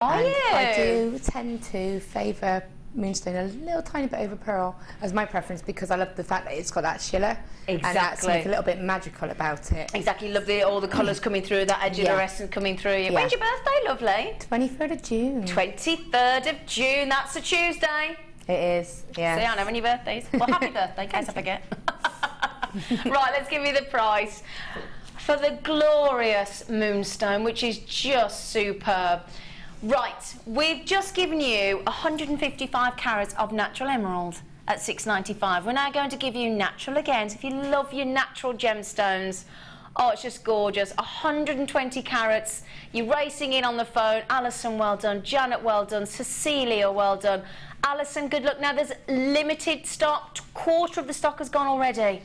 I do tend to favour moonstone a little tiny bit over pearl as my preference, because I love the fact that it's got that shiller. Exactly. And that's like a little bit magical about it. Exactly, love all the colours coming through, that edge iridescent coming through. Yeah. When's your birthday, lovely? 23rd of June. 23rd of June, that's a Tuesday. It is, yeah. See, I know any birthdays. Well, happy birthday, in case I forget. Right, let's give you the price for the glorious moonstone, which is just superb. Right, we've just given you 155 carats of natural emerald at $6.95. We're now going to give you natural again. So if you love your natural gemstones, oh, it's just gorgeous. 120 carats. You're racing in on the phone. Alison, well done. Janet, well done. Cecilia, well done. Alison, good luck. Now, there's limited stock. Quarter of the stock has gone already.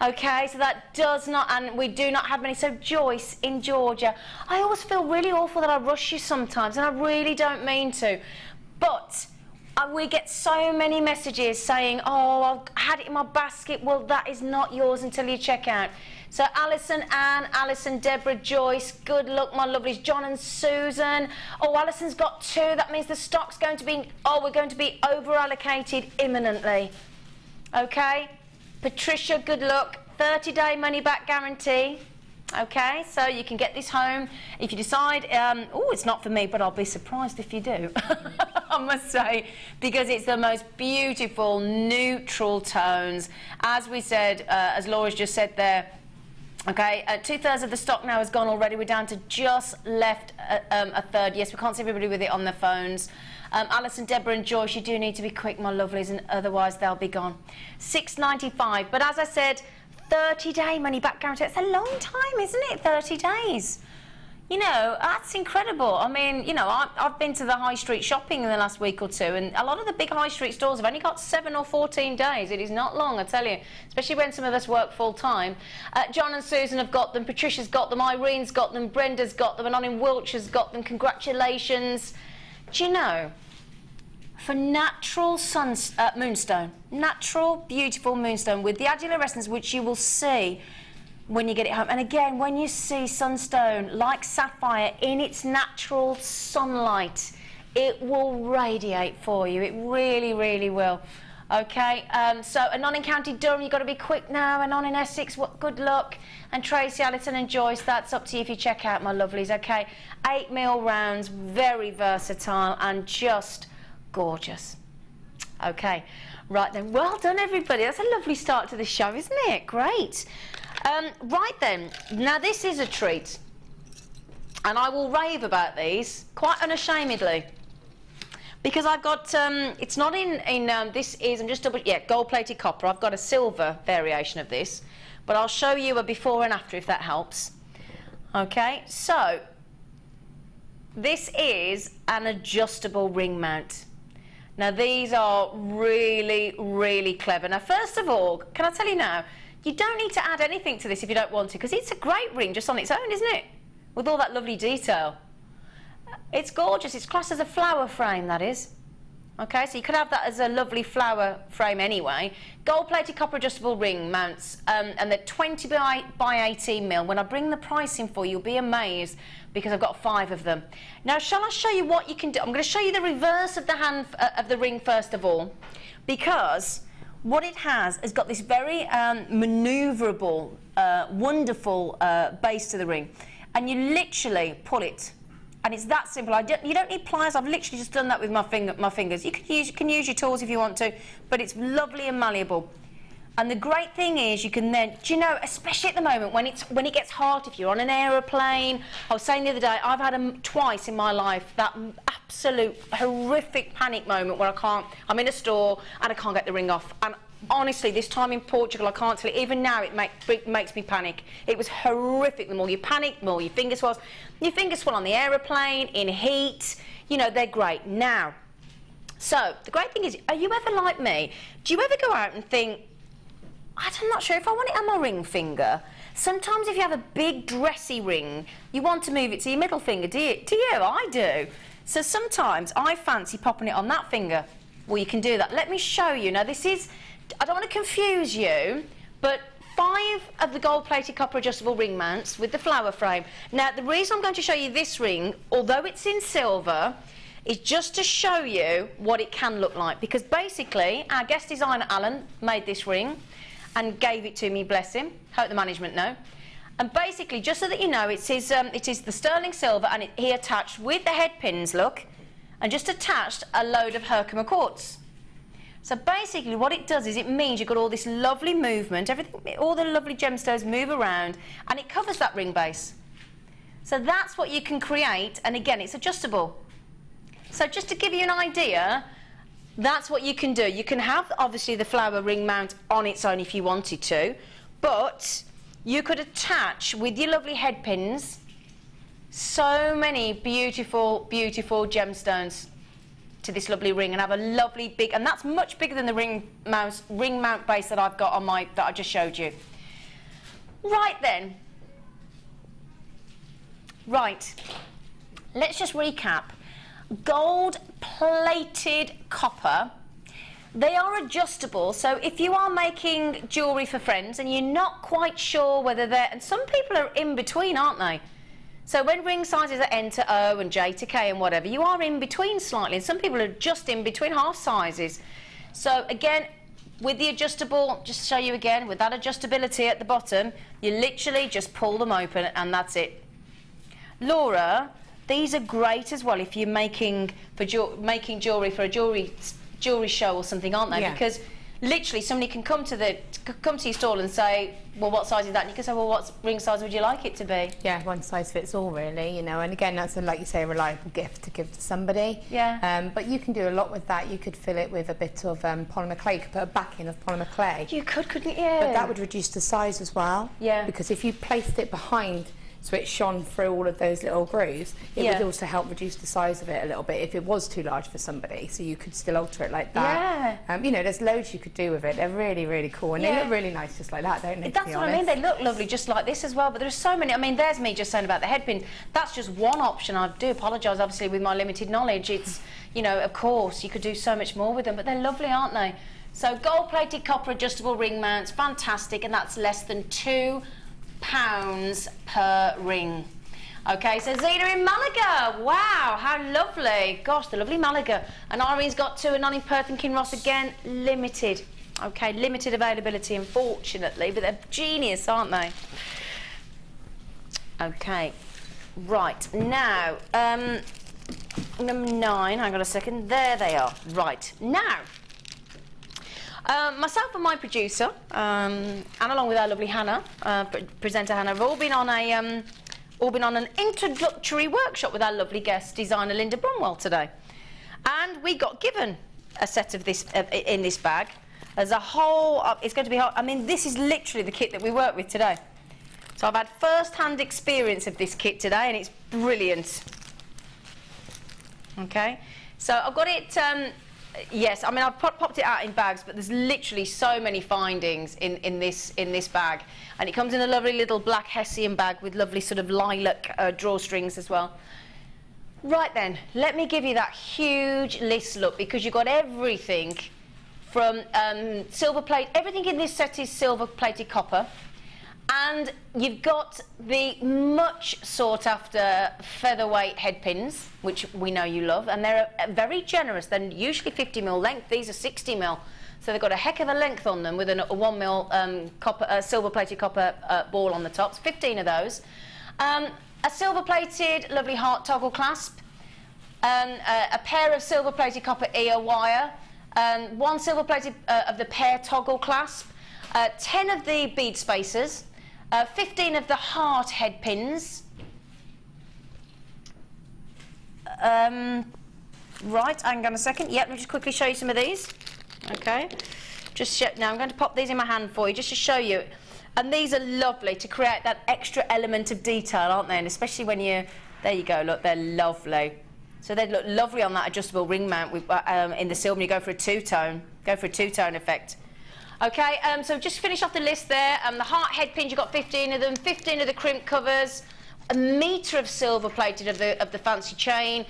Okay, so that does not, and we do not have many. So Joyce in Georgia, I always feel really awful that I rush you sometimes, and I really don't mean to, but we get so many messages saying, oh, I had it in my basket. Well, that is not yours until you check out. So Alison, Anne, Alison, Deborah, Joyce, good luck, my lovelies. John and Susan. Oh, Alison's got 2. That means the stock's going to be, we're going to be over-allocated imminently. Okay? Patricia, good luck. 30-day money-back guarantee. Okay, so you can get this home. If you decide, oh, it's not for me, but I'll be surprised if you do, I must say, because it's the most beautiful neutral tones. As we said, as Laura's just said there, okay, 2/3 of the stock now has gone already. We're down to just left a third. Yes, we can't see everybody with it on their phones. Alison, Deborah and Joyce, you do need to be quick, my lovelies, and otherwise they'll be gone. $6.95, but as I said, 30-day money-back guarantee. It's a long time, isn't it, 30 days? You know, that's incredible. I mean, you know, I've been to the high street shopping in the last week or two, and a lot of the big high street stores have only got 7 or 14 days. It is not long, I tell you, especially when some of us work full-time. John and Susan have got them, Patricia's got them, Irene's got them, Brenda's got them, and on in Wiltshire's got them. Congratulations. Do you know, for natural moonstone, natural, beautiful moonstone with the agile iridescence, which you will see when you get it home. And again, when you see sunstone like sapphire in its natural sunlight, it will radiate for you. It really, really will. Okay, so Anon in County Durham, you've got to be quick now. Anon in Essex, good luck. And Tracy, Alison and Joyce, that's up to you if you check out, my lovelies. Okay, 8mm rounds, very versatile and just gorgeous. Okay, right then, well done everybody. That's a lovely start to the show, isn't it? Great. Right then, now this is a treat, and I will rave about these quite unashamedly, because I've got, it's not this is, I'm just gold-plated copper. I've got a silver variation of this, but I'll show you a before and after if that helps. Okay, so this is an adjustable ring mount. Now these are really, really clever. Now first of all, can I tell you now, you don't need to add anything to this if you don't want to, because it's a great ring just on its own, isn't it? With all that lovely detail. It's gorgeous. It's classed as a flower frame, that is. Okay, so you could have that as a lovely flower frame anyway. Gold-plated copper adjustable ring mounts, and they're 20 by 18mm. When I bring the price in for you, you'll be amazed, because I've got 5 of them. Now, shall I show you what you can do? I'm going to show you the reverse of the hand of the ring first of all, because what it has got this very manoeuvrable, wonderful base to the ring, and you literally pull it, and it's that simple. You don't need pliers. I've literally just done that with my fingers. You can use your tools if you want to, but it's lovely and malleable. And the great thing is you can then, do you know, especially at the moment when it gets hard, if you're on an aeroplane. I was saying the other day, I've had twice in my life that absolute horrific panic moment where I'm in a store and I can't get the ring off. And honestly, this time in Portugal, I can't tell you, even now it makes me panic. It was horrific. The more you panic, the more your fingers swell. Your fingers swell on the aeroplane, in heat, you know, they're great. Now, so the great thing is, are you ever like me? Do you ever go out and think, I'm not sure if I want it on my ring finger? Sometimes if you have a big dressy ring, you want to move it to your middle finger, do you? Do you? I do. So sometimes I fancy popping it on that finger. Well, you can do that. Let me show you. Now this is, I don't want to confuse you, but 5 of the gold-plated copper adjustable ring mounts with the flower frame. Now, the reason I'm going to show you this ring, although it's in silver, is just to show you what it can look like, because basically our guest designer Alan made this ring and gave it to me, bless him. Hope the management know. And basically, just so that you know, it is the sterling silver, and he attached with the head pins, look, and just attached a load of Herkimer quartz. So basically what it does is it means you've got all this lovely movement, everything, all the lovely gemstones move around, and it covers that ring base. So that's what you can create, and again, it's adjustable. So just to give you an idea, that's what you can do. You can have, obviously, the flower ring mount on its own if you wanted to, but you could attach with your lovely head pins so many beautiful, beautiful gemstones to this lovely ring and have a lovely big, and that's much bigger than the ring mount base that I've got on that I just showed you. Right then. Right. Let's just recap. Gold-plated copper. They are adjustable, so if you are making jewellery for friends and you're not quite sure whether they're, and some people are in between, aren't they? So when ring sizes are N to O and J to K and whatever, you are in between slightly, and some people are just in between half sizes. So again, with the adjustable, just to show you again, with that adjustability at the bottom, you literally just pull them open and that's it. Laura, these are great as well if you're making jewellery for a jewellery show or something, aren't they? Yeah. Because literally somebody can come to your stall and say, well, what size is that? And you can say, well, what ring size would you like it to be? Yeah, one size fits all, really, you know. And again, that's like you say, a reliable gift to give to somebody. Yeah. But you can do a lot with that. You could fill it with a bit of polymer clay. You could put a backing of polymer clay. You could, couldn't you? But that would reduce the size as well. Yeah. Because if you placed it behind, so it shone through all of those little grooves, it would also help reduce the size of it a little bit if it was too large for somebody, so you could still alter it like that. Yeah. You know, there's loads you could do with it. They're really, really cool, and they look really nice just like that, don't they? That's what I mean, they look lovely just like this as well, but there's so many. I mean, there's me just saying about the head pin. That's just one option. I do apologise, obviously, with my limited knowledge. It's, you know, of course, you could do so much more with them, but they're lovely, aren't they? So gold-plated copper adjustable ring mounts, fantastic, and that's less than £2 per ring. Okay, so Zena in Malaga. Wow, how lovely. Gosh, the lovely Malaga. And Irene's got two, and Nonny Perth and Kinross again, limited. Okay, limited availability, unfortunately, but they're genius, aren't they? Okay, right, now, number 9, hang on a second, there they are. Right, now, myself and my producer, and along with our lovely Hannah, presenter Hannah, have all been on an introductory workshop with our lovely guest designer Linda Bromwell today, and we got given a set of this in this bag as a whole. It's going to be, I mean, this is literally the kit that we work with today. So I've had first-hand experience of this kit today, and it's brilliant. Okay, so I've got it. Yes, I mean, I've popped it out in bags, but there's literally so many findings in this bag. And it comes in a lovely little black Hessian bag with lovely sort of lilac drawstrings as well. Right then, let me give you that huge list look, because you've got everything from silver plate. Everything in this set is silver-plated copper. And you've got the much sought-after featherweight head pins, which we know you love, and they're very generous. They're usually 50mm length. These are 60mm, so they've got a heck of a length on them with a 1mm silver-plated copper ball on the tops. 15 of those. A silver-plated, lovely heart toggle clasp. A pair of silver-plated copper ear wire. One silver-plated of the pear toggle clasp. 10 of the bead spacers. 15 of the heart head pins. Right, hang on a second. Yep, let me just quickly show you some of these. Okay. Now I'm going to pop these in my hand for you just to show you. And these are lovely to create that extra element of detail, aren't they? And especially when you, there you go, look, they're lovely. So they look lovely on that adjustable ring mount in the silver. You go for a two-tone effect. Okay, so just finish off the list there. The heart head pins, you've got 15 of them, 15 of the crimp covers, a metre of silver plated of the fancy chain,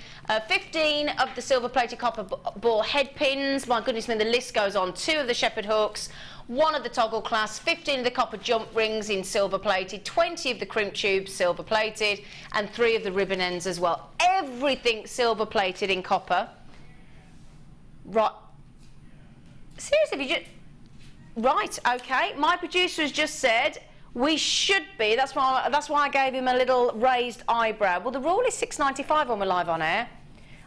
15 of the silver plated copper ball head pins. My goodness me, the list goes on. 2 of the shepherd hooks, 1 of the toggle clasps, 15 of the copper jump rings in silver plated, 20 of the crimp tubes silver plated, and 3 of the ribbon ends as well. Everything silver plated in copper. Right. Seriously, if you just... Right, okay. My producer has just said we should be. That's why I gave him a little raised eyebrow. Well, the rule is £6.95 when we're live on air,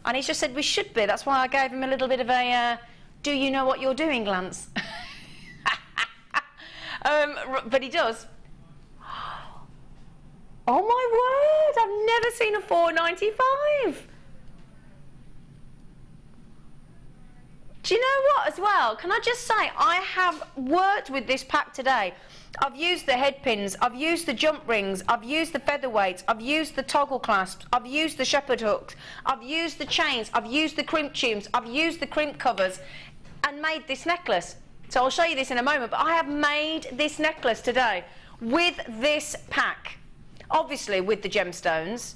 and he's just said we should be. That's why I gave him a little bit of a do you know what you're doing glance. But he does. Oh my word! I've never seen a £4.95. Do you know what as well? Can I just say, I have worked with this pack today. I've used the head pins, I've used the jump rings, I've used the featherweights, I've used the toggle clasps, I've used the shepherd hooks, I've used the chains, I've used the crimp tubes, I've used the crimp covers and made this necklace. So I'll show you this in a moment, but I have made this necklace today with this pack. Obviously with the gemstones.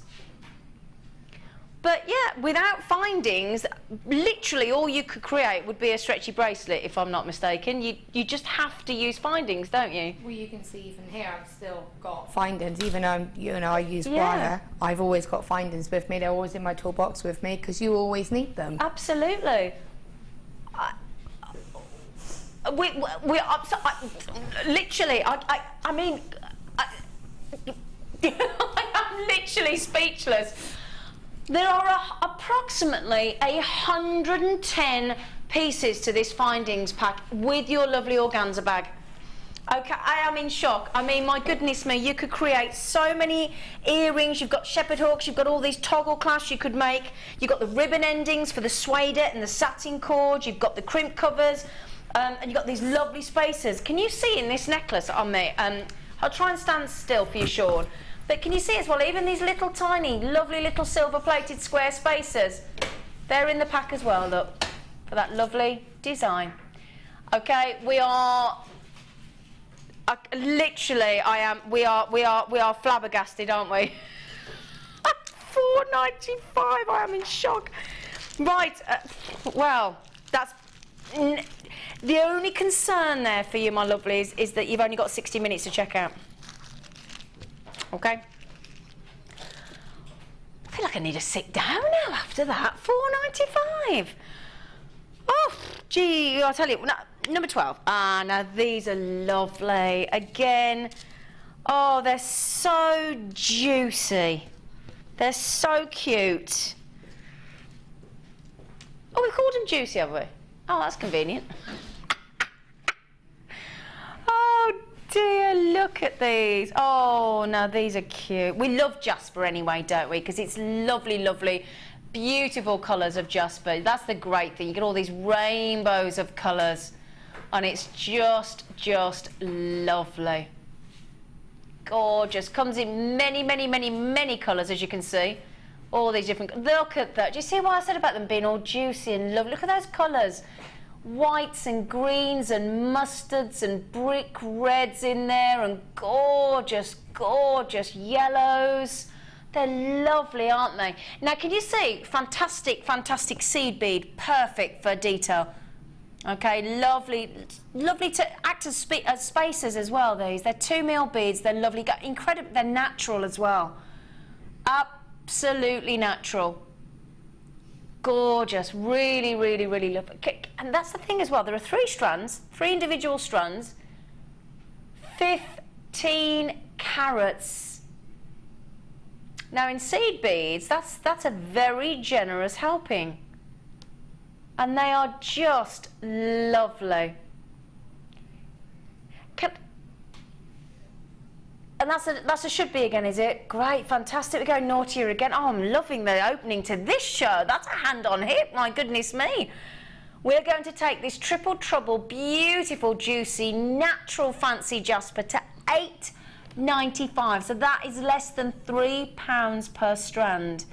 But yeah, without findings, literally all you could create would be a stretchy bracelet, if I'm not mistaken. You just have to use findings, don't you? Well, you can see even here I've still got findings. Even though I use wire, I've always got findings with me. They're always in my toolbox with me because you always need them. Absolutely. Literally, I mean, I'm literally speechless. There are approximately 110 pieces to this findings pack with your lovely organza bag. Okay, I am in shock. I mean, my goodness me, you could create so many earrings. You've got shepherd hooks, you've got all these toggle clasps you could make. You've got the ribbon endings for the suede and the satin cord. You've got the crimp covers, and you've got these lovely spacers. Can you see in this necklace on me? I'll try and stand still for you, Sean. But can you see as well, even these little tiny, lovely little silver-plated square spacers, they're in the pack as well, look, for that lovely design. Okay, we are, we are flabbergasted, aren't we? £4.95, I am in shock. Right, well, that's, the only concern there for you, my lovelies, is that you've only got 60 minutes to check out. Okay. I feel like I need to sit down now after that. £4.95. Oh, gee, I'll tell you. Number 12. Ah, now these are lovely. Again, oh, they're so juicy. They're so cute. Oh, we called them juicy, have we? Oh, that's convenient. Oh, dear, look at these. Oh, now these are cute. We love jasper anyway, don't we? Because it's lovely, lovely, beautiful colours of jasper. That's the great thing. You get all these rainbows of colours, and it's just lovely. Gorgeous. Comes in many, many, many, many colours, as you can see. All these different... Look at that. Do you see what I said about them being all juicy and lovely? Look at those colours. Whites and greens and mustards and brick reds in there, and gorgeous, gorgeous yellows. They're lovely, aren't they? Now, can you see? Fantastic, fantastic seed bead. Perfect for detail. Okay, lovely, lovely to act as spacers as well, these. They're 2mm beads. They're lovely. Incredible. They're natural as well. Absolutely natural. Gorgeous, really, really, really lovely. And that's the thing as well, there are 3 strands, 3 individual strands, 15 carats. Now in seed beads, that's a very generous helping. And they are just lovely. And that's a should be again, is it? Great, fantastic. We're going naughtier again. Oh, I'm loving the opening to this show. That's a hand on hip, my goodness me. We're going to take this triple trouble, beautiful, juicy, natural fancy jasper to £8.95. So that is less than £3 per strand.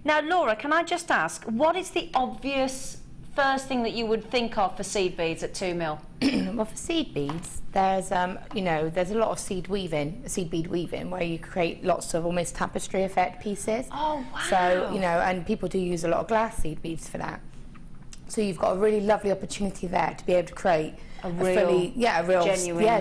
Now, Laura, can I just ask, what is the obvious first thing that you would think of for seed beads at 2mm? Well, for seed beads, there's you know, there's a lot of seed bead weaving, where you create lots of almost tapestry effect pieces. Oh wow! So you know, and people do use a lot of glass seed beads for that. So you've got a really lovely opportunity there to be able to create a real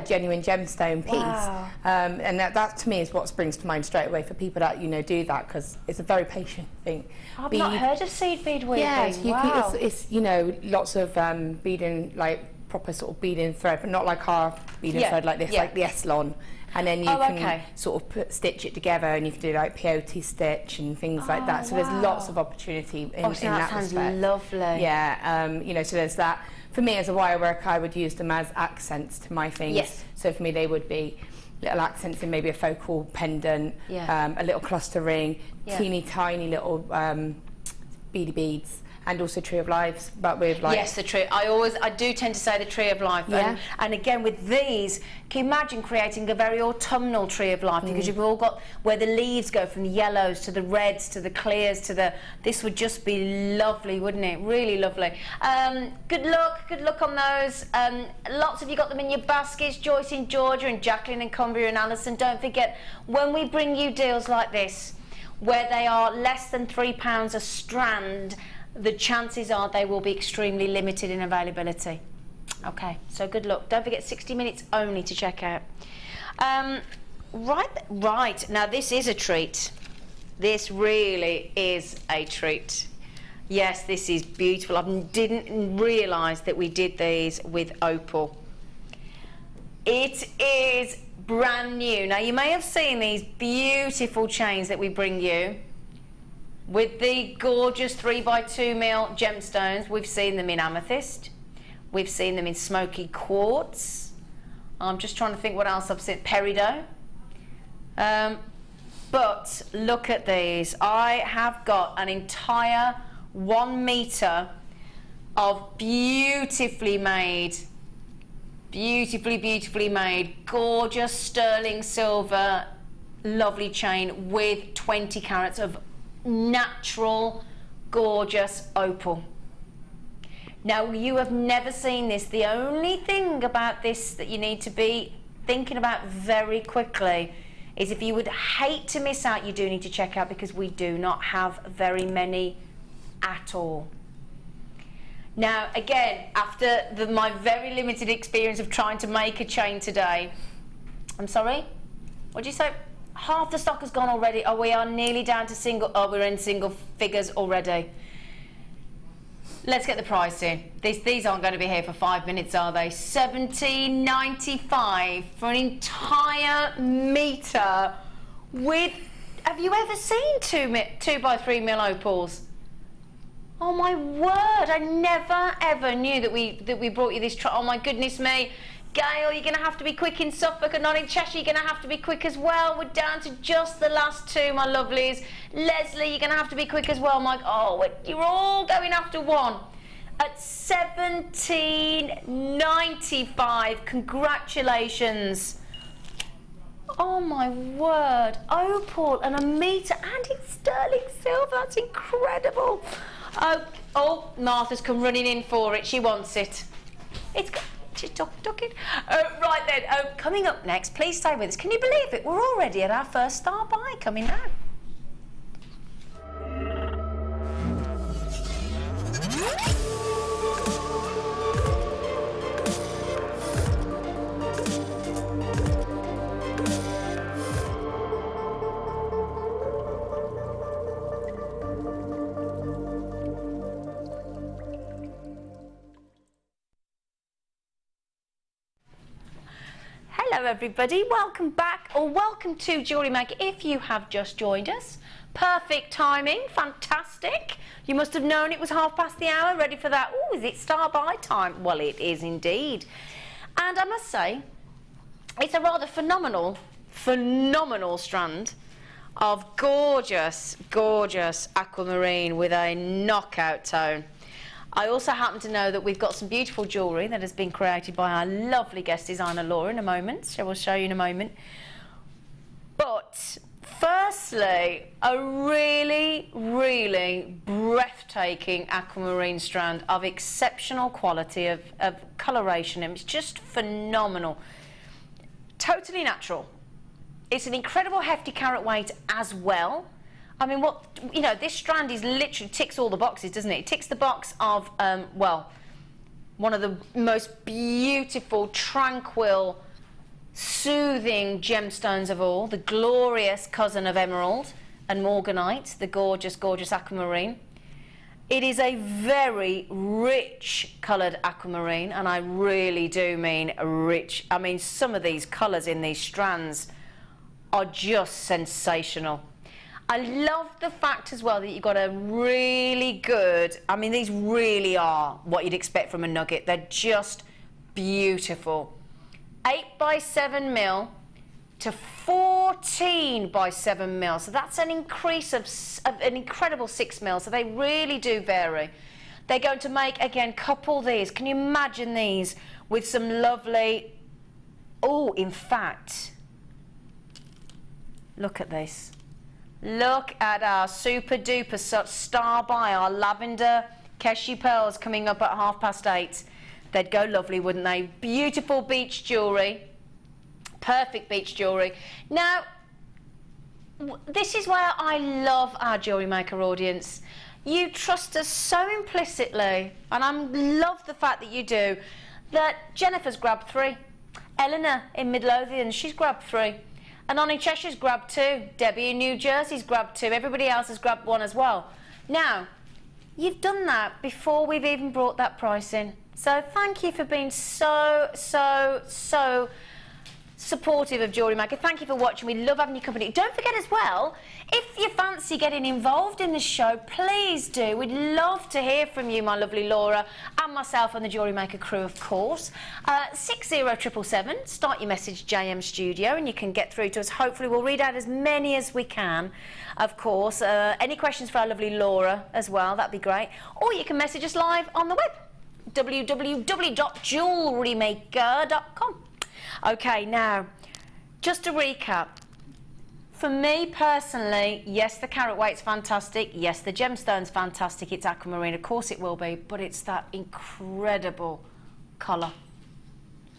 genuine gemstone piece. Wow. And that to me is what springs to mind straight away for people that, you know, do that, because it's a very patient thing. I've not heard of seed bead weaving. Yes, wow. it's you know, lots of beading, like proper sort of beading thread, but not like our beading thread like this, like the Eslon. And then you can sort of stitch it together, and you can do like peyote stitch and things like that. So there's lots of opportunity in that respect. That sounds lovely. Yeah, you know, so there's that. For me as a wire worker, I would use them as accents to my things. Yes. So for me, they would be little accents in maybe a focal pendant, a little cluster ring, teeny tiny little beady beads, and also Tree of Lives, but with like... Yes, the tree. I do tend to say the Tree of Life. And again, with these, can you imagine creating a very autumnal Tree of Life? Because you've all got where the leaves go from the yellows to the reds to the clears to the... This would just be lovely, wouldn't it? Really lovely. Good luck on those. Lots of you got them in your baskets. Joyce in Georgia and Jacqueline and Cumbria and Alison. Don't forget, when we bring you deals like this, where they are less than £3 a strand, the chances are they will be extremely limited in availability. Okay, so good luck. Don't forget 60 minutes only to check out. Right, now this is a treat. This really is a treat. Yes, this is beautiful. I didn't realise that we did these with opal. It is brand new. Now you may have seen these beautiful chains that we bring you with the gorgeous 3x2mm gemstones. We've seen them in amethyst, we've seen them in smoky quartz. I'm just trying to think what else I've seen. Peridot. But look at these. I have got an entire 1 meter of beautifully made, gorgeous sterling silver, lovely chain with 20 carats of natural, gorgeous opal. Now, you have never seen this. The only thing about this that you need to be thinking about very quickly is, if you would hate to miss out, you do need to check out, because we do not have very many at all. Now, again, after my very limited experience of trying to make a chain today, I'm sorry, what did you say? Half the stock has gone already. Oh, we are nearly down to single. Oh, we're in single figures already. Let's get the price in. These aren't going to be here for 5 minutes, are they? $17.95 for an entire meter with... Have you ever seen 2x3mm opals? Oh my word! I never ever knew that we brought you this. Oh my goodness me! Gail, you're going to have to be quick in Suffolk, and not in Cheshire. You're going to have to be quick as well. We're down to just the last two, my lovelies. Leslie, you're going to have to be quick as well, Mike. Oh, you're all going after one. At $17.95. Congratulations. Oh my word. Opal and a meter, and it's sterling silver. That's incredible. Oh, Martha's come running in for it. She wants it. She's talking. Right then, coming up next, please stay with us. Can you believe it? We're already at our first star buy coming now. Hello everybody, welcome back, or welcome to Jewellery Maker if you have just joined us. Perfect timing, fantastic. You must have known it was 1/2 the hour, ready for that. Oh, is it star buy time? Well, it is indeed. And I must say, it's a rather phenomenal strand of gorgeous, gorgeous aquamarine with a knockout tone. I also happen to know that we've got some beautiful jewellery that has been created by our lovely guest designer Laura in a moment. So we'll show you in a moment. But Firstly, a really, really breathtaking aquamarine strand of exceptional quality of coloration. It's just phenomenal. Totally natural. It's an incredible hefty carat weight as well. I mean, this strand is literally ticks all the boxes, doesn't it? It ticks the box of, well, one of the most beautiful, tranquil, soothing gemstones of all, the glorious cousin of emerald and morganite, the gorgeous, gorgeous aquamarine. It is a very rich coloured aquamarine, and I really do mean rich. I mean, some of these colours in these strands are just sensational. I love the fact as well that you've got a really good, I mean, these really are what you'd expect from a nugget. They're just beautiful. 8 by 7 mil to 14 by 7 mil. So that's an increase of an incredible 6 mil. So they really do vary. They're going to make, again, couple these. Can you imagine these with some lovely, oh, in fact, look at this. Look at our super duper star by our lavender Keshi pearls coming up at 8:30. They'd go lovely, wouldn't they? Beautiful beach jewellery. Perfect beach jewellery. Now, this is where I love our Jewellery Maker audience. You trust us so implicitly, and I love the fact that you do, that Jennifer's grabbed 3. Eleanor in Midlothian, she's grabbed 3. Annie Cheshire's grabbed 2. Debbie in New Jersey's grabbed 2. Everybody else has grabbed 1 as well. Now, you've done that before we've even brought that price in. So thank you for being so supportive of Jewellery Maker. Thank you for watching. We love having your company. Don't forget as well, if you fancy getting involved in the show, please do. We'd love to hear from you, my lovely Laura, and myself and the Jewellery Maker crew, of course. 60777, start your message JM Studio, and you can get through to us. Hopefully we'll read out as many as we can, of course. Any questions for our lovely Laura as well, that'd be great. Or you can message us live on the web, www.jewellerymaker.com. Okay, now, just to recap, for me personally, yes, the carat weight's fantastic, yes, the gemstone's fantastic, it's aquamarine, of course it will be, but it's that incredible colour.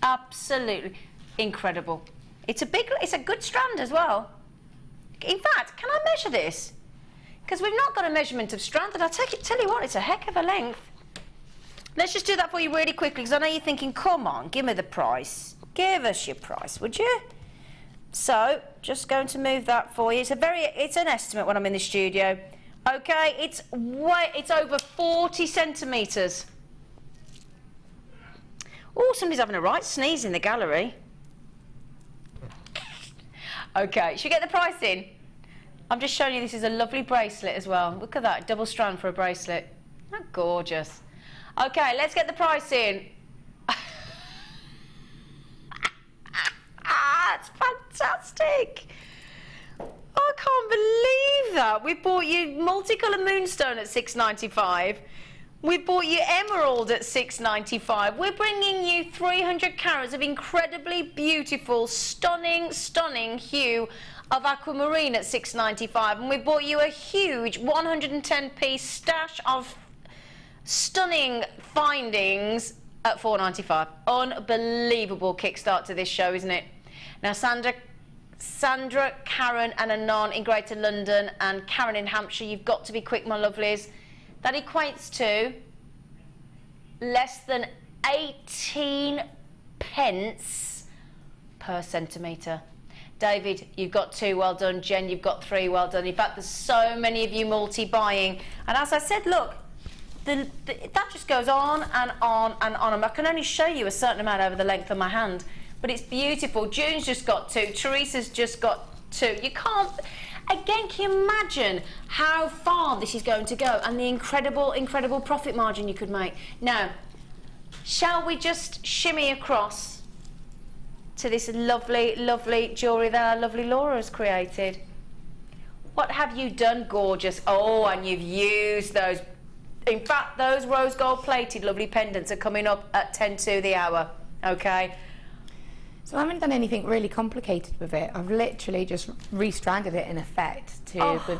Absolutely incredible. It's a good strand as well. In fact, can I measure this? Because we've not got a measurement of strand, and tell you what, it's a heck of a length. Let's just do that for you really quickly, because I know you're thinking, come on, give me the price. Give us your price, would you? So, just going to move that for you. It's an estimate when I'm in the studio. Okay, it's over 40 centimetres. Oh, somebody's having a right sneeze in the gallery. Okay, should we get the price in? I'm just showing you this is a lovely bracelet as well. Look at that, double strand for a bracelet. Isn't that gorgeous? Okay, let's get the price in. That's fantastic. I can't believe that. We bought you multicolour moonstone at $6.95. We bought you emerald at $6.95. We're bringing you 300 carats of incredibly beautiful, stunning hue of aquamarine at $6.95. And we bought you a huge 110-piece stash of stunning findings at $4.95. Unbelievable kickstart to this show, isn't it? Now, Sandra, Karen and Anon in Greater London and Karen in Hampshire, you've got to be quick, my lovelies. That equates to less than 18 pence per centimetre. David, you've got 2, well done. Jen, you've got 3, well done. In fact, there's so many of you multi-buying. And as I said, look, that just goes on and on and on. And I can only show you a certain amount over the length of my hand. But it's beautiful. June's just got 2. Teresa's just got 2. You can't... Again, can you imagine how far this is going to go and the incredible profit margin you could make? Now, shall we just shimmy across to this lovely jewellery that our lovely Laura has created? What have you done, gorgeous? Oh, and you've used those. In fact, those rose gold plated lovely pendants are coming up at 10 to the hour, okay? So I haven't done anything really complicated with it. I've literally just restranded it in effect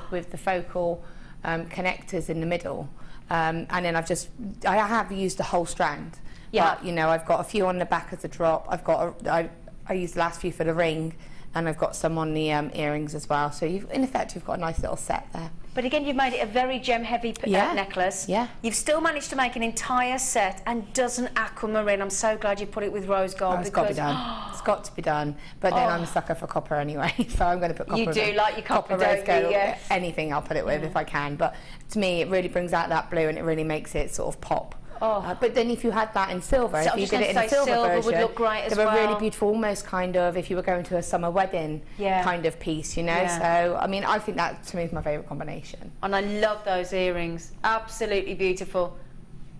with the focal connectors in the middle, and then I have used the whole strand. Yeah. But, you know, I've got a few on the back as a drop. I used the last few for the ring, and I've got some on the earrings as well. So in effect, you've got a nice little set there. But again, you've made it a very gem-heavy necklace. Yeah. You've still managed to make an entire set and doesn't aquamarine. I'm so glad you put it with rose gold. It's got to be done. It's got to be done. But then I'm a sucker for copper anyway, so I'm going to put copper. You do like your copper, rose gold, yes. Anything I'll put it with if I can. But to me, it really brings out that blue and it really makes it sort of pop. But then if you had that in silver, so if you did it in a silver version, would look great as they were well. really beautiful, almost kind of if you were going to a summer wedding kind of piece, you know. Yeah. So I mean, I think that to me is my favourite combination. And I love those earrings, absolutely beautiful,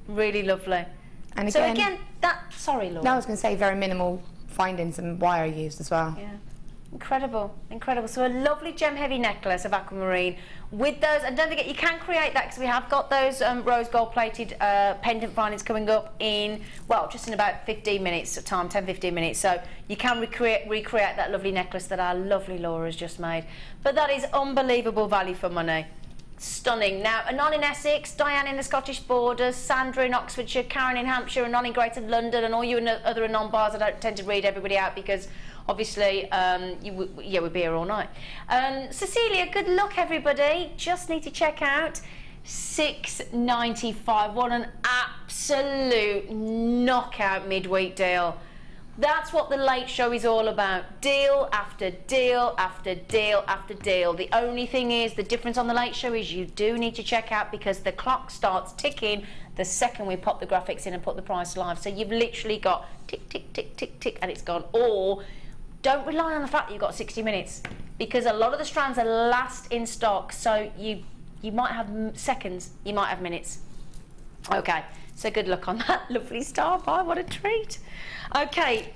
really lovely. And so again, sorry, Laura. No, I was going to say very minimal findings and wire used as well. Yeah. Incredible, incredible. So a lovely gem-heavy necklace of aquamarine with those, and don't forget you can create that because we have got those rose gold-plated pendant findings coming up in, well, just in about 15 minutes time, 10-15 minutes. So you can recreate that lovely necklace that our lovely Laura has just made. But that is unbelievable value for money. Stunning. Now, Anon in Essex, Diane in the Scottish Borders, Sandra in Oxfordshire, Karen in Hampshire, Anon in Greater London, and all you other Anon bars. I don't tend to read everybody out because obviously we'd be here all night. Cecilia, good luck everybody. Just need to check out $6.95. What an absolute knockout midweek deal. That's what the late show is all about. Deal after deal after deal after deal. The only thing is, the difference on the late show is you do need to check out because the clock starts ticking the second we pop the graphics in and put the price live. So you've literally got tick, tick, tick, tick, tick, and it's gone. Or don't rely on the fact that you've got 60 minutes because a lot of the strands are last in stock. So you might have seconds, you might have minutes. Okay. So good luck on that lovely star pie, what a treat. Okay,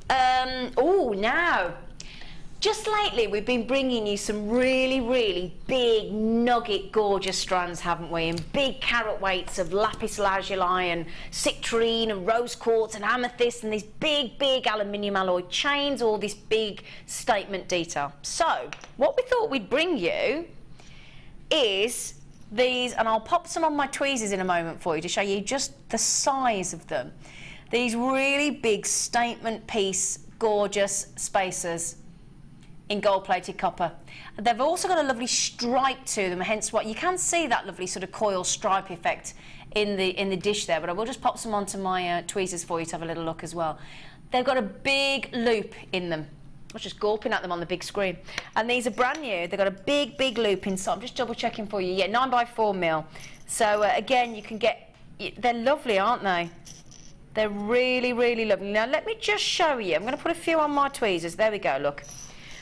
now, just lately we've been bringing you some really, really big, nugget, gorgeous strands, haven't we? And big carat weights of lapis lazuli and citrine and rose quartz and amethyst and these big, big aluminium alloy chains, all this big statement detail. So, what we thought we'd bring you is these, and I'll pop some on my tweezers in a moment for you to show you just the size of them. These really big statement piece, gorgeous spacers in gold-plated copper. They've also got a lovely stripe to them, hence what you can see that lovely sort of coil stripe effect in the dish there. But I will just pop some onto my tweezers for you to have a little look as well. They've got a big loop in them. I was just gawping at them on the big screen. And these are brand new. They've got a big, big loop inside. I'm just double checking for you. Yeah, 9x4mm. So again, you can get, they're lovely, aren't they? They're really, really lovely. Now let me just show you. I'm going to put a few on my tweezers. There we go, look.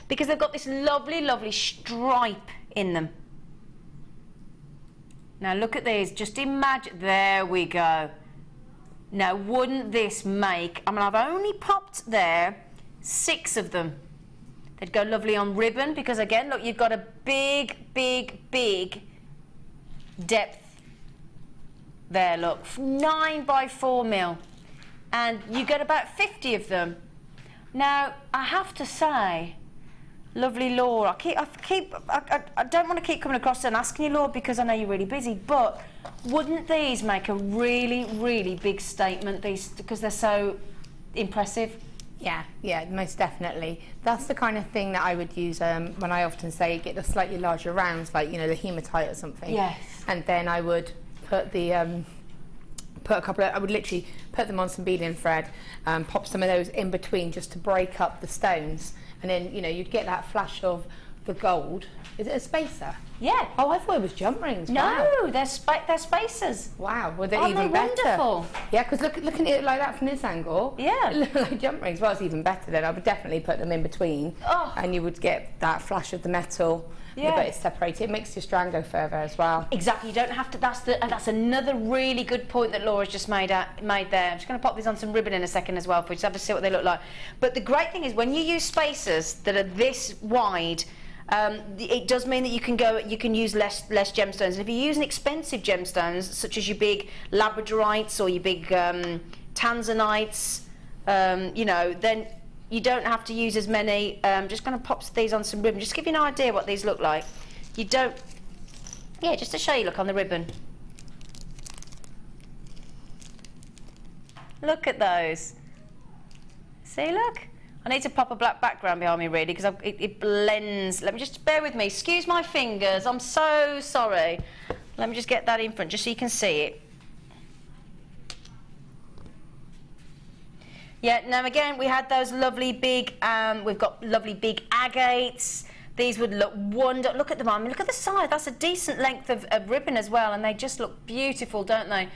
Because they've got this lovely, lovely stripe in them. Now look at these. Just imagine, there we go. Now wouldn't this make, I mean, I've only popped there 6 of them. They'd go lovely on ribbon because again, look, you've got a big, big, big depth there, look, 9x4mm, and you get about 50 of them. Now, I have to say, lovely Laura, I don't want to keep coming across and asking you, Laura, because I know you're really busy, but wouldn't these make a really, really big statement, these, because they're so impressive? Yeah, most definitely. That's the kind of thing that I would use when I often say get the slightly larger rounds, like, you know, the hematite or something. Yes. And then I would put the I would literally put them on some beading thread, pop some of those in between just to break up the stones, and then, you know, you'd get that flash of the gold. Is it a spacer? Yeah. Oh, I thought it was jump rings. No, wow. they're spacers. Wow, well, they're Aren't even they better. Wonderful? Yeah, because looking at it like that from this angle, yeah, it looked like jump rings. Well, it's even better then. I would definitely put them in between, and you would get that flash of the metal. Yeah, but it's separated. It makes your strand go further as well. Exactly. You don't have to. That's another really good point that Laura's just made there. I'm just going to pop these on some ribbon in a second as well for you to have to see what they look like. But the great thing is when you use spacers that are this wide, it does mean that you can use less gemstones. And if you're using expensive gemstones such as your big labradorites or your big tanzanites, you know, then you don't have to use as many. Just going to pop these on some ribbon, just to give you an idea what these look like. You don't, yeah, just to show you, look on the ribbon. Look at those. See, look. I need to pop a black background behind me, really, because it blends. Let me just, bear with me. Excuse my fingers. I'm so sorry. Let me just get that in front, just so you can see it. Yeah, now again, we had those lovely big, we've got lovely big agates. These would look wonderful. Look at them. I mean, look at the size. That's a decent length of ribbon as well, and they just look beautiful, don't they?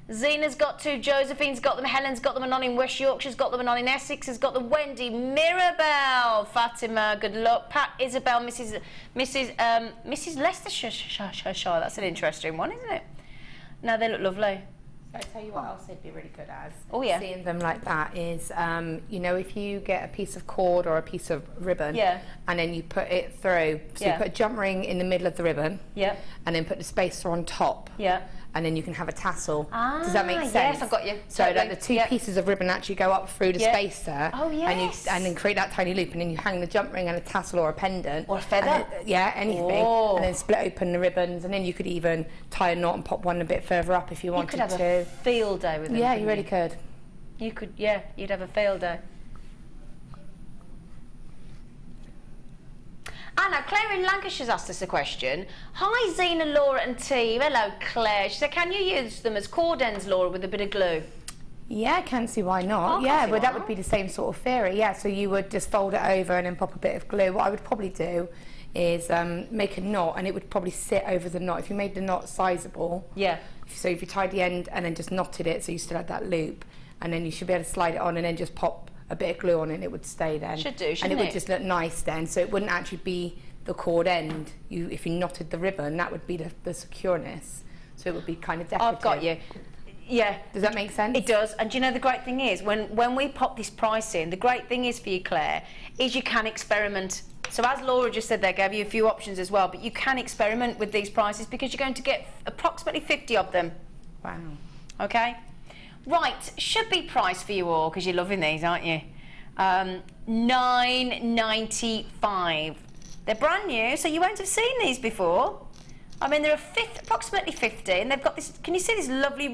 Zena's got two, Josephine's got them, Helen's got them, and on in West Yorkshire's got them, and on in Essex has got them, Wendy, Mirabelle, Fatima, good luck, Pat, Isabel, Mrs. Leicestershire, that's an interesting one, isn't it? No, they look lovely. I tell you what else they'd be really good as. Oh yeah. Seeing them like that is, you know, if you get a piece of cord or a piece of ribbon, yeah, and then you put it through, so yeah, you put a jump ring in the middle of the ribbon, yeah, and then put the spacer on top, yeah, and then you can have a tassel. Ah, does that make sense? Yes, I've got you. So totally. like the two pieces of ribbon actually go up through the spacer. Oh yes. And then create that tiny loop, and then you hang the jump ring and a tassel or a pendant. Or a feather. Yeah, anything. Oh. And then split open the ribbons, and then you could even tie a knot and pop one a bit further up if you wanted to. You could have a field day with them. Yeah, you really could. You could, yeah, you'd have a field day. Anna, Claire in Lancashire's asked us a question. Hi, Zena, Laura and team. Hello, Claire. She said, can you use them as cord ends, Laura, with a bit of glue? Yeah, I can see why not. Yeah, but that would be the same sort of theory. Yeah, so you would just fold it over and then pop a bit of glue. What I would probably do is make a knot, and it would probably sit over the knot. If you made the knot sizable, yeah. So if you tied the end and then just knotted it so you still had that loop, and then you should be able to slide it on and then just pop a bit of glue on it, and it would stay then. Should do, shouldn't and it would just look nice then, so it wouldn't actually be the cord end. If you knotted the ribbon, that would be the secureness, so it would be kind of decorative. I've got you. Yeah. Does that make sense? It does. And do you know the great thing is, when we pop this price in, the great thing is for you, Claire, is you can experiment. So as Laura just said, they gave you a few options as well, but you can experiment with these prices because you're going to get approximately 50 of them. Wow. Okay. Right, should be priced for you all because you're loving these, aren't you? $9.95. They're brand new, so you won't have seen these before. I mean, they're approximately 50, and they've got this. Can you see this lovely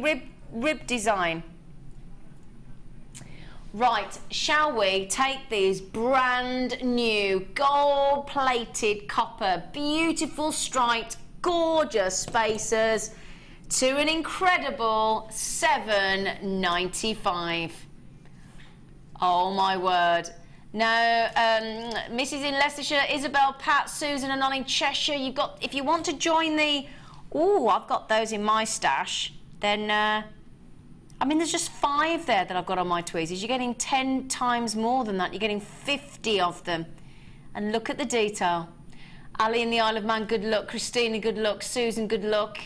rib design? Right, shall we take these brand new gold-plated copper, beautiful striped, gorgeous spacers to an incredible $7.95. Oh my word. Now, Mrs. in Leicestershire, Isabel, Pat, Susan and on in Cheshire, you've got, if you want to join the, oh, I've got those in my stash, then, I mean, there's just 5 there that I've got on my tweezers. You're getting 10 times more than that. You're getting 50 of them. And look at the detail. Ali in the Isle of Man, good luck. Christina, good luck. Susan, good luck.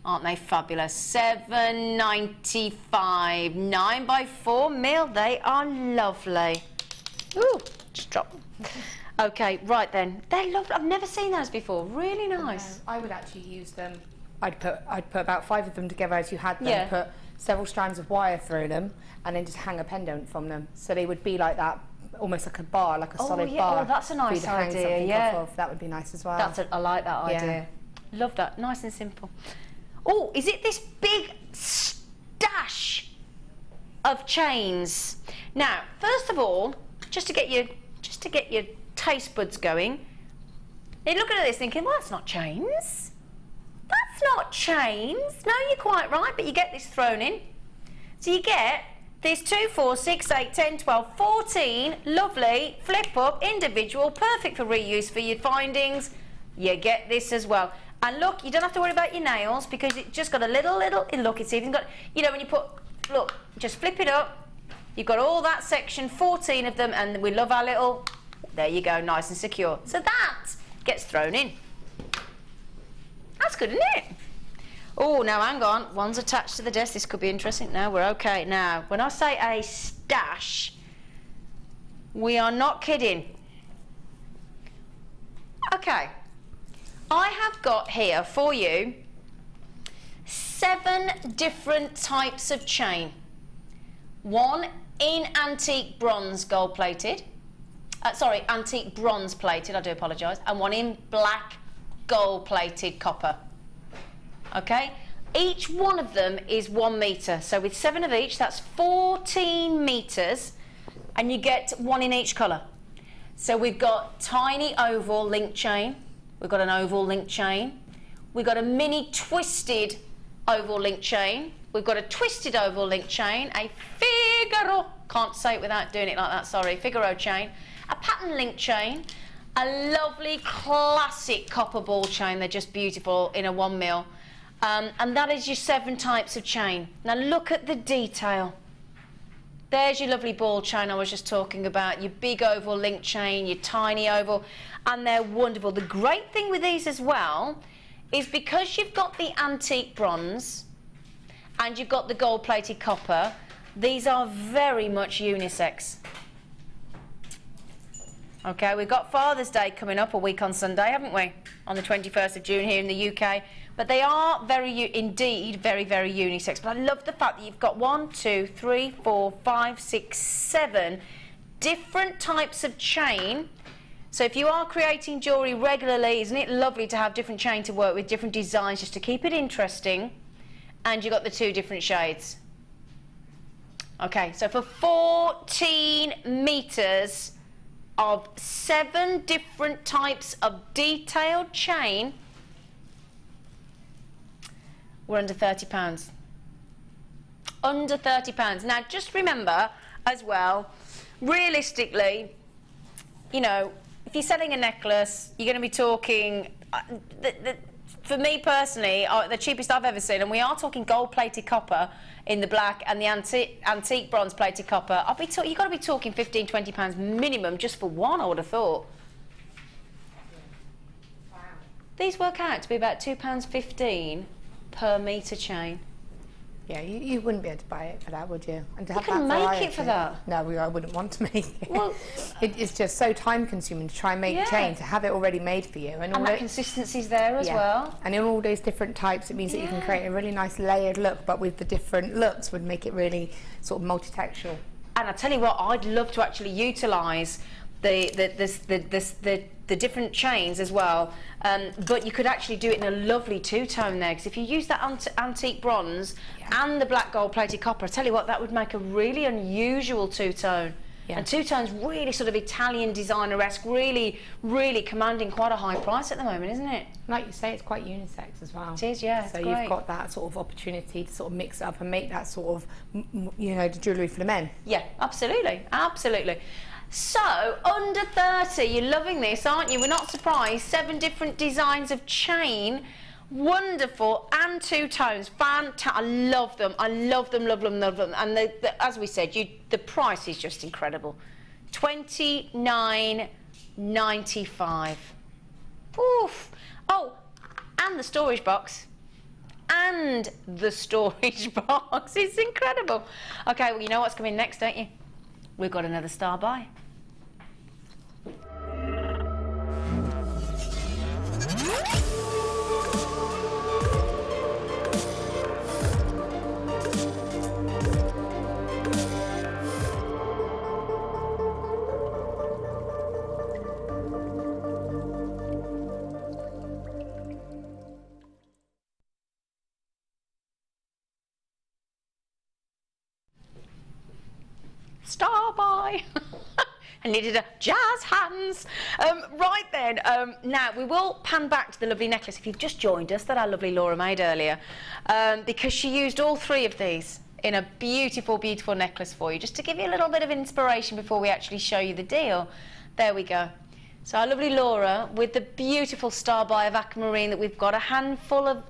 Aren't they fabulous? $7.95. 9 by 4 mil. They are lovely. Ooh, just drop them. Okay, right then. They're lovely. I've never seen those before. Really nice. I would actually use them. I'd put about 5 of them together as you had them. Yeah. Put several strands of wire through them, and then just hang a pendant from them. So they would be like that, almost like a bar, like a solid bar. Oh, that's a nice idea. Yeah, off of. That would be nice as well. I like that idea. Love that. Nice and simple. Oh, is it this big stash of chains? Now, first of all, just to get your taste buds going, you're looking at this thinking, well, that's not chains. That's not chains. No, you're quite right, but you get this thrown in. So you get these 2, 4, 6, 8, 10, 12, 14 lovely flip up individual, perfect for reuse for your findings. You get this as well. And look, you don't have to worry about your nails because it just got a little, look, it's even got, you know, when you put, look, just flip it up, you've got all that section, 14 of them, and we love our little, there you go, nice and secure. So that gets thrown in. That's good, isn't it? Oh, now hang on, one's attached to the desk, this could be interesting. Now we're okay. Now, when I say a stash, we are not kidding. Okay. I have got here for you 7 different types of chain. one in antique bronze gold plated, sorry, antique bronze plated, I do apologise, and one in black gold plated copper. Okay, each one of them is 1 metre, so with 7 of each, that's 14 metres, and you get one in each colour. So we've got tiny oval link chain, we've got an oval link chain, we've got a mini twisted oval link chain, we've got a twisted oval link chain, a Figaro, can't say it without doing it like that, sorry, Figaro chain, a pattern link chain, a lovely classic copper ball chain, they're just beautiful in a 1 mil. And that is your 7 types of chain. Now look at the detail. There's your lovely ball chain I was just talking about, your big oval link chain, your tiny oval, and they're wonderful. The great thing with these as well is because you've got the antique bronze and you've got the gold plated copper, these are very much unisex. Okay, we've got Father's Day coming up a week on Sunday, haven't we? On the 21st of June here in the UK. But they are indeed very, very unisex. But I love the fact that you've got 1, 2, 3, 4, 5, 6, 7 different types of chain. So if you are creating jewellery regularly, isn't it lovely to have different chain to work with, different designs, just to keep it interesting? And you've got the 2 different shades. Okay, so for 14 metres of 7 different types of detailed chain, we're under £30. Under £30. Now, just remember as well, realistically, you know, if you're selling a necklace, you're going to be talking, for me personally, the cheapest I've ever seen, and we are talking gold-plated copper in the black and the antique bronze-plated copper, you've got to be talking £15, £20 minimum just for one, I would have thought. Wow. These work out to be about £2.15 per metre chain. Yeah, you wouldn't be able to buy it for that, would you? And to you have can that make variety, it for that. No, I wouldn't want to make it. Well, it's just so time consuming to try and make chain, to have it already made for you. And all that consistency's there as well. And in all those different types, it means that you can create a really nice layered look, but with the different looks would make it really sort of multi-textural. And I tell you what, I'd love to actually utilise the different chains as well, but you could actually do it in a lovely two-tone there, because if you use that antique bronze and the black gold plated copper, I tell you what, that would make a really unusual two-tone. And two-tone's really sort of Italian designer-esque, really, really commanding quite a high price at the moment, isn't it? Like you say, it's quite unisex as well. It is, yeah. So you've got that sort of opportunity to sort of mix it up and make that sort of, you know, the jewellery for the men. Yeah, absolutely, absolutely. So, under 30, you're loving this, aren't you? We're not surprised. 7 different designs of chain. Wonderful. And two tones. Fantastic. I love them. I love them, love them, love them. And as we said, the price is just incredible. $29.95. Oof. Oh, and the storage box. And the storage box. It's incredible. Okay, well, you know what's coming next, don't you? We've got another star buy. Star buy. I needed a jazz hands. Right then, now we will pan back to the lovely necklace, if you've just joined us, that our lovely Laura made earlier, because she used all 3 of these in a beautiful, beautiful necklace for you, just to give you a little bit of inspiration before we actually show you the deal. There we go. So our lovely Laura, with the beautiful star buy of Aquamarine that we've got a handful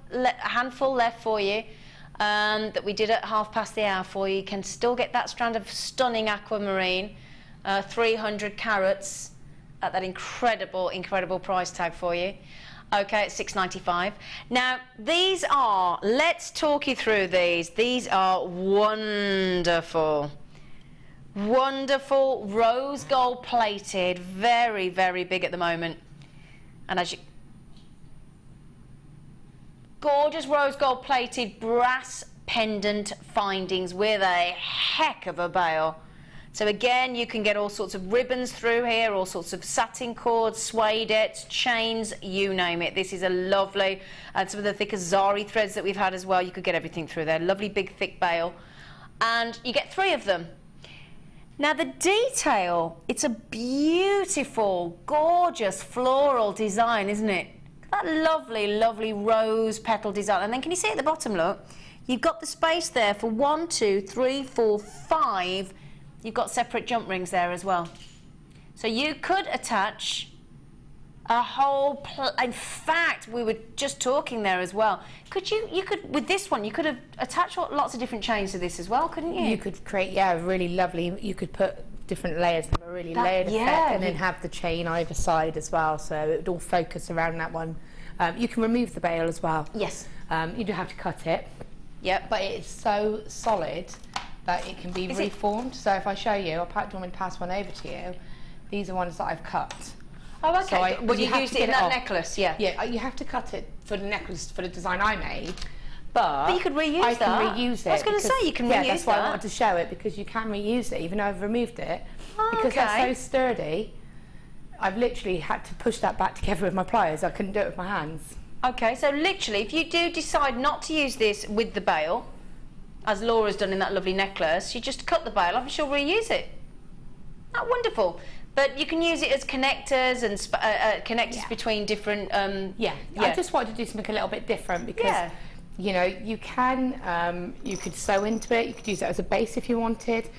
left for you, that we did at 1/2 the hour for you. You can still get that strand of stunning Aquamarine, 300 carats at that incredible, incredible price tag for you. Okay, it's $6.95. Now, these are, let's talk you through these. These are wonderful. Wonderful rose gold plated, very, very big at the moment. And as you... Gorgeous rose gold plated brass pendant findings with a heck of a bail. So again, you can get all sorts of ribbons through here, all sorts of satin cords, suedettes, chains, you name it. This is a lovely, and some of the thicker zari threads that we've had as well. You could get everything through there. Lovely big thick bail. And you get 3 of them. Now the detail, it's a beautiful, gorgeous floral design, isn't it? That lovely, lovely rose petal design. And then can you see at the bottom, look? You've got the space there for 1, 2, 3, 4, 5. You've got separate jump rings there as well. So you could attach a whole, in fact, we were just talking there as well. Could you could, with this one, you could have attached lots of different chains to this as well, couldn't you? You could create, yeah, really lovely, you could put different layers of a really layered effect, and then have the chain either side as well, so it would all focus around that one. You can remove the bail as well. Yes. You do have to cut it. Yep. But it is so solid that it can be reformed. So if I show you, do you want me to pass one over to you? These are ones that I've cut. Oh, okay. So Would you use it in that necklace? Yeah. Yeah, you have to cut it for the necklace, for the design I made. But you could reuse that. I can reuse it. I was going to say, you can reuse that. Yeah, that's why I wanted to show it, because you can reuse it, even though I've removed it. Oh, because they're so sturdy, I've literally had to push that back together with my pliers. I couldn't do it with my hands. Okay, so literally, if you do decide not to use this with the bail, as Laura's done in that lovely necklace, you just cut the bail off and she'll reuse it. Oh, wonderful. But you can use it as connectors and connectors between different... I just wanted to do something a little bit different, because you know, you could sew into it, you could use it as a base if you wanted.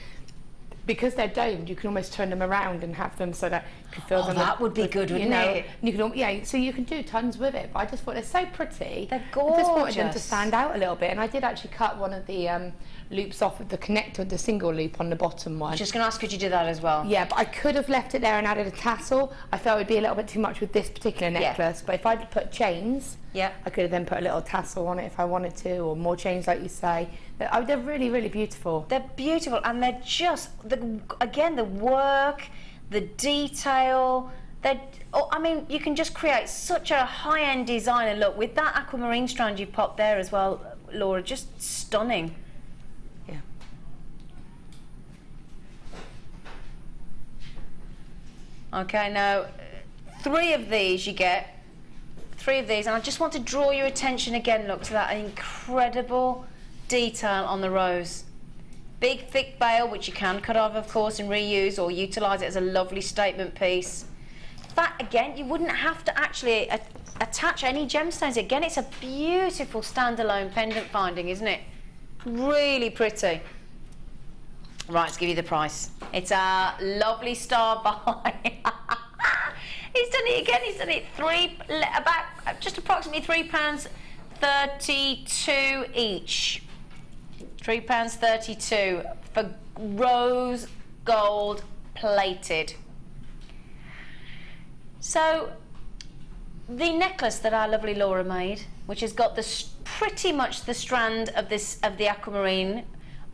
Because they're domed, you can almost turn them around and have them so that you can fill them. That would be good, wouldn't it? You can, so you can do tons with it. But I just thought they're so pretty. They're gorgeous. I just wanted them to stand out a little bit, and I did actually cut one of the loops off of the connector, the single loop on the bottom one. Just going to ask, could you do that as well? Yeah, but I could have left it there and added a tassel. I felt it would be a little bit too much with this particular necklace. But if I'd put chains, I could have then put a little tassel on it if I wanted to, or more chains, like you say. They're really, really beautiful. They're beautiful, and they're just, again, the work, the detail. I mean, you can just create such a high-end design. And look, with that aquamarine strand you popped there as well, Laura, just stunning. Yeah. Okay, now 3 of these you get. 3 of these, and I just want to draw your attention again, look, to that incredible detail on the rose. Big thick bail, which you can cut off, of course, and reuse or utilise it as a lovely statement piece. That, again, you wouldn't have to actually attach any gemstones. Again, it's a beautiful standalone pendant finding, isn't it? Really pretty. Right, let's give you the price. It's our lovely star buy. He's done it again. He's done it just approximately £3.32 each. £3.32 for rose gold plated. So the necklace that our lovely Laura made, which has got pretty much the strand of the aquamarine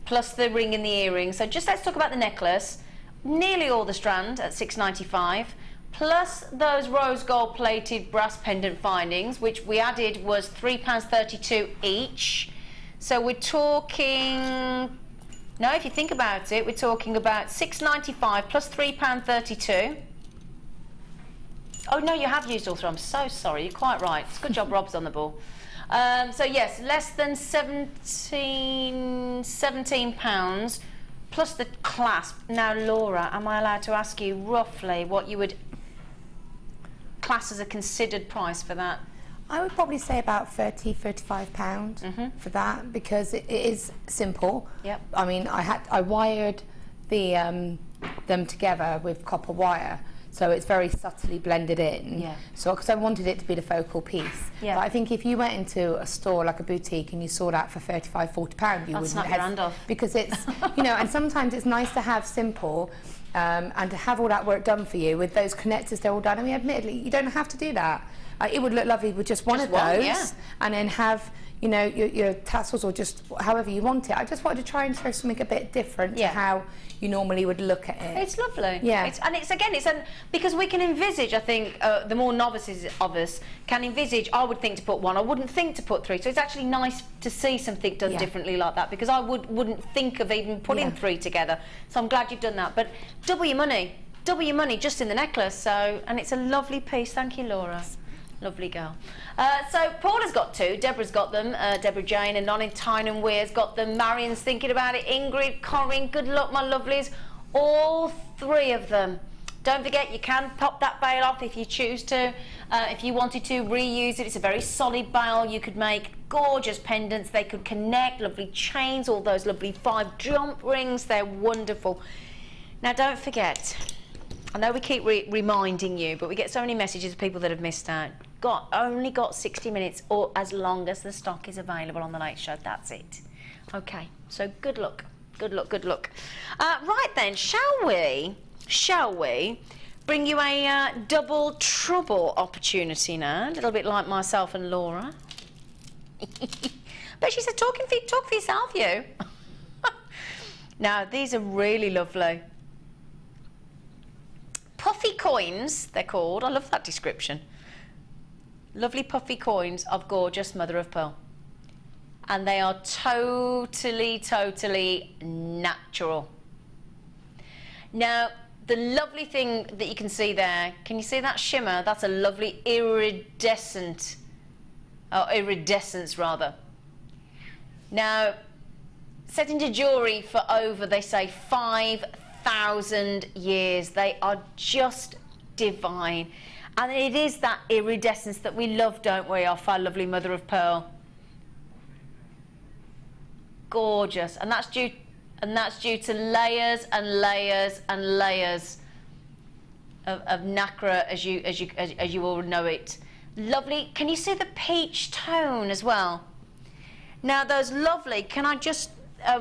plus the ring and the earring. So just let's talk about the necklace. Nearly all the strand at £6.95. Plus those rose gold plated brass pendant findings, which we added was £3.32 each. So we're talking, no, if you think about it, we're talking about £6.95 plus £3.32. Oh no, you have used all 3. I'm so sorry, you're quite right. It's good job Rob's on the ball. So yes, less than £17 plus the clasp. Now Laura, am I allowed to ask you roughly what you would class as a considered price for that? I would probably say about £30–35 for that, because it is simple. Yep. I mean, I wired them together with copper wire, so it's very subtly blended in. Yeah. So because I wanted it to be the focal piece. Yeah. But I think if you went into a store like a boutique and you saw that for £35–40, you wouldn't snap your hand off. Because it's and sometimes it's nice to have simple. And to have all that work done for you with those connectors, they're all done. I mean, admittedly, you don't have to do that. It would look lovely with just one of those, and then have you know, your tassels or just however you want it. I just wanted to try and show something a bit different to how you normally would look at it. It's lovely. Yeah. Because we can envisage, I think, the more novices of us can envisage, I would think to put one, I wouldn't think to put three. So it's actually nice to see something done differently like that, because I wouldn't think of even putting three together. So I'm glad you've done that. But double your money just in the necklace. So, and it's a lovely piece. Thank you, Laura. Lovely girl. So Paula's got two, Deborah's got them, Deborah Jane, and Nonin Tynan Weir's got them, Marion's thinking about it, Ingrid, Corinne, good luck my lovelies, all three of them. Don't forget, you can pop that bail off if you choose to. If you wanted to reuse it, it's a very solid bail. You could make gorgeous pendants, they could connect, lovely chains, all those lovely 5 jump rings, they're wonderful. Now don't forget, I know we keep reminding you, but we get so many messages of people that have missed out. Only got 60 minutes or as long as the stock is available on the Late Show. That's it. Okay, so good luck. Good luck, good luck. Right then, shall we bring you a double trouble opportunity now? A little bit like myself and Laura. But she said, talk for yourself, you. Now, these are really lovely. Puffy coins, they're called. I love that description. Lovely puffy coins of gorgeous mother of pearl. And they are totally, totally natural. Now, the lovely thing that you can see there, can you see that shimmer? That's a lovely iridescence rather. Now, set into jewellery for over, they say, 5,000 years. They are just divine. And it is that iridescence that we love, don't we, off our lovely mother of pearl. Gorgeous. And that's due to layers and layers and layers of nacre as you all know it. Lovely. Can you see the peach tone as well? Now those lovely, can I just,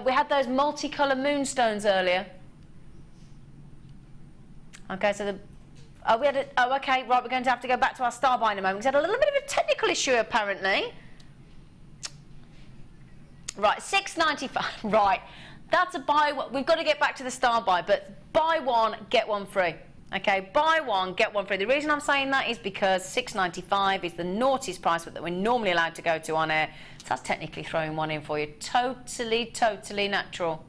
we had those multicolour moonstones earlier. Okay, so okay, right, we're going to have to go back to our star by in a moment. We had a little bit of a technical issue apparently. Right, $6.95, right. That's a buy one. We've got to get back to the star buy, but buy one, get one free. Okay, buy one, get one free. The reason I'm saying that is because $6.95 is the naughtiest price that we're normally allowed to go to on air. So that's technically throwing one in for you. Totally, totally natural.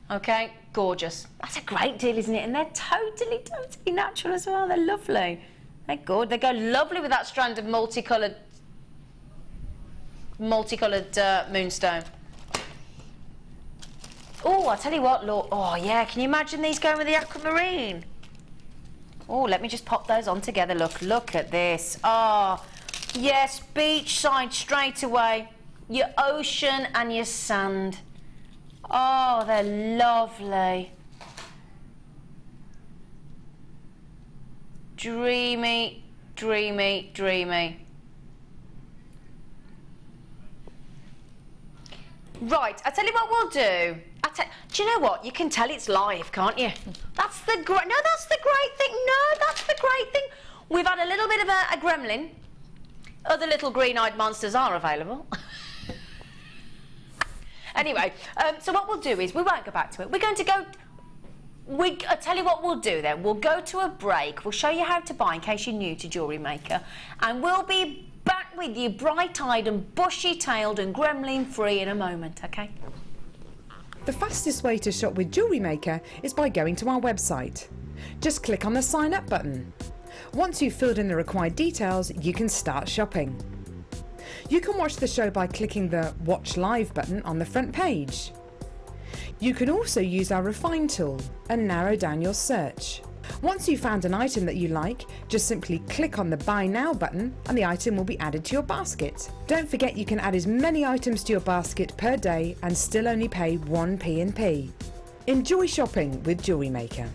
Okay, gorgeous. That's a great deal, isn't it? And they're totally, totally natural as well. They're lovely. They're good. They go lovely with that strand of multicoloured moonstone. Oh, I tell you what, look. Oh, yeah, can you imagine these going with the aquamarine? Oh, let me just pop those on together. Look at this. Oh, yes, beachside straight away. Your ocean and your sand. Oh, they're lovely. Dreamy, dreamy, dreamy. Right, I tell you what we'll do. Do you know what? You can tell it's live, can't you? That's the great thing. No, that's the great thing. We've had a little bit of a gremlin. Other little green-eyed monsters are available. Anyway, so what we'll do is, we won't go back to it. We're going to go, I'll tell you what we'll do then. We'll go to a break. We'll show you how to buy in case you're new to Jewellery Maker. And we'll be back with you bright-eyed and bushy-tailed and gremlin-free in a moment, okay? The fastest way to shop with Jewellery Maker is by going to our website. Just click on the Sign Up button. Once you've filled in the required details, you can start shopping. You can watch the show by clicking the Watch Live button on the front page. You can also use our Refine tool and narrow down your search. Once you've found an item that you like, just simply click on the Buy Now button and the item will be added to your basket. Don't forget you can add as many items to your basket per day and still only pay 1 P&P. Enjoy shopping with Jewellery Maker.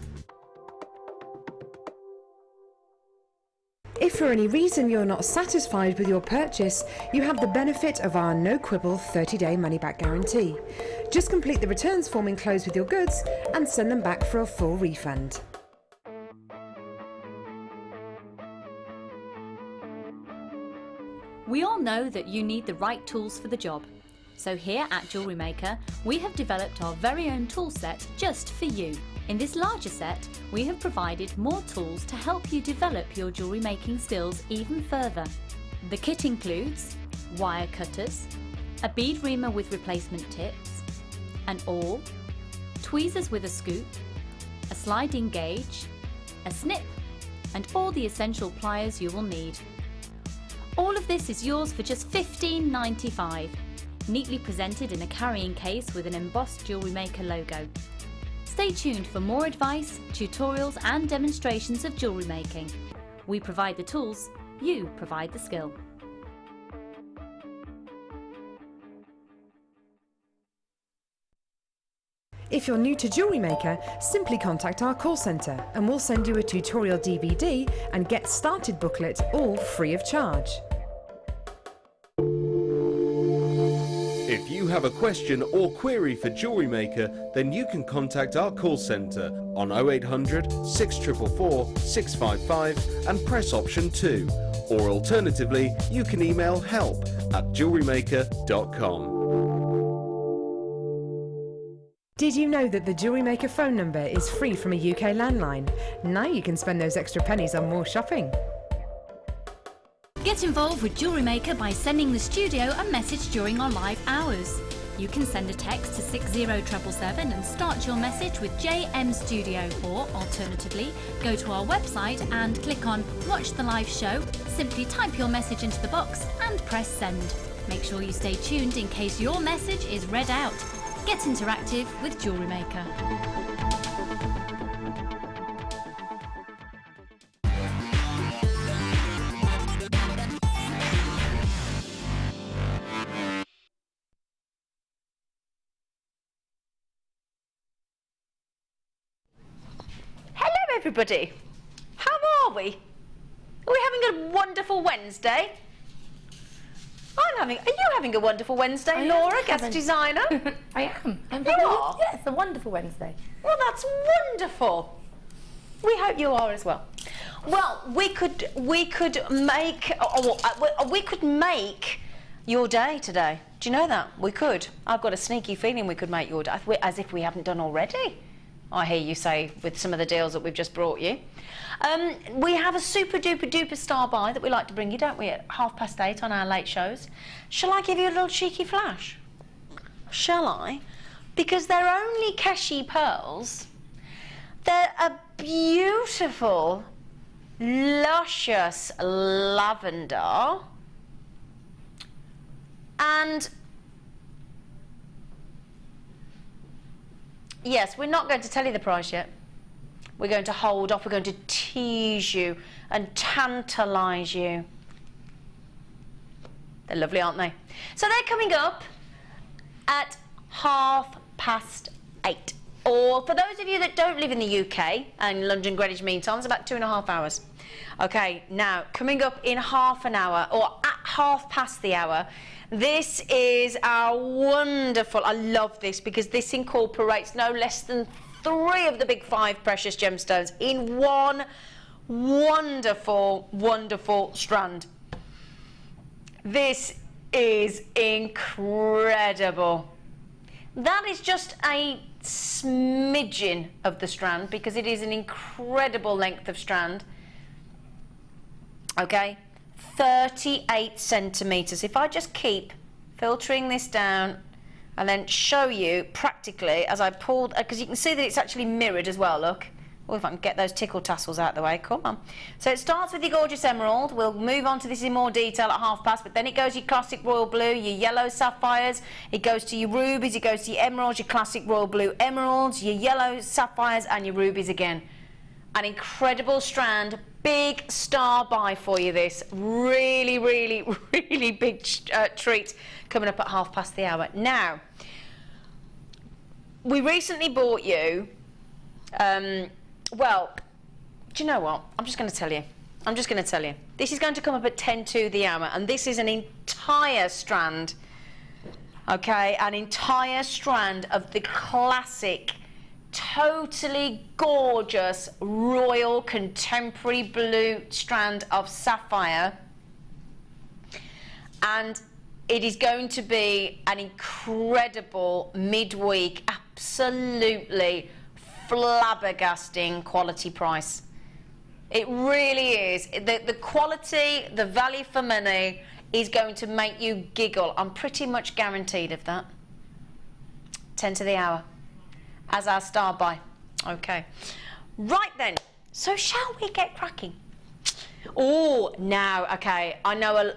If for any reason you're not satisfied with your purchase, you have the benefit of our no quibble 30-day money-back guarantee. Just complete the returns form enclosed with your goods and send them back for a full refund. We all know that you need the right tools for the job. So here at Jewellery Maker, we have developed our very own tool set just for you. In this larger set, we have provided more tools to help you develop your jewellery making skills even further. The kit includes wire cutters, a bead reamer with replacement tips, an awl, tweezers with a scoop, a sliding gauge, a snip, and all the essential pliers you will need. All of this is yours for just $15.95, neatly presented in a carrying case with an embossed Jewellery Maker logo. Stay tuned for more advice, tutorials and demonstrations of jewellery making. We provide the tools, you provide the skill. If you're new to Jewellery Maker, simply contact our call centre and we'll send you a tutorial DVD and Get Started booklet, all free of charge. If you have a question or query for Jewellery Maker, then you can contact our call centre on 0800 644 655 and press option 2. Or alternatively, you can email help@jewellerymaker.com. Did you know that the Jewellery Maker phone number is free from a UK landline? Now you can spend those extra pennies on more shopping. Get involved with Jewellery Maker by sending the studio a message during our live hours. You can send a text to 60777 and start your message with JM Studio, or alternatively, go to our website and click on Watch the Live Show, simply type your message into the box and press send. Make sure you stay tuned in case your message is read out. Get interactive with Jewellery Maker. Hello everybody, how are we? Are we having a wonderful Wednesday? Are you having a wonderful Wednesday, Laura, guest designer? I am. You are? Yeah, it's a wonderful Wednesday. Well, that's wonderful. We hope you are as well. Well, we could make your day today. Do you know that? We could. I've got a sneaky feeling we could make your day, as if we haven't done already. I hear you say with some of the deals that we've just brought you. We have a super duper duper star buy that we like to bring you, don't we, at 8:30 on our late shows. Shall I give you a little cheeky flash? Shall I? Because they're only Keshi pearls. They're a beautiful, luscious lavender. And yes, we're not going to tell you the price yet. We're going to hold off. We're going to tease you and tantalise you. They're lovely, aren't they? So they're coming up at 8:30. Or for those of you that don't live in the UK and London Greenwich Mean Time, it's about 2.5 hours. Okay, now coming up in half an hour, or at 8:30 the hour, this is our wonderful, I love this because this incorporates no less than 3 of the big 5 precious gemstones in one wonderful, wonderful strand. This is incredible. That is just a smidgen of the strand because it is an incredible length of strand. Okay, 38 centimetres. If I just keep filtering this down and then show you practically as I pulled, because you can see that it's actually mirrored as well, look. Oh, if I can get those tickle tassels out of the way, come on. So it starts with your gorgeous emerald. We'll move on to this in more detail at 8:30, but then it goes your classic royal blue, your yellow sapphires, it goes to your rubies, it goes to your emeralds, your classic royal blue emeralds, your yellow sapphires and your rubies again. An incredible strand, big star buy for you this. Really, really, really big treat coming up at 8:30 the hour. Now, we recently bought you, well, do you know what? I'm just going to tell you. I'm just going to tell you. This is going to come up at 10:02 the hour, and this is an entire strand, okay, an entire strand of the classic, totally gorgeous, royal, contemporary blue strand of sapphire. and it is going to be an incredible midweek, absolutely flabbergasting quality price. It really is. The quality, the value for money is going to make you giggle. I'm pretty much guaranteed of that. 10 to the hour as our star buy. Okay. Right then. So shall we get cracking? Oh, now, okay. I know,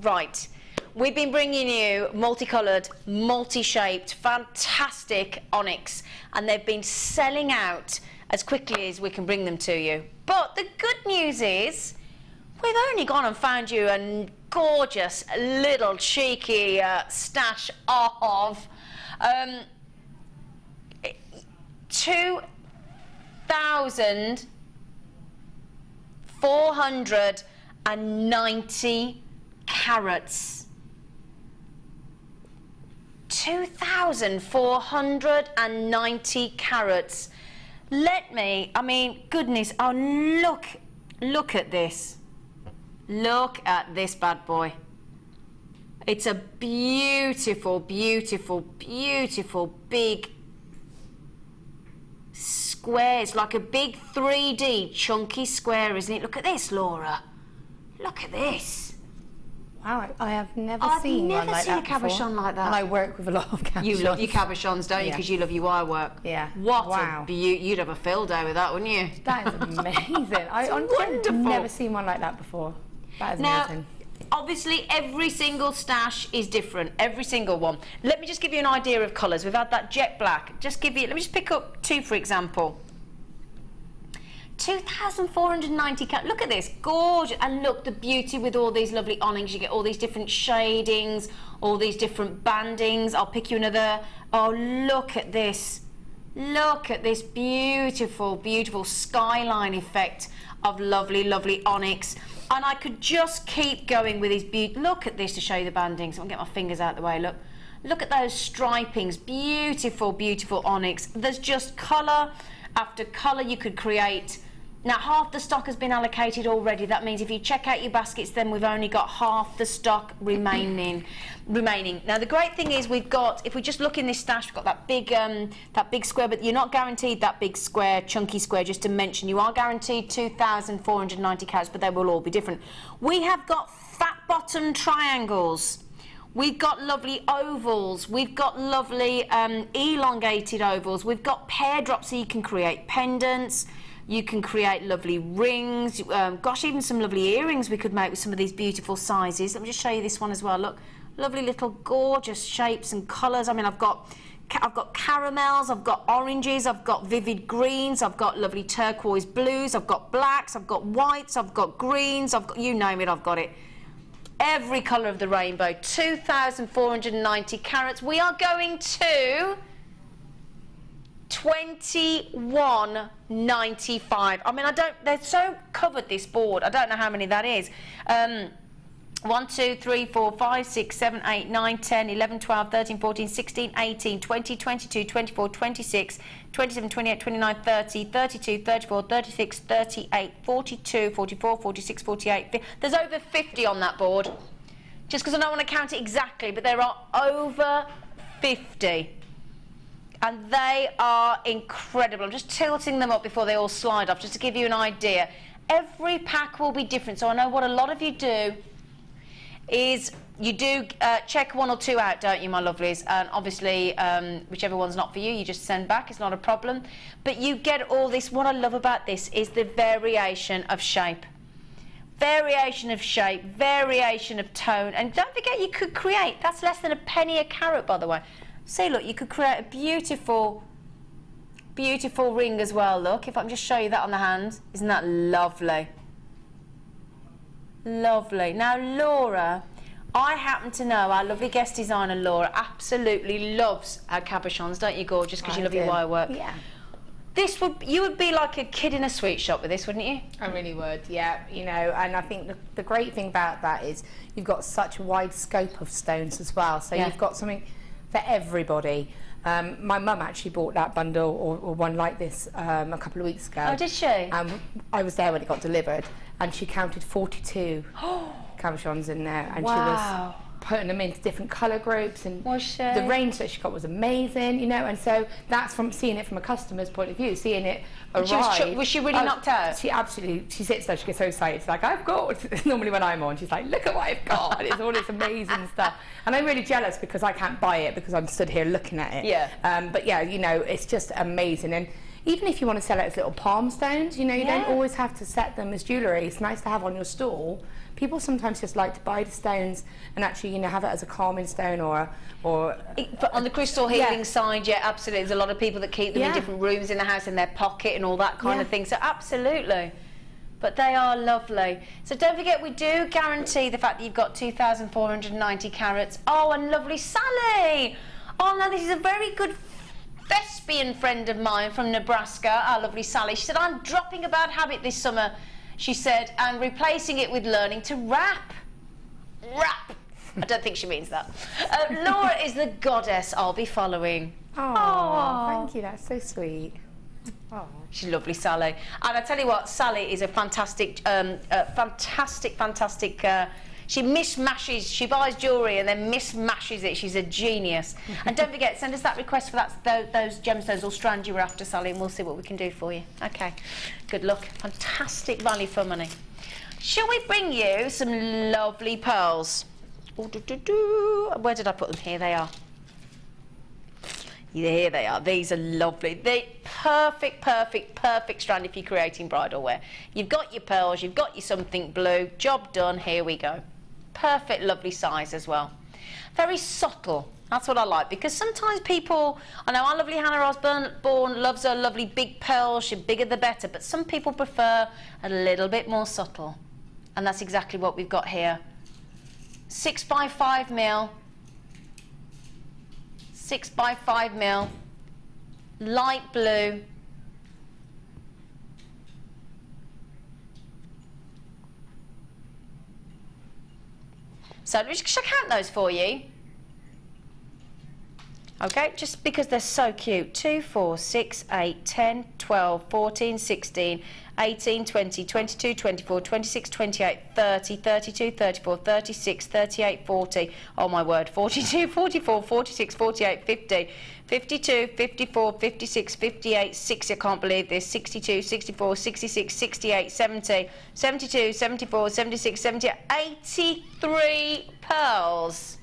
right. We've been bringing you multicoloured, multi-shaped, fantastic onyx, and they've been selling out as quickly as we can bring them to you. But the good news is, we've only gone and found you a gorgeous little cheeky stash of 2,490 carats. 2,490 carats. Let me, I mean, goodness, oh look at this. Look at this bad boy. It's a beautiful, beautiful, beautiful big square. It's like a big 3D chunky square, isn't it? Look at this, Laura. Look at this. Wow, I have never seen one like that. I've never seen a cabochon like that. And I work with a lot of cabochons. You love your cabochons, don't you? Because you love your wire work. Yeah. What a beauty. You'd have a field day with that, wouldn't you? That is amazing. I honestly have never seen one like that before. That is amazing. Obviously, every single stash is different. Every single one. Let me just give you an idea of colours. We've had that jet black. Let me just pick up two, for example. 2,490 carats. Look at this, gorgeous. And look, the beauty with all these lovely onyx. You get all these different shadings, all these different bandings. I'll pick you another. Oh, look at this. Look at this beautiful, beautiful skyline effect of lovely, lovely onyx. And I could just keep going with these beautiful. Look at this to show you the bandings. I'll get my fingers out of the way, look. Look at those stripings. Beautiful, beautiful onyx. There's just colour after colour you could create. Now, half the stock has been allocated already. That means if you check out your baskets, then we've only got half the stock remaining. Now, the great thing is we've got, if we just look in this stash, we've got that big square, but you're not guaranteed that big square, chunky square, just to mention. You are guaranteed 2,490 carats, but they will all be different. We have got fat-bottom triangles. We've got lovely ovals. We've got lovely elongated ovals. We've got pear drops, so you can create pendants. You can create lovely rings. Gosh, even some lovely earrings we could make with some of these beautiful sizes. Let me just show you this one as well. Look, lovely little gorgeous shapes and colours. I mean, I've got caramels, I've got oranges, I've got vivid greens, I've got lovely turquoise blues, I've got blacks, I've got whites, I've got greens, I've got, you name it, I've got it. Every colour of the rainbow. 2,490 carats. We are going to 21.95. I mean, they're so covered, this board. I don't know how many that is. 1, 2, 3, 4, 5, 6, 7, 8, 9, 10, 11, 12, 13, 14, 16, 18, 20, 22, 24, 26, 27, 28, 29, 30, 32, 34, 36, 38, 42, 44, 46, 48. There's over 50 on that board. Just because I don't want to count it exactly, but there are over 50. And they are incredible. I'm just tilting them up before they all slide off, just to give you an idea. Every pack will be different. So I know what a lot of you do is you do check one or two out, don't you, my lovelies? And obviously, whichever one's not for you, you just send back. It's not a problem. But you get all this. What I love about this is the variation of shape. Variation of shape, variation of tone. And don't forget, you could create, that's less than a penny a carat, by the way. See, look, you could create a beautiful, beautiful ring as well. Look, if I can just show you that on the hand. Isn't that lovely? Lovely. Now, Laura, I happen to know our lovely guest designer, Laura, absolutely loves her cabochons, don't you, gorgeous? Because you love your wire work. Yeah. You would be like a kid in a sweet shop with this, wouldn't you? I really would, yeah. You know, and I think the great thing about that is you've got such a wide scope of stones as well. So you've got something for everybody. My mum actually bought that bundle or one like this a couple of weeks ago. Oh, did she? I was there when it got delivered, and she counted 42 cabochons in there, and Wow. she was putting them into different colour groups, and Was she? the range that she got was amazing, you know. And so that's from seeing it from a customer's point of view, seeing it arrive. Was she really knocked out? She absolutely, she sits there, she gets so excited. She's like, I've got, normally when I'm on, she's like, look at what I've got, and it's all this amazing stuff. And I'm really jealous because I can't buy it because I'm stood here looking at it. Yeah. But yeah, you know, it's just amazing. And even if you want to sell it as little palm stones, you know, you don't always have to set them as jewellery. It's nice to have on your stall. People sometimes just like to buy the stones and actually, you know, have it as a calming stone or But on the crystal healing side, yeah, absolutely. There's a lot of people that keep them in different rooms in the house, in their pocket and all that kind of thing. So absolutely. But they are lovely. So don't forget, we do guarantee the fact that you've got 2,490 carats. Oh, and lovely Sally. Oh, no, this is a very good thespian friend of mine from Nebraska, our lovely Sally. She said, I'm dropping a bad habit this summer, she said, and replacing it with learning to rap. Rap. I don't think she means that. Laura is the goddess I'll be following. Oh, thank you, that's so sweet. Oh. She's lovely, Sally. And I tell you what, Sally is a fantastic, fantastic. She mishmashes. She buys jewellery and then mishmashes it. She's a genius. And don't forget, send us that request for those gemstones or strands you were after, Sally, and we'll see what we can do for you. Okay. Good luck. Fantastic value for money. Shall we bring you some lovely pearls? Ooh, where did I put them? Here they are. Here they are. These are lovely. They're perfect strand if you're creating bridal wear. You've got your pearls, you've got your something blue. Job done. Here we go. Perfect, lovely size as well. Very subtle. That's what I like, because sometimes people, I know our lovely Hannah Osborne loves her lovely big pearls. She's bigger the better, but some people prefer a little bit more subtle. And that's exactly what we've got here. 6 by 5 mil. 6 by 5 mil, light blue, so shall I count those for you? Okay, just because they're so cute. 2, 4, 6, 8, 10, 12, 14, 16, 18, 20, 22, 24, 26, 28, 30, 32, 34, 36, 38, 40. Oh my word, 42, 44, 46, 48, 50, 52, 54, 56, 58, 60, I can't believe this, 62, 64, 66, 68, 70, 72, 74, 76, 78, 83 pearls.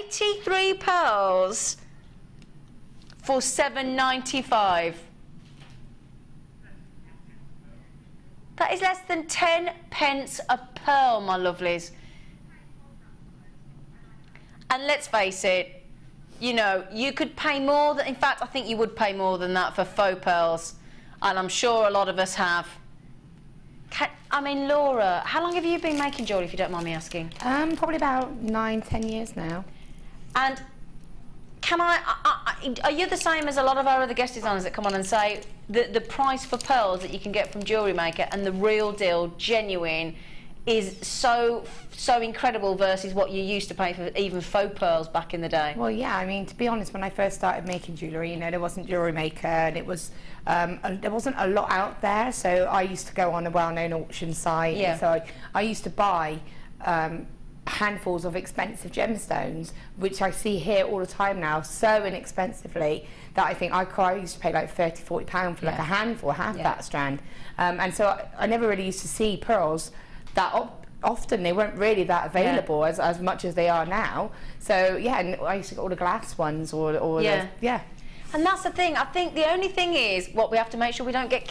83 pearls for $7.95. That is less than 10 pence a pearl, my lovelies. And let's face it, you know, you could pay more than, in fact, I think you would pay more than that for faux pearls. And I'm sure a lot of us have. I mean, Laura, how long have you been making jewellery, if you don't mind me asking? Probably about 9-10 years now. And can are you the same as a lot of our other guest designers that come on and say the price for pearls that you can get from Jewellery Maker and the real deal, genuine, is so incredible versus what you used to pay for even faux pearls back in the day? Well, yeah, I mean, to be honest, when I first started making jewellery, you know, there wasn't Jewellery Maker, and it was there wasn't a lot out there, so I used to go on a well-known auction site. Yeah. So I used to buy handfuls of expensive gemstones, which I see here all the time now, so inexpensively that I think I used to pay like £30-40 for like a handful, half that strand. And so I never really used to see pearls that often. They weren't really that available as much as they are now. So yeah, and I used to get all the glass ones or And that's the thing. I think the only thing is what we have to make sure we don't get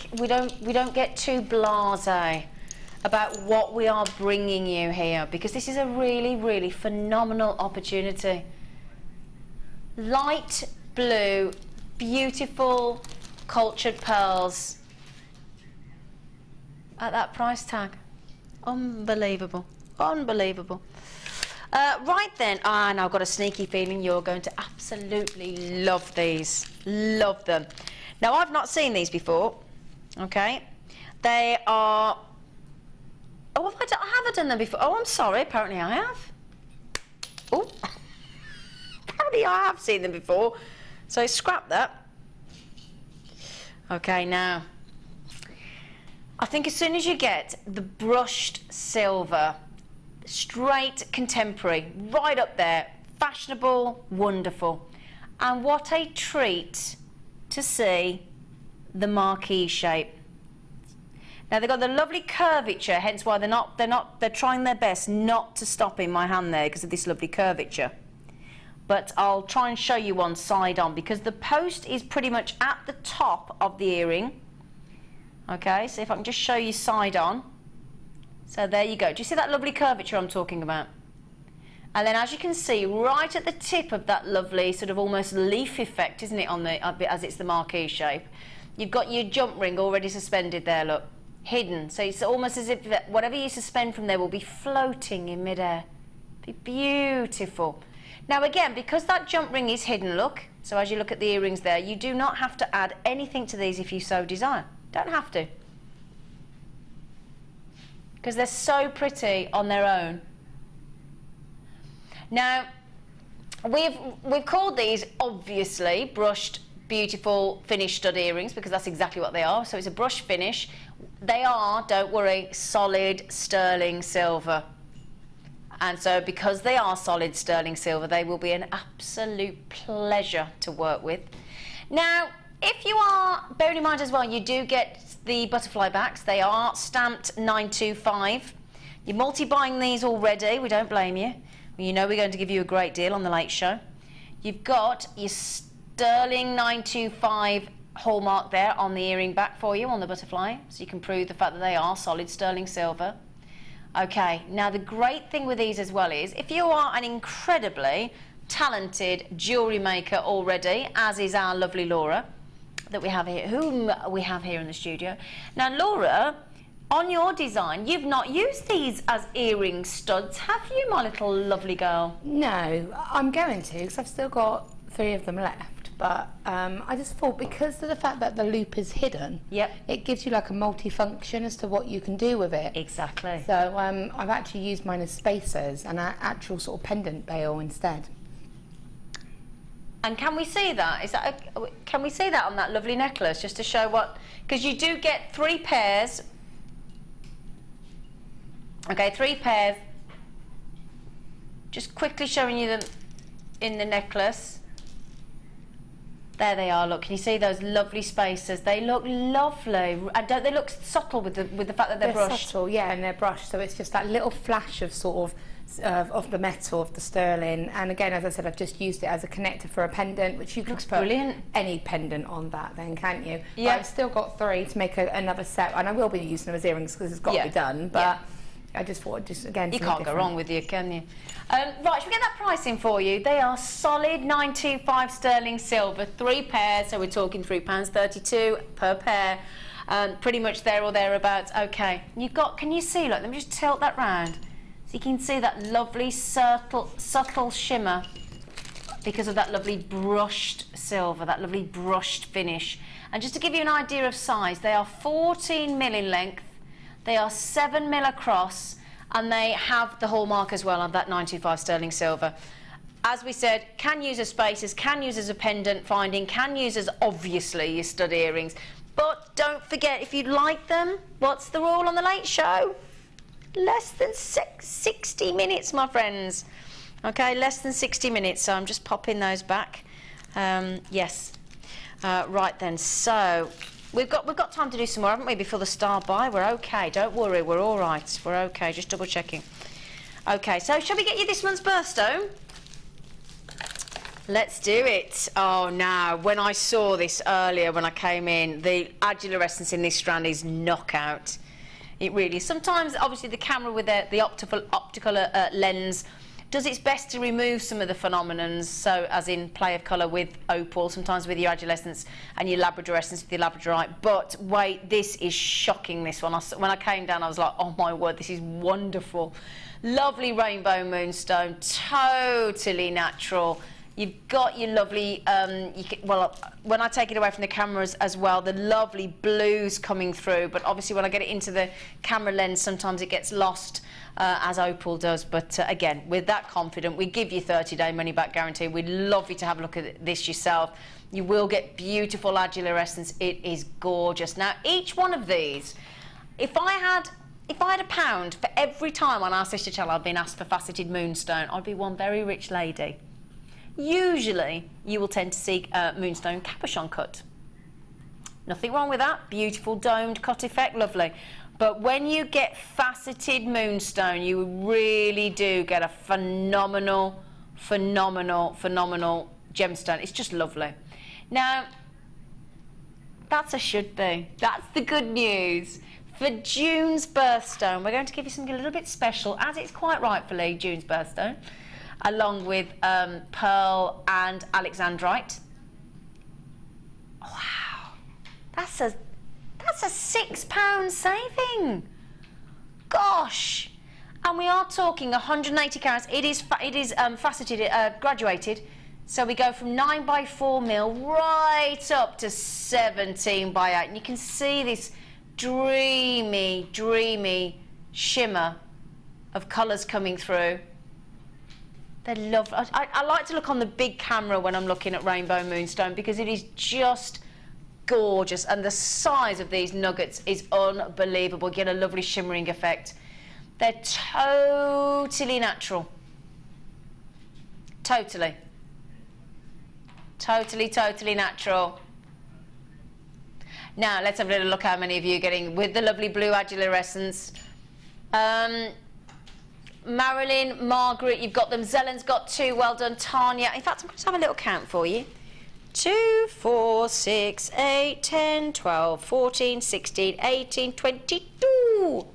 too blasé about what we are bringing you here, because this is a really phenomenal opportunity. Light blue, beautiful cultured pearls at that price tag. Unbelievable. Right then, and I've got a sneaky feeling you're going to absolutely love these. Love them. Now, I've not seen these before, okay? They are... Oh, have I done them before? Oh, I'm sorry, apparently I have. Oh, apparently I have seen them before. So scrap that. Okay, now, I think as soon as you get the brushed silver, straight contemporary, right up there, fashionable, wonderful. And what a treat to see the marquee shape. Now they've got the lovely curvature, hence why they're trying their best not to stop in my hand there because of this lovely curvature. But I'll try and show you one side on because the post is pretty much at the top of the earring. Okay, so if I can just show you side on. So there you go. Do you see that lovely curvature I'm talking about? And then as you can see, right at the tip of that lovely sort of almost leaf effect, isn't it, on the as it's the marquee shape, you've got your jump ring already suspended there, look, hidden. So it's almost as if that whatever you suspend from there will be floating in midair. Be beautiful. Now again, because that jump ring is hidden, look, so as you look at the earrings there, you do not have to add anything to these if you so desire. Don't have to. Because they're so pretty on their own. Now, we've called these, obviously, brushed, beautiful, finished stud earrings, because that's exactly what they are. So it's a brush finish. They are, don't worry, solid sterling silver. And so because they are solid sterling silver, they will be an absolute pleasure to work with. Now, if you are, bearing in mind as well, you do get the butterfly backs. They are stamped 925. You're multi-buying these already. We don't blame you. You know we're going to give you a great deal on the Late Show. You've got your sterling 925 hallmark there on the earring back for you on the butterfly, so you can prove the fact that they are solid sterling silver. Okay, now the great thing with these as well is if you are an incredibly talented jewellery maker already, as is our lovely Laura that we have here, whom we have here in the studio. Now Laura, on your design, you've not used these as earring studs, have you, my little lovely girl? No, I'm going to, because I've still got 3 of them left. But I just thought because of the fact that the loop is hidden, yep, it gives you like a multi-function as to what you can do with it. Exactly. So I've actually used mine as spacers and an actual sort of pendant bail instead. And can we see that? Can we see that on that lovely necklace, just to show what? Because you do get 3 pairs. Okay, 3 pairs. Just quickly showing you them in the necklace. There they are. Look, can you see those lovely spacers? They look lovely, and don't they look subtle with the fact that they're brushed? Subtle, yeah, and they're brushed. So it's just that little flash of sort of the metal of the sterling. And again, as I said, I've just used it as a connector for a pendant, which you can put brilliant. Any pendant on that, then, can't you? Yeah. But I've still got 3 to make another set, and I will be using them as earrings because it's got to be done. But yeah. I just thought, again, you can't go wrong with you, can you? Right, should we get that pricing for you? They are solid 925 sterling silver, 3 pairs, so we're talking £3.32 per pair. Pretty much there or thereabouts. Okay, you've got, can you see, look, let me just tilt that round. So you can see that lovely subtle shimmer because of that lovely brushed silver, that lovely brushed finish. And just to give you an idea of size, they are 14mm in length, they are 7mm across, and they have the hallmark as well of that 925 sterling silver. As we said, can use as spacers, can use as a pendant finding, can use as obviously your stud earrings. But don't forget, if you'd like them, what's the rule on the Late Show? Less than 60 minutes, my friends. Okay, less than 60 minutes, so I'm just popping those back. Yes. Right then, so we've got time to do some more, haven't we, before the star buy? We're okay, don't worry, we're all right. We're okay, just double checking. Okay, so shall we get you this month's birthstone? Let's do it. Oh, now, when I saw this earlier when I came in, the adulorescence in this strand is knockout. It really is. Sometimes, obviously, the camera with the optical lens does its best to remove some of the phenomenons, so as in play of colour with opal, sometimes with your adulorescence and your labradorescence with your labradorite. But wait, this is shocking, this one. When I came down, I was like, oh my word, this is wonderful. Lovely rainbow moonstone, totally natural. You've got your lovely, well, when I take it away from the cameras as well, the lovely blues coming through, but obviously when I get it into the camera lens, sometimes it gets lost, as Opal does. But again, we're that confident. We give you 30-day money-back guarantee. We'd love you to have a look at this yourself. You will get beautiful adular essence. It is gorgeous. Now, each one of these, if I had £1 for every time on our sister channel I've been asked for faceted moonstone, I'd be one very rich lady. Usually, you will tend to see moonstone cabochon cut. Nothing wrong with that. Beautiful domed cut effect, lovely. But when you get faceted moonstone, you really do get a phenomenal, phenomenal, phenomenal gemstone. It's just lovely. Now, that's a should be. That's the good news. For June's birthstone, we're going to give you something a little bit special, as it's quite rightfully June's birthstone, along with pearl and alexandrite. Wow, that's a £6 saving. Gosh, and we are talking 180 carats. It is faceted, graduated. So we go from 9x4mm right up to 17x8, and you can see this dreamy, dreamy shimmer of colours coming through. They're lovely. I like to look on the big camera when I'm looking at rainbow moonstone because it is just gorgeous, and the size of these nuggets is unbelievable. You get a lovely shimmering effect. They're totally natural. Totally. Totally, totally natural. Now, let's have a little look how many of you are getting with the lovely blue adular essence. Marilyn, Margaret, you've got them. Zellen's got 2. Well done. Tanya. In fact, I'm going to have a little count for you. 2, 4, 6, 8, 10, 12, 14, 16, 18, 22.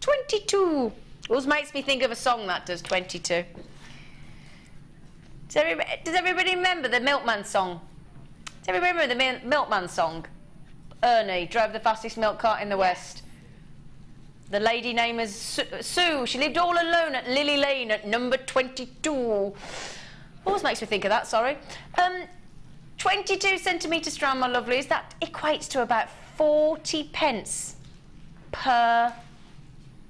22. Always makes me think of a song that does 22. Does everybody remember the Milkman song? Does everybody remember the Milkman song? Ernie drove the fastest milk cart in the West. The lady name is Sue. She lived all alone at Lily Lane at number 22. Always makes me think of that, sorry. 22 centimetre strand, my lovelies. That equates to about 40 pence per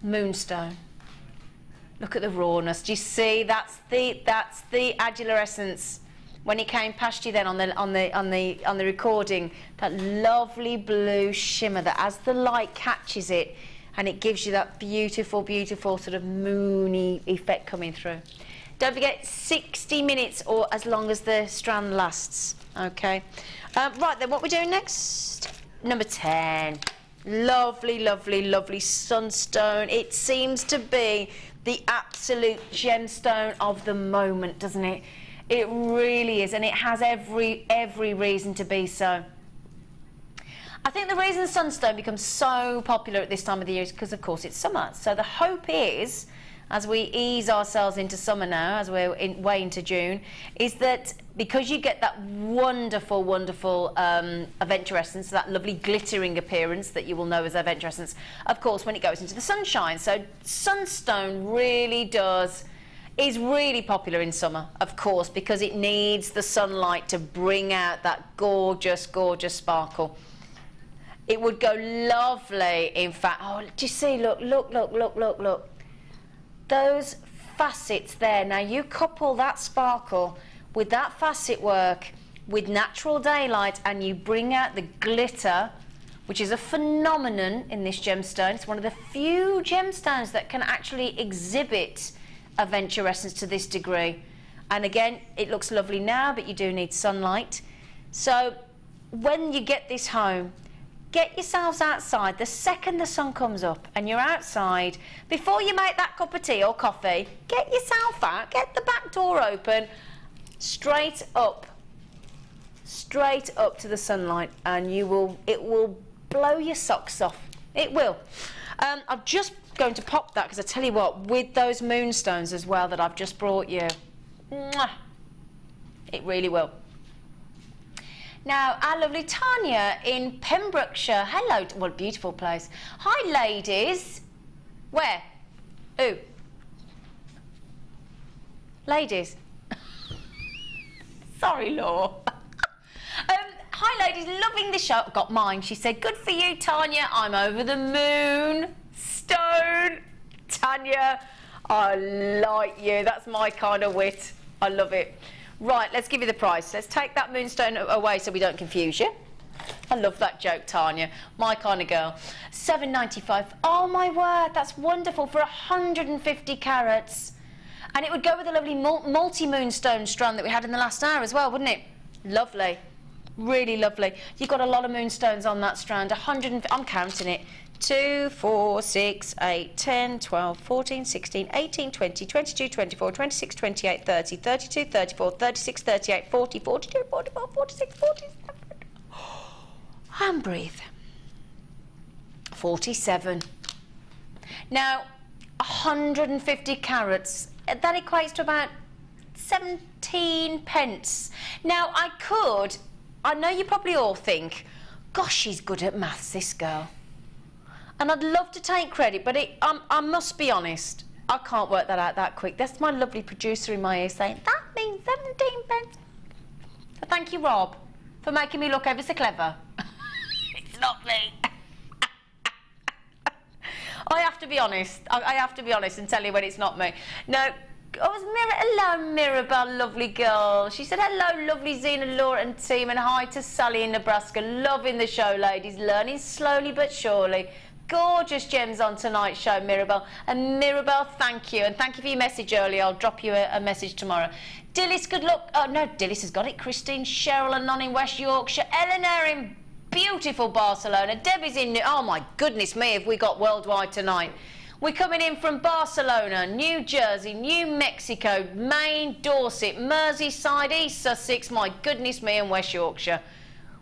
moonstone. Look at the rawness. Do you see? That's the adular essence. When it came past you then on the recording, that lovely blue shimmer that as the light catches it, and it gives you that beautiful, beautiful sort of moony effect coming through. Don't forget, 60 minutes or as long as the strand lasts. Okay. Right then, what we're doing next? Number 10. Lovely, lovely, lovely sunstone. It seems to be the absolute gemstone of the moment, doesn't it? It really is, and it has every reason to be so. I think the reason sunstone becomes so popular at this time of the year is because, of course, it's summer. So the hope is, as we ease ourselves into summer now, as we're way into June, is that because you get that wonderful, wonderful aventure essence, that lovely glittering appearance that you will know as aventure essence, of course, when it goes into the sunshine. So sunstone really is really popular in summer, of course, because it needs the sunlight to bring out that gorgeous, gorgeous sparkle. It would go lovely, in fact. Oh, do you see? Look, look, look, look, look, look. Those facets there. Now, you couple that sparkle with that facet work, with natural daylight, and you bring out the glitter, which is a phenomenon in this gemstone. It's one of the few gemstones that can actually exhibit aventure essence to this degree. And again, it looks lovely now, but you do need sunlight. So when you get this home, get yourselves outside the second the sun comes up and you're outside. Before you make that cup of tea or coffee, get yourself out, get the back door open, straight up to the sunlight, and it will blow your socks off. It will. I'm just going to pop that because I tell you what, with those moonstones as well that I've just brought you, mwah, it really will. Now, our lovely Tanya in Pembrokeshire. Hello, what a beautiful place. Hi, ladies. Where? Who? Ladies. Sorry, Law. Hi, ladies, loving the show. Got mine. She said, good for you, Tanya. I'm over the moon. Stone. Tanya, I like you. That's my kind of wit. I love it. Right, let's give you the price. Let's take that moonstone away so we don't confuse you. I love that joke, Tanya. My kind of girl. $7.95. Oh, my word. That's wonderful for 150 carats. And it would go with the lovely multi-moonstone strand that we had in the last hour as well, wouldn't it? Lovely. Really lovely. You've got a lot of moonstones on that strand. 100. I'm counting it. 2, 4, 6, 8, 10, 12, 14, 16, 18, 20, 22, 24, 26, 28, 30, 32, 34, 36, 38, 40, 42, 44, 46, 47. And breathe. 47. Now, 150 carats. That equates to about 17 pence. Now, I know you probably all think, gosh, she's good at maths, this girl. And I'd love to take credit, but I must be honest, I can't work that out that quick. That's my lovely producer in my ear saying, that means 17 pence. So thank you, Rob, for making me look ever so clever. It's not me. I have to be honest. I have to be honest and tell you when it's not me. No, hello, Mirabelle, lovely girl. She said, hello, lovely Zena, Laura and team, and hi to Sally in Nebraska. Loving the show, ladies. Learning slowly but surely. Gorgeous gems on tonight's show, Mirabelle. And Mirabelle, thank you. And thank you for your message earlier. I'll drop you a message tomorrow. Dillis, good luck. Oh, no, Dillis has got it. Christine, Cheryl and Non in West Yorkshire. Eleanor in beautiful Barcelona. Debbie's in... Oh, my goodness me, have we got worldwide tonight. We're coming in from Barcelona, New Jersey, New Mexico, Maine, Dorset, Merseyside, East Sussex, my goodness me, and West Yorkshire.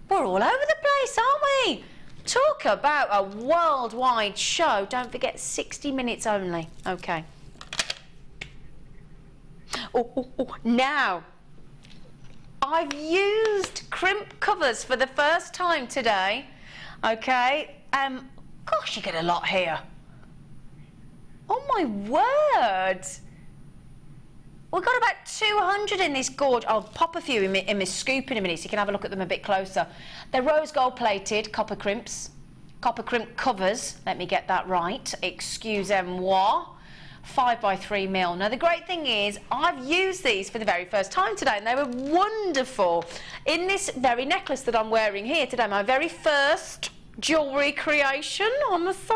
We're all over the place, aren't we? Talk about a worldwide show. Don't forget, 60 minutes only. Okay. Now, I've used crimp covers for the first time today. Okay. Gosh, you get a lot here. Oh, my word. We've got about 200 in this gorge. I'll pop a few in my scoop in a minute so you can have a look at them a bit closer. They're rose gold plated copper crimps. Copper crimp covers, let me get that right. Excusez-moi. 5x3 mil. Now, the great thing is, I've used these for the very first time today, and they were wonderful. In this very necklace that I'm wearing here today, my very first jewellery creation, I must say.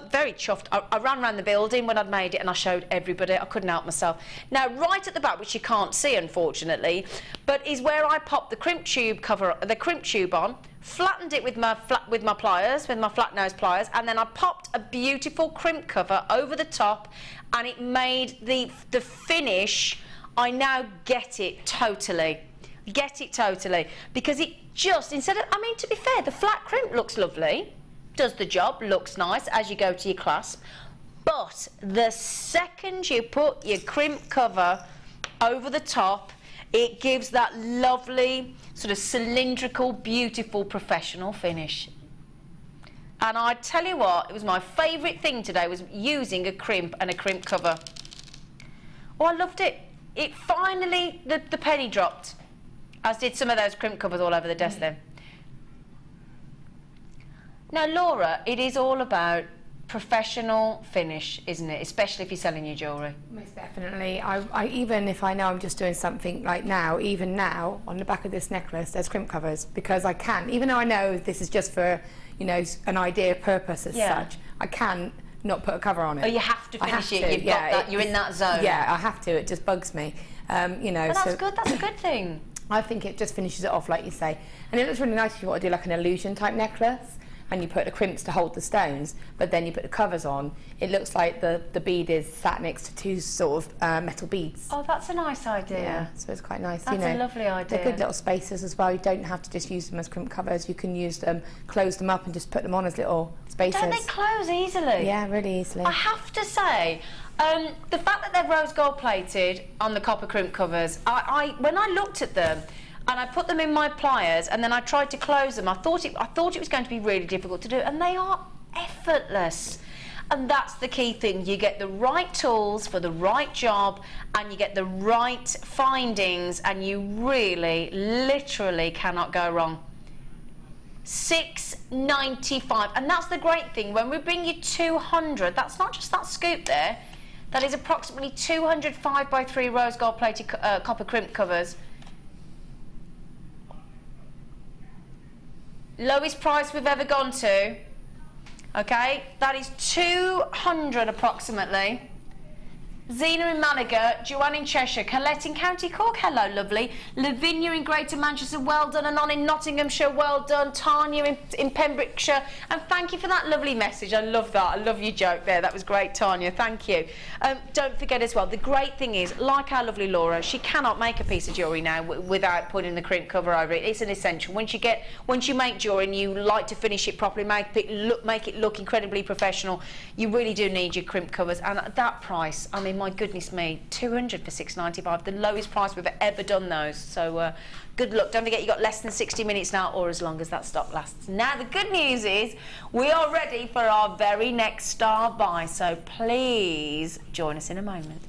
Very chuffed. I ran around the building when I'd made it and I showed everybody. I couldn't help myself. Now, right at the back, which you can't see, unfortunately, but is where I popped the crimp tube cover, the crimp tube on, flattened it with my pliers, with my flat nose pliers, and then I popped a beautiful crimp cover over the top, and it made the finish. I now get it totally. Get it totally, because it just, instead of, I mean, to be fair, the flat crimp looks lovely, does the job, looks nice as you go to your clasp, but the second you put your crimp cover over the top, it gives that lovely, sort of cylindrical, beautiful, professional finish. And I tell you what, it was my favourite thing today, was using a crimp and a crimp cover. Oh, I loved it. It finally, the penny dropped. As did some of those crimp covers all over the desk then. Now, Laura, it is all about professional finish, isn't it? Especially if you're selling your jewellery. Most definitely. I even if I know I'm just doing something like now, even now, on the back of this necklace, there's crimp covers, because I can, even though I know this is just for, you know, an idea purpose as such, I can not put a cover on it. Oh, you have to finish it. You've got that. You're in that zone. Yeah, I have to. It just bugs me. You know. But that's good. That's a good thing. I think it just finishes it off, like you say. And it looks really nice if you want to do like an illusion type necklace and you put the crimps to hold the stones, but then you put the covers on. It looks like the bead is sat next to two sort of metal beads. Oh, that's a nice idea. Yeah, so it's quite nice. That's, you know, a lovely idea. They're good little spaces as well. You don't have to just use them as crimp covers. You can use them, close them up and just put them on as little spaces. Don't they close easily? Yeah, really easily. I have to say, the fact that they're rose gold plated on the copper crimp covers, when I looked at them and I put them in my pliers and then I tried to close them, I thought it was going to be really difficult to do, and they are effortless. And that's the key thing. You get the right tools for the right job, and you get the right findings, and you really, literally cannot go wrong. $6.95, and that's the great thing. When we bring you 200, that's not just that scoop there. That is approximately 200 5x3 rose gold plated copper crimp covers. Lowest price we've ever gone to. Okay, that is 200 approximately. Zena in Malaga, Joanne in Cheshire, Colette in County Cork, hello lovely, Lavinia in Greater Manchester, well done, Anon in Nottinghamshire, well done, Tanya in Pembrokeshire, and thank you for that lovely message. I love that, I love your joke there, that was great, Tanya, thank you. Don't forget as well, the great thing is, like our lovely Laura, she cannot make a piece of jewellery now without putting the crimp cover over it. It's an essential. Once you make jewellery and you like to finish it properly, make it look incredibly professional, you really do need your crimp covers, and at that price, I mean, my goodness me, 200 for $6.95, the lowest price we've ever done those. So good luck. Don't forget, you've got less than 60 minutes now, or as long as that stock lasts. Now the good news is we are ready for our very next star buy, so please join us in a moment.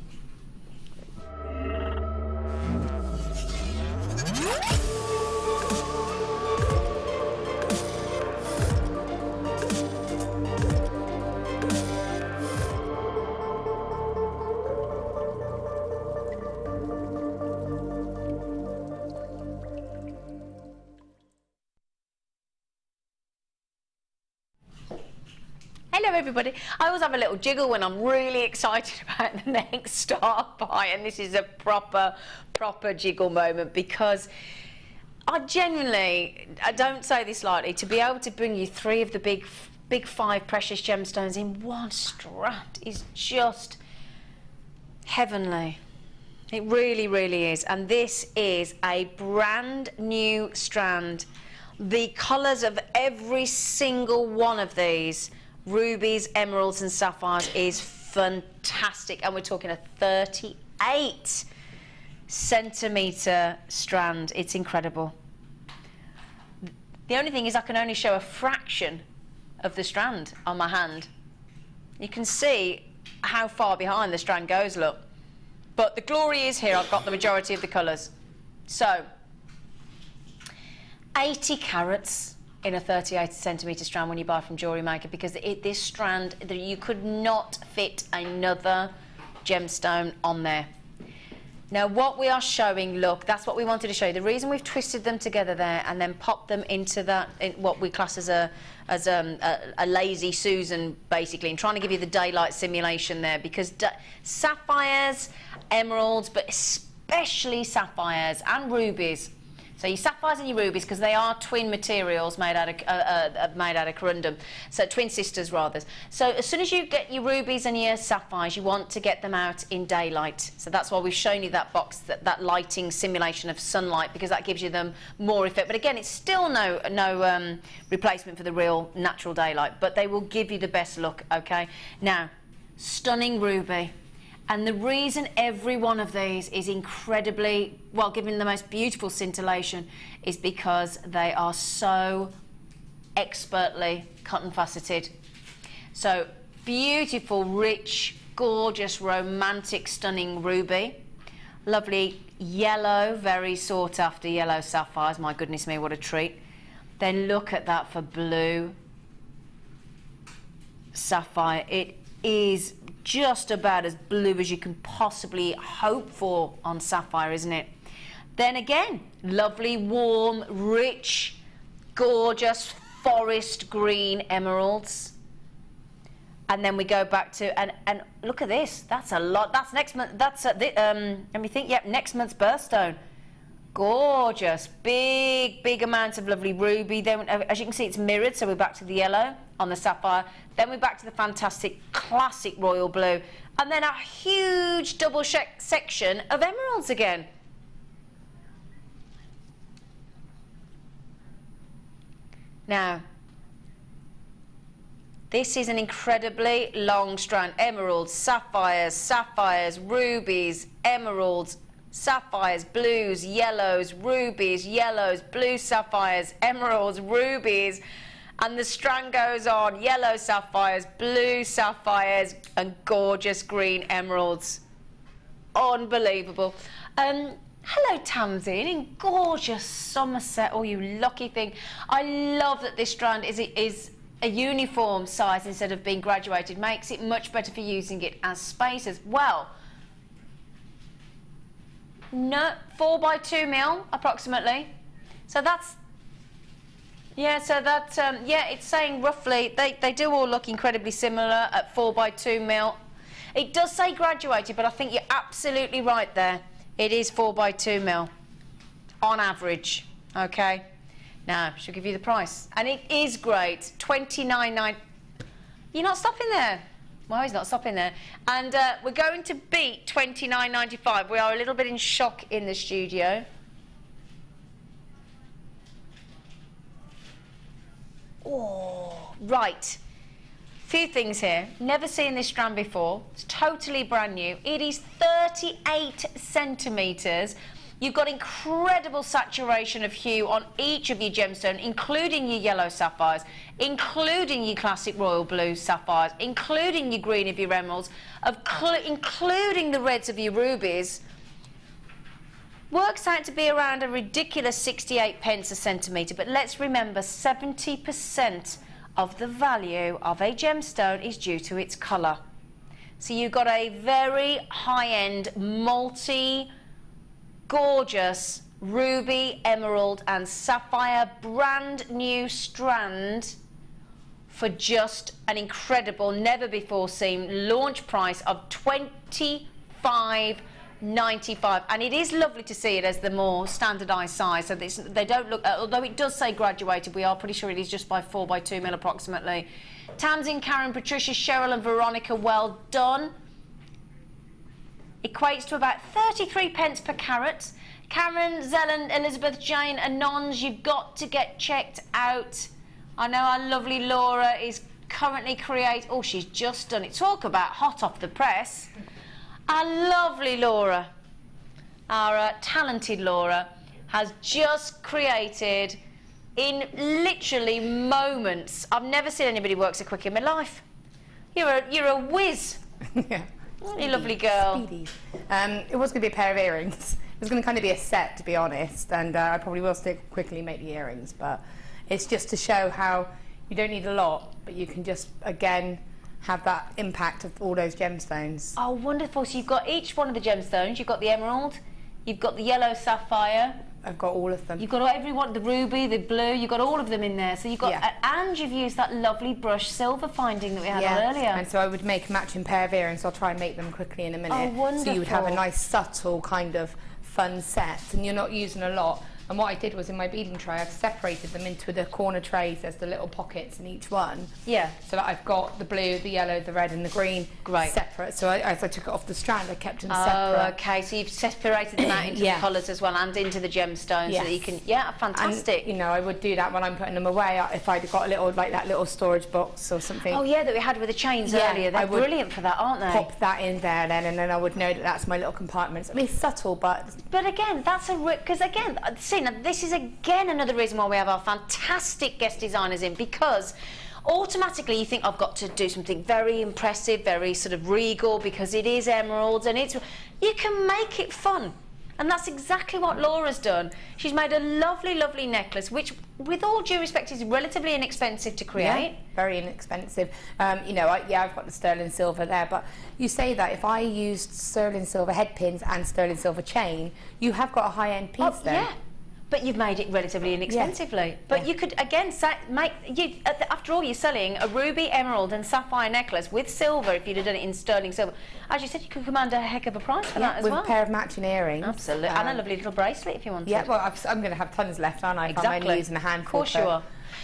Hello everybody. I always have a little jiggle when I'm really excited about the next star buy, and this is a proper jiggle moment, because I don't say this lightly, to be able to bring you 3 of the big 5 precious gemstones in one strand is just heavenly. It really, really is. And this is a brand new strand. The colours of every single one of these, rubies, emeralds and sapphires, is fantastic, and we're talking a 38 centimetre strand. It's incredible. The only thing is I can only show a fraction of the strand on my hand. You can see how far behind the strand goes, look. But the glory is here, I've got the majority of the colours. So 80 carats in a 38 centimetre strand when you buy from Jewellery Maker, because this strand, you could not fit another gemstone on there. Now what we are showing, look, that's what we wanted to show you. The reason we've twisted them together there and then popped them into that, what we class as a lazy Susan, basically, and trying to give you the daylight simulation there, because sapphires, emeralds, but especially sapphires and rubies. So your sapphires and your rubies, because they are twin materials made out of corundum, so twin sisters rather. So as soon as you get your rubies and your sapphires, you want to get them out in daylight. So that's why we've shown you that box, that lighting simulation of sunlight, because that gives you them more effect. But again, it's still no replacement for the real natural daylight, but they will give you the best look. Okay, now stunning ruby. And the reason every one of these is incredibly, well, given the most beautiful scintillation, is because they are so expertly cut and faceted. So beautiful, rich, gorgeous, romantic, stunning ruby. Lovely yellow, very sought after yellow sapphires. My goodness me, what a treat. Then look at that for blue sapphire. It is just about as blue as you can possibly hope for on sapphire, isn't it? Then again, lovely, warm, rich, gorgeous forest green emeralds. And then we go back to, and look at this, that's a lot. That's next month, that's let me think, yep, next month's birthstone. Gorgeous, big amounts of lovely ruby. Then, as you can see, it's mirrored, so we're back to the yellow on the sapphire. Then we're back to the fantastic classic royal blue, and then a huge double section of emeralds again. Now, this is an incredibly long strand. Emeralds, sapphires, rubies, emeralds, sapphires, blues, yellows, rubies, yellows, blue sapphires, emeralds, rubies, And the strand goes on, yellow sapphires, blue sapphires, and gorgeous green emeralds. Unbelievable. Hello, Tamsin, in gorgeous Somerset. Oh, you lucky thing. I love that this strand is a uniform size instead of being graduated. Makes it much better for using it as space as well. No, 4 by 2 mil approximately. So that's, yeah, so that, yeah, it's saying roughly, they do all look incredibly similar at 4 by 2 mil. It does say graduated, but I think you're absolutely right there. It is 4 by 2 mil on average, okay? Now, she'll give you the price. And it is great, $29.9. You're not stopping there. Well, he's not stopping there. And we're going to beat $29.95. We are a little bit in shock in the studio. Oh, right. Few things here. Never seen this strand before. It's totally brand new. It is 38 centimetres. You've got incredible saturation of hue on each of your gemstone, including your yellow sapphires, including your classic royal blue sapphires, including your green of your emeralds, including the reds of your rubies. Works out to be around a ridiculous 68 pence a centimetre, but let's remember 70% of the value of a gemstone is due to its colour. So you've got a very high-end, gorgeous ruby, emerald and sapphire brand new strand for just an incredible, never before seen launch price of $25.95. And it is lovely to see it as the more standardised size, so they don't look, although it does say graduated, we are pretty sure it is just by 4 by 2 mil approximately. Tamsin, Karen, Patricia, Cheryl and Veronica, well done. Equates to about 33 pence per carat. Karen, Zelen, Elizabeth, Jane and Nons, you've got to get checked out. I know our lovely Laura is currently oh, she's just done it. Talk about hot off the press. Our lovely Laura, our talented Laura, has just created in literally moments. I've never seen anybody work so quick in my life. You're a whiz. Yeah. You lovely girl. Speedy. It was going to be a pair of earrings. It was going to kind of be a set, to be honest, and I probably will quickly make the earrings, but it's just to show how you don't need a lot, but you can just, again, have that impact of all those gemstones. Oh, wonderful. So you've got each one of the gemstones. You've got the emerald, you've got the yellow sapphire. I've got all of them. You've got every one, the ruby, the blue, you've got all of them in there. So you've got, yeah. And you've used that lovely brush silver finding that we had earlier. And so I would make a matching pair of earrings. So I'll try and make them quickly in a minute. Oh, wonderful. So you would have a nice, subtle kind of fun set, and you're not using a lot. And what I did was in my beading tray, I've separated them into the corner trays. There's the little pockets in each one. Yeah. So that I've got the blue, the yellow, the red and the green separate. So as I took it off the strand, I kept them separate. Oh, okay. So you've separated them out into the colours as well and into the gemstones so that you can, fantastic. And, you know, I would do that when I'm putting them away. If I'd got a little, like that little storage box or something. Oh, yeah, that we had with the chains earlier. They're brilliant for that, aren't they? Pop that in there then, and then I would know that that's my little compartments. I mean, subtle, but... But again, that's because again, see, now this is again another reason why we have our fantastic guest designers in, because automatically you think I've got to do something very impressive, very sort of regal, because it is emeralds and you can make it fun. And that's exactly what Laura's done. She's made a lovely, lovely necklace, which, with all due respect, is relatively inexpensive to create. Yeah, very inexpensive. You know, I've got the sterling silver there, but you say that if I used sterling silver head pins and sterling silver chain, you have got a high-end piece there. Yeah. But you've made it relatively inexpensively. Yeah. But you could, again, after all, you're selling a ruby, emerald and sapphire necklace with silver. If you'd have done it in sterling silver, as you said, you could command a heck of a price for that as well. With a pair of matching earrings. Absolutely. And a lovely little bracelet if you wanted. Yeah, well, I'm going to have tons left, aren't I? Exactly. I'm only using a handful. Of course you are.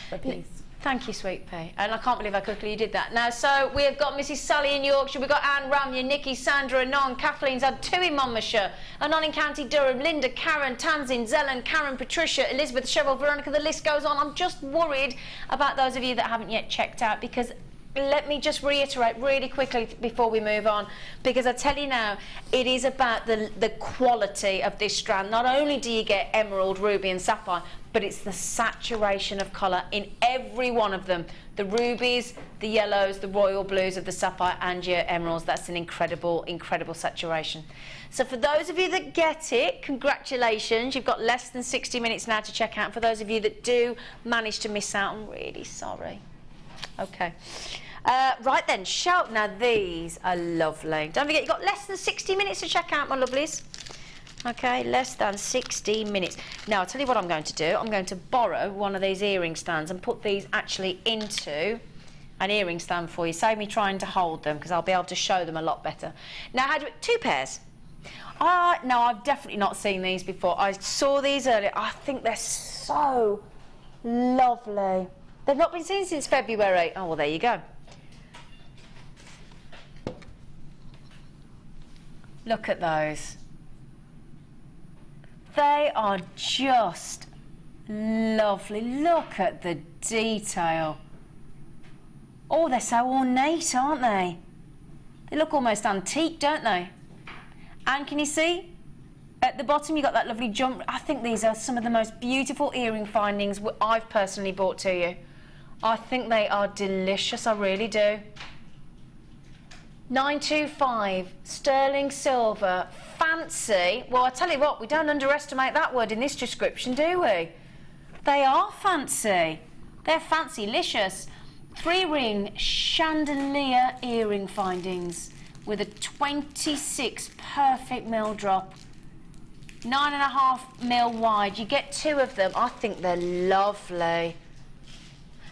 For a piece. Thank you, Sweet Pea. And I can't believe how quickly you did that. Now, so we have got Mrs. Sally in Yorkshire, we've got Anne, Ramya, Nikki, Sandra, Anon, Kathleen's had 2 in Monmouthshire, Anon in County Durham, Linda, Karen, Tamsin, Zelen, Karen, Patricia, Elizabeth, Cheryl, Veronica, the list goes on. I'm just worried about those of you that haven't yet checked out, because let me just reiterate really quickly before we move on, because I tell you now, it is about the quality of this strand. Not only do you get emerald, ruby and sapphire, but it's the saturation of colour in every one of them. The rubies, the yellows, the royal blues of the sapphire and your emeralds. That's an incredible, incredible saturation. So for those of you that get it, congratulations. You've got less than 60 minutes now to check out. For those of you that do manage to miss out, I'm really sorry. Okay. Right then, now these are lovely. Don't forget, you've got less than 60 minutes to check out, my lovelies. Okay, less than 60 minutes. Now, I'll tell you what I'm going to do. I'm going to borrow one of these earring stands and put these actually into an earring stand for you. Save me trying to hold them, because I'll be able to show them a lot better. Now, how do it? 2 pairs. No, I've definitely not seen these before. I saw these earlier. I think they're so lovely. They've not been seen since February. Oh, well, there you go. Look at those. They are just lovely. Look at the detail. Oh, they're so ornate, aren't they? They look almost antique, don't they? And can you see? At the bottom, you've got that lovely jump. I think these are some of the most beautiful earring findings I've personally bought to you. I think they are delicious, I really do. 925, sterling silver, fancy. Well, I tell you what, we don't underestimate that word in this description, do we? They are fancy. They're fancy-licious. 3-ring chandelier earring findings with a 26 perfect mil drop. 9.5 mil wide. You get 2 of them. I think they're lovely.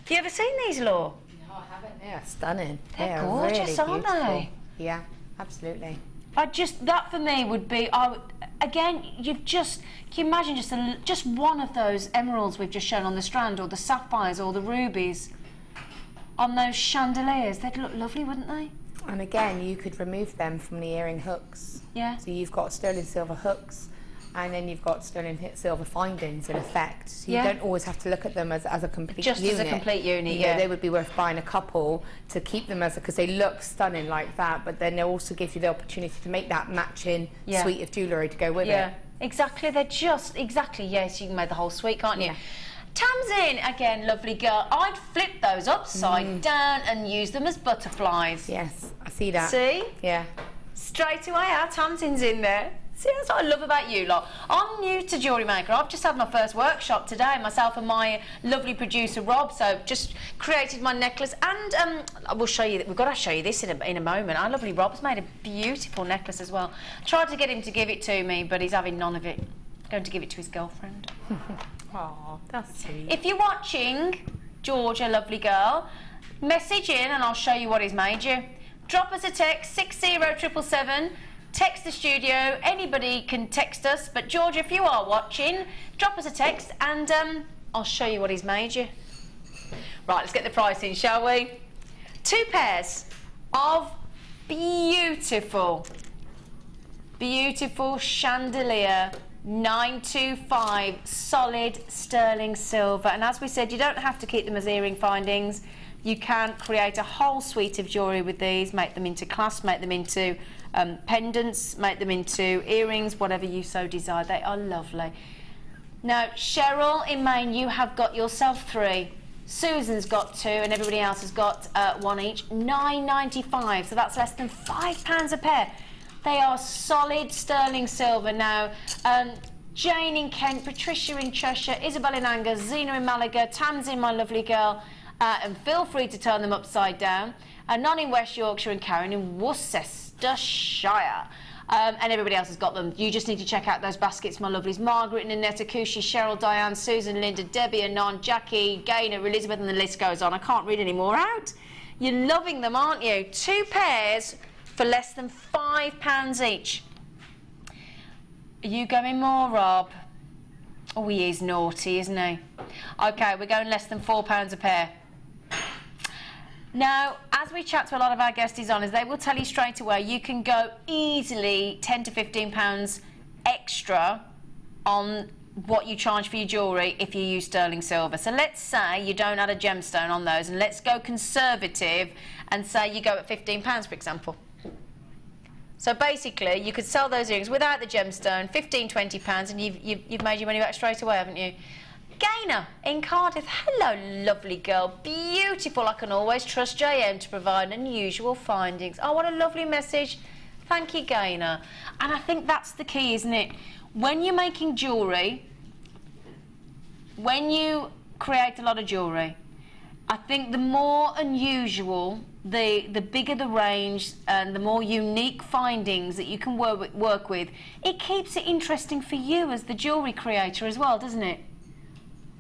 Have you ever seen these, Law? No, I haven't. They're stunning. They're gorgeous, really aren't they? Yeah, absolutely. That for me would be, again, can you imagine just one of those emeralds we've just shown on the strand, or the sapphires, or the rubies on those chandeliers? They'd look lovely, wouldn't they? And again, you could remove them from the earring hooks. Yeah. So you've got sterling silver hooks, and then you've got sterling silver findings in effect. So you don't always have to look at them as a complete unit. Just as a complete unit, you know, they would be worth buying a couple to keep them because they look stunning like that, but then they'll also give you the opportunity to make that matching suite of jewellery to go with it. Yeah, exactly. They're just, yes, you can make the whole suite, can't you? Yeah. Tamsin, again, lovely girl. I'd flip those upside down and use them as butterflies. Yes, I see that. See? Yeah. Straight away, our Tamsin's in there. See, that's what I love about you lot. I'm new to Jewellery Maker. I've just had my first workshop today, myself and my lovely producer Rob. So just created my necklace, and I will show you. We've got to show you this in a moment. Our lovely Rob's made a beautiful necklace as well. Tried to get him to give it to me, but he's having none of it. Going to give it to his girlfriend. Oh, that's sweet. If you're watching, Georgia, lovely girl, message in and I'll show you what he's made you. Drop us a text, 60777. Text the studio. Anybody can text us, but Georgia, if you are watching, drop us a text and I'll show you what he's made you. Right, let's get the price in, shall we? 2 pairs of beautiful chandelier 925 solid sterling silver, and as we said, you don't have to keep them as earring findings. You can create a whole suite of jewellery with these, make them into clasps, make them into pendants, make them into earrings, whatever you so desire. They are lovely. Now, Cheryl in Maine, you have got yourself 3. Susan's got 2, and everybody else has got 1 each. £9.95, so that's less than £5 a pair. They are solid sterling silver. Now, Jane in Kent, Patricia in Cheshire, Isabel in Angus, Zena in Malaga, Tamsin, my lovely girl, and feel free to turn them upside down. Non in West Yorkshire, and Karen in Worcestershire. And everybody else has got them. You just need to check out those baskets, my lovelies. Margaret, Nanette, Akushi, Cheryl, Diane, Susan, Linda, Debbie, Anon, Jackie, Gaynor, Elizabeth, and the list goes on. I can't read any more out. You're loving them, aren't you? 2 pairs for less than £5 each. Are you going more, Rob? Oh, he is naughty, isn't he? OK, we're going less than £4 a pair. Now, as we chat to a lot of our guest designers, they will tell you straight away you can go easily £10 to £15 extra on what you charge for your jewellery if you use sterling silver. So let's say you don't add a gemstone on those, and let's go conservative and say you go at £15, for example. So basically, you could sell those earrings without the gemstone, £15, £20, and you've made your money back straight away, haven't you? Gaynor in Cardiff. Hello, lovely girl. Beautiful. I can always trust JM to provide unusual findings. Oh, what a lovely message. Thank you, Gaynor. And I think that's the key, isn't it? When you're making jewellery, when you create a lot of jewellery, I think the more unusual, the bigger the range and the more unique findings that you can work with, it keeps it interesting for you as the jewellery creator as well, doesn't it?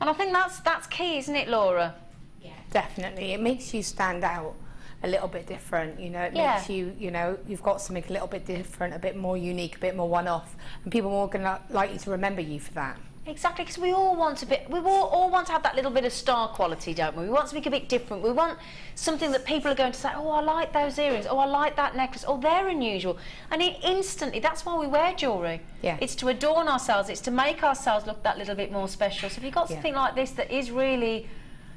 And I think that's key, isn't it, Laura? Yeah, definitely. It makes you stand out a little bit different, you know. It makes you, you know, you've got something a little bit different, a bit more unique, a bit more one-off, and people are more going to likely to remember you for that. Exactly, because we all want all want to have that little bit of star quality, don't we? We want something a bit different. We want something that people are going to say, oh, I like those earrings, oh, I like that necklace, oh, they're unusual. And instantly, that's why we wear jewellery. Yeah. It's to adorn ourselves, it's to make ourselves look that little bit more special. So if you've got something like this that is really,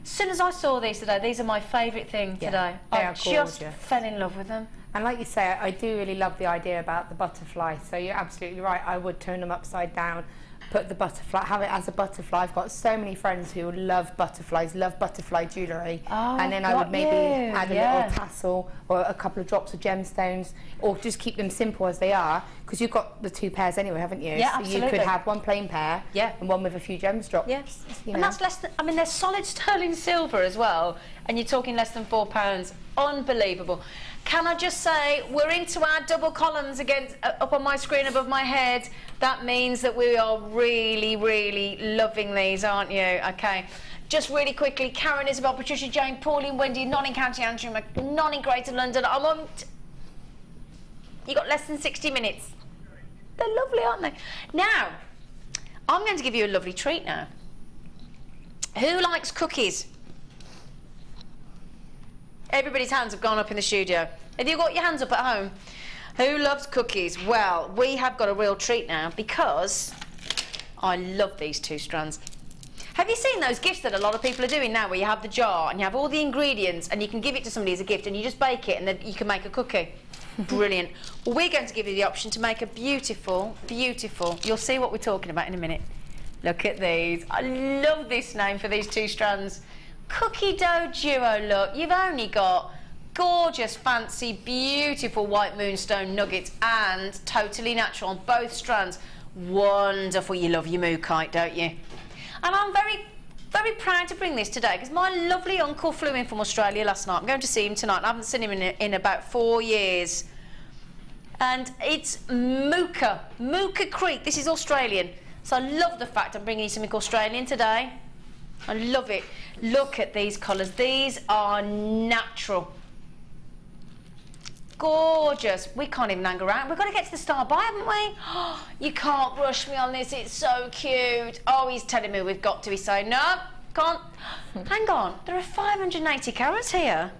as soon as I saw these today, these are my favourite thing today. I just fell in love with them. And like you say, I do really love the idea about the butterfly. So you're absolutely right, I would turn them upside down, put the butterfly, have it as a butterfly. I've got so many friends who love butterflies, love butterfly jewellery. Oh, and then I would maybe add a little tassel or a couple of drops of gemstones, or just keep them simple as they are, because you've got the two pairs anyway, haven't you? Yeah, so absolutely. You could have one plain pair and one with a few gems drops. Yes, you know. And that's less than, I mean, they're solid sterling silver as well, and you're talking less than £4. Unbelievable. Can I just say, we're into our double columns against up on my screen above my head. That means that we are really, really loving these, aren't you? Okay. Just really quickly, Karen, Isabel, Patricia, Jane, Pauline, Wendy, Notting County, Antrim, Notting Greater London. I'm on... You got less than 60 minutes. They're lovely, aren't they? Now, I'm going to give you a lovely treat now. Who likes cookies? Everybody's hands have gone up in the studio. Have you got your hands up at home? Who loves cookies? Well, we have got a real treat now, because I love these two strands. Have you seen those gifts that a lot of people are doing now, where you have the jar and you have all the ingredients and you can give it to somebody as a gift and you just bake it and then you can make a cookie? Brilliant. Well, we're going to give you the option to make a beautiful, beautiful, you'll see what we're talking about in a minute. Look at these. I love this name for these two strands. Cookie dough duo look. You've only got gorgeous, fancy, beautiful white moonstone nuggets and totally natural on both strands. Wonderful. You love your mookite, don't you? And I'm very, very proud to bring this today, because my lovely uncle flew in from Australia last night. I'm going to see him tonight. I haven't seen him in about 4 years. And it's Mooka Creek. This is Australian. So I love the fact I'm bringing you something Australian today. I love it. Look at these colours. These are natural. Gorgeous. We can't even hang around. We've got to get to the star by, haven't we? Oh, you can't rush me on this. It's so cute. Oh, he's telling me we've got to be saying, no, can't. Hang on. There are 580 carats here.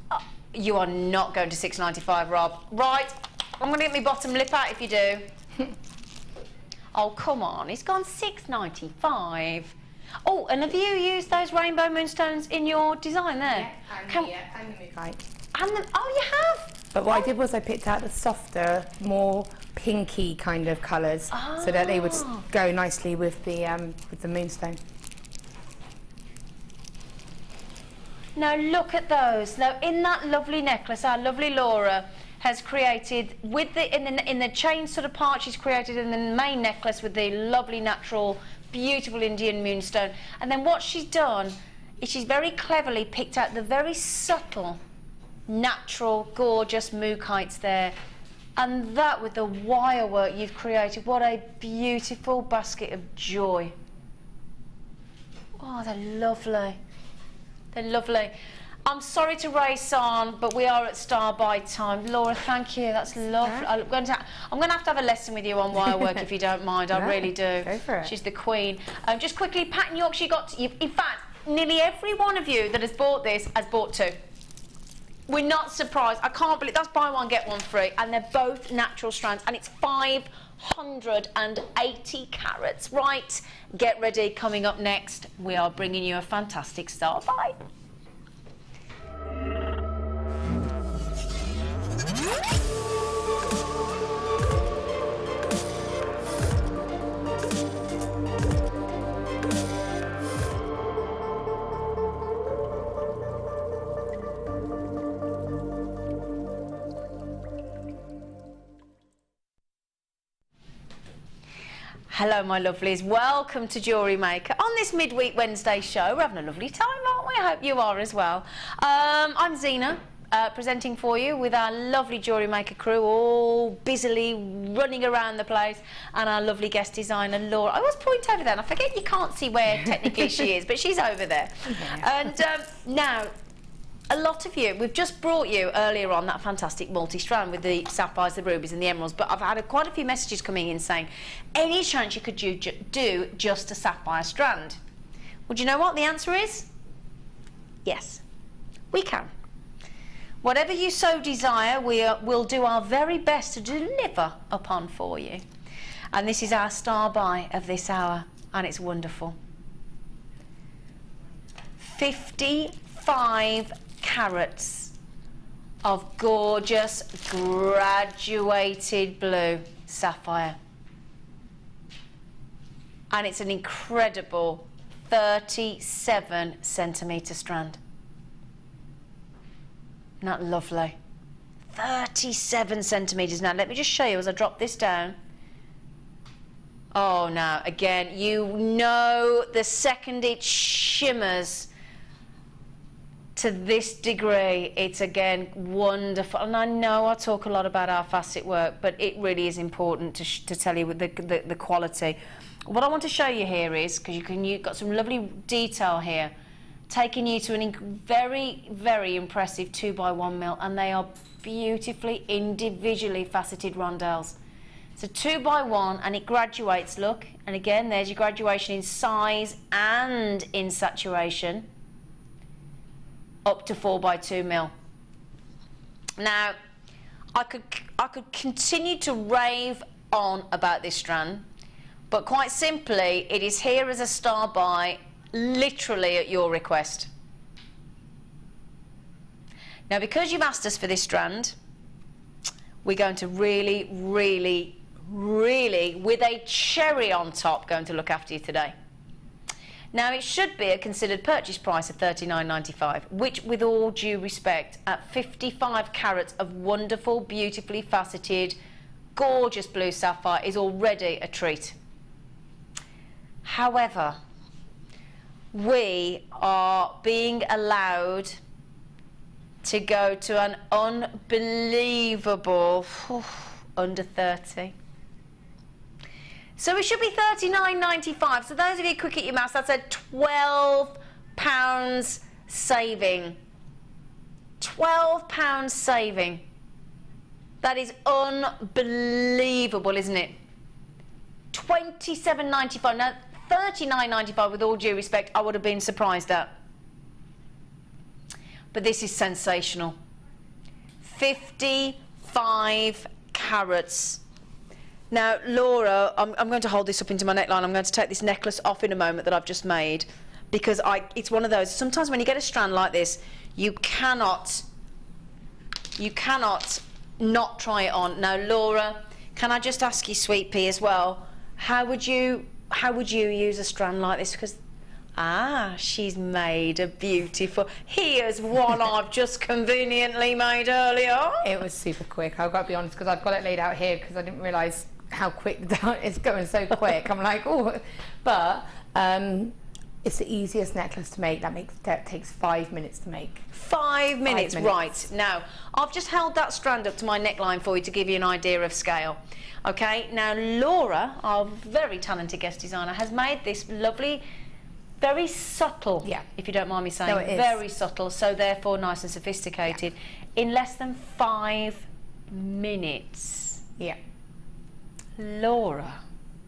Oh, you are not going to £6.95, Rob. Right. I'm going to get my bottom lip out if you do. Oh, come on, it's gone £6.95. Oh, and have you used those rainbow moonstones in your design there? Yeah, and the mookite. Oh, you have? But what I did was I picked out the softer, more pinky kind of colours, so that they would go nicely with the moonstone. Now look at those. Now in that lovely necklace, our lovely Laura has created with in the chain sort of part, she's created in the main necklace with the lovely natural beautiful Indian moonstone, and then what she's done is she's very cleverly picked out the very subtle natural gorgeous mookites there, and that with the wire work you've created, what a beautiful basket of joy. Oh, they're lovely. They're lovely. I'm sorry to race on, but we are at star by time. Laura, thank you. That's lovely. I'm going to have a lesson with you on wire work if you don't mind. I really do. Go for it. She's the queen. Just quickly, Pattern Yorkshire in fact, nearly every one of you that has bought this has bought two. We're not surprised. I can't believe that's buy one get one free, and they're both natural strands, and it's 580 carats. Right, get ready. Coming up next, we are bringing you a fantastic star buy. Hello my lovelies, welcome to Jewellery Maker. On this midweek Wednesday show, we're having a lovely time, aren't we? I hope you are as well. I'm Zena, presenting for you with our lovely Jewellery Maker crew, all busily running around the place, and our lovely guest designer Laura. I always point over there and I forget you can't see where technically she is, but she's over there. And now, a lot of you, we've just brought you earlier on that fantastic multi-strand with the sapphires, the rubies and the emeralds, but I've had quite a few messages coming in saying, any chance you could do just a sapphire strand? Well, do you know what the answer is? Yes, we can. Whatever you so desire, we'll do our very best to deliver upon for you. And this is our star buy of this hour, and it's wonderful. 55 carats of gorgeous graduated blue sapphire, and it's an incredible 37 centimetre strand. Isn't that lovely? 37 centimetres. Now let me just show you as I drop this down. Oh, now again, you know, the second it shimmers to this degree, it's again wonderful. And I know I talk a lot about our facet work, but it really is important to tell you with the quality. What I want to show you here is, because you've got some lovely detail here, taking you to a very, very impressive 2x1 and they are beautifully individually faceted rondelles. So 2x1 and it graduates, look, and again there's your graduation in size and in saturation, up to 4x2 Now, I could continue to rave on about this strand, but quite simply, it is here as a star buy, literally at your request. Now, because you've asked us for this strand, we're going to really, really, really, with a cherry on top, going to look after you today. Now, it should be a considered purchase price of $39.95, which, with all due respect, at 55 carats of wonderful, beautifully faceted, gorgeous blue sapphire is already a treat. However, we are being allowed to go to an unbelievable under 30. So it should be $39.95. So those of you quick at your maths, that's a £12 saving. £12 saving. That is unbelievable, isn't it? $27.95. Now, $39.95, with all due respect, I would have been surprised at. But this is sensational. 55 carats. Now, Laura, I'm going to hold this up into my neckline. I'm going to take this necklace off in a moment that I've just made, because it's one of those, sometimes when you get a strand like this, you cannot not try it on. Now, Laura, can I just ask you, Sweet Pea, as well, how would you use a strand like this? Because she's made a beautiful. Here's one I've just conveniently made earlier. It was super quick. I've got to be honest, because I've got it laid out here because I didn't realise how quick it's going so quick. I'm like, oh, but it's the easiest necklace to make. That takes 5 minutes to make. 5 minutes, right. Now, I've just held that strand up to my neckline for you to give you an idea of scale. Okay, now Laura, our very talented guest designer, has made this lovely, very subtle, if you don't mind me saying, no, it is. Very subtle, so therefore nice and sophisticated, in less than 5 minutes. Yeah. Laura,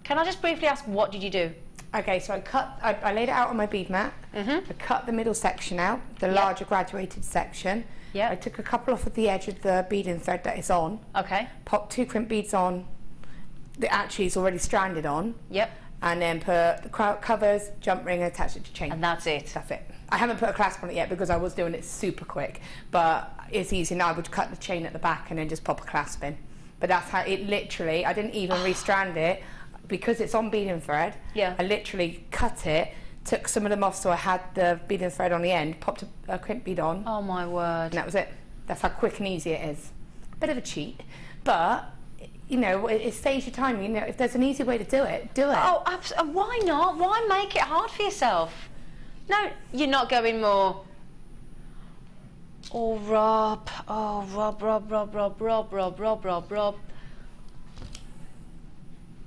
can I just briefly ask, what did you do? Okay, so I laid it out on my bead mat. I cut the middle section out, the larger graduated section, Yeah. I took a couple off of the edge of the beading thread that it's on. Okay. Popped 2 crimp beads on that actually is already stranded on. Yep. And then put the covers, jump ring, and attach it to chain. And that's it. That's it. I haven't put a clasp on it yet because I was doing it super quick, but it's easy now. I would cut the chain at the back and then just pop a clasp in. But that's how it literally, I didn't even restrand it because it's on beading thread. Yeah. I literally cut it, took some of them off so I had the beading thread on the end, popped a crimp bead on. Oh my word. And that was it. That's how quick and easy it is. Bit of a cheat, but you know, it saves you time. You know, if there's an easy way to do it, do it. Oh, why not? Why make it hard for yourself? No, you're not going more. Oh, Rob. Oh, Rob.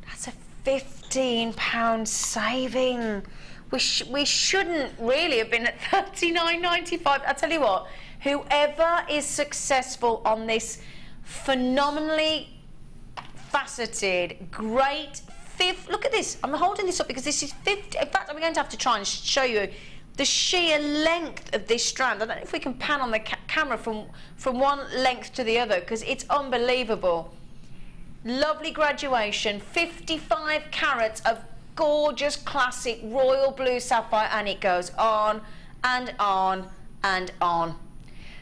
That's a £15 saving. We shouldn't really have been at $39.95. I tell you what, whoever is successful on this phenomenally faceted, great look at this. I'm holding this up because this is 50. In fact, I'm going to have to try and show you the sheer length of this strand. I don't know if we can pan on the camera from one length to the other because it's unbelievable. Lovely graduation, 55 carats of gorgeous classic royal blue sapphire, and it goes on and on and on.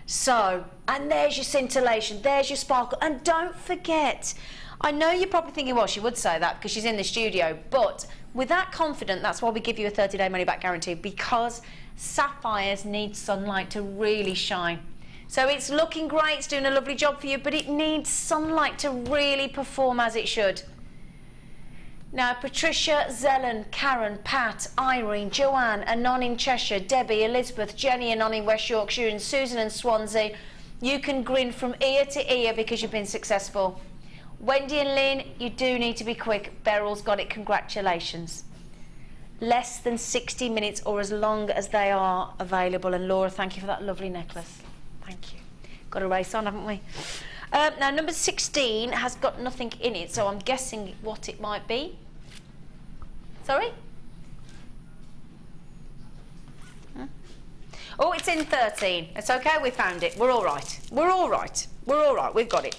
So, and there's your scintillation, there's your sparkle, and don't forget, I know you're probably thinking, well, she would say that because she's in the studio, but with that confident, that's why we give you a 30-day money-back guarantee, because sapphires need sunlight to really shine. So it's looking great, it's doing a lovely job for you, but it needs sunlight to really perform as it should. Now, Patricia, Zelen, Karen, Pat, Irene, Joanne, Anon in Cheshire, Debbie, Elizabeth, Jenny, Anon in West Yorkshire, and Susan and Swansea, you can grin from ear to ear because you've been successful. Wendy and Lynn, you do need to be quick. Beryl's got it, congratulations. Less than 60 minutes or as long as they are available. And Laura, thank you for that lovely necklace. Thank you. Got a race on, haven't we? Now, number 16 has got nothing in it, so I'm guessing what it might be. Sorry? Oh, it's in 13. It's okay, we found it. We're all right. We're all right. We're all right. We've got it.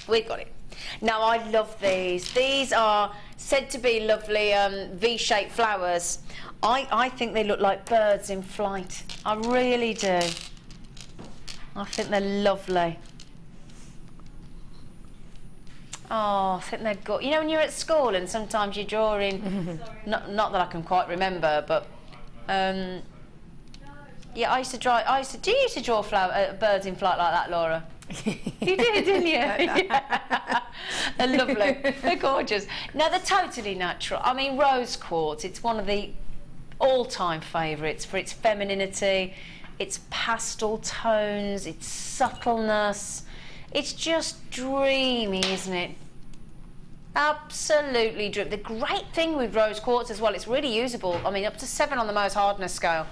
We've got it. Now, I love these. These are said to be lovely V-shaped flowers. I think they look like birds in flight. I really do. I think they're lovely. Oh, I think they've got... You know, when you're at school and sometimes you're drawing... not that I can quite remember, but... yeah, I used to draw... Do you used to draw birds in flight like that, Laura? You did, didn't you? Yeah. They're lovely. They're gorgeous. Now, they're totally natural. I mean, rose quartz, it's one of the all-time favourites for its femininity, its pastel tones, its subtleness. It's just dreamy, isn't it? Absolutely dreamy. The great thing with rose quartz as well, it's really usable. I mean, up to 7 on the most hardness scale.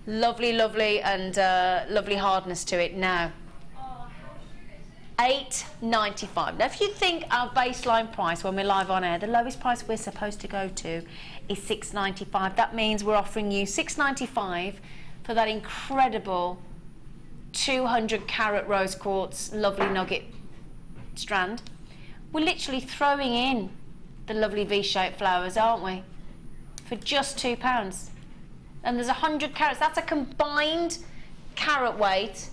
Lovely, lovely, and lovely hardness to it. Now, $8.95. Now, if you think our baseline price when we're live on air, the lowest price we're supposed to go to is $6.95. That means we're offering you $6.95 for that incredible 200 carat rose quartz lovely nugget strand. We're literally throwing in the lovely V-shaped flowers, aren't we? For just £2. And there's 100 carats. That's a combined carat weight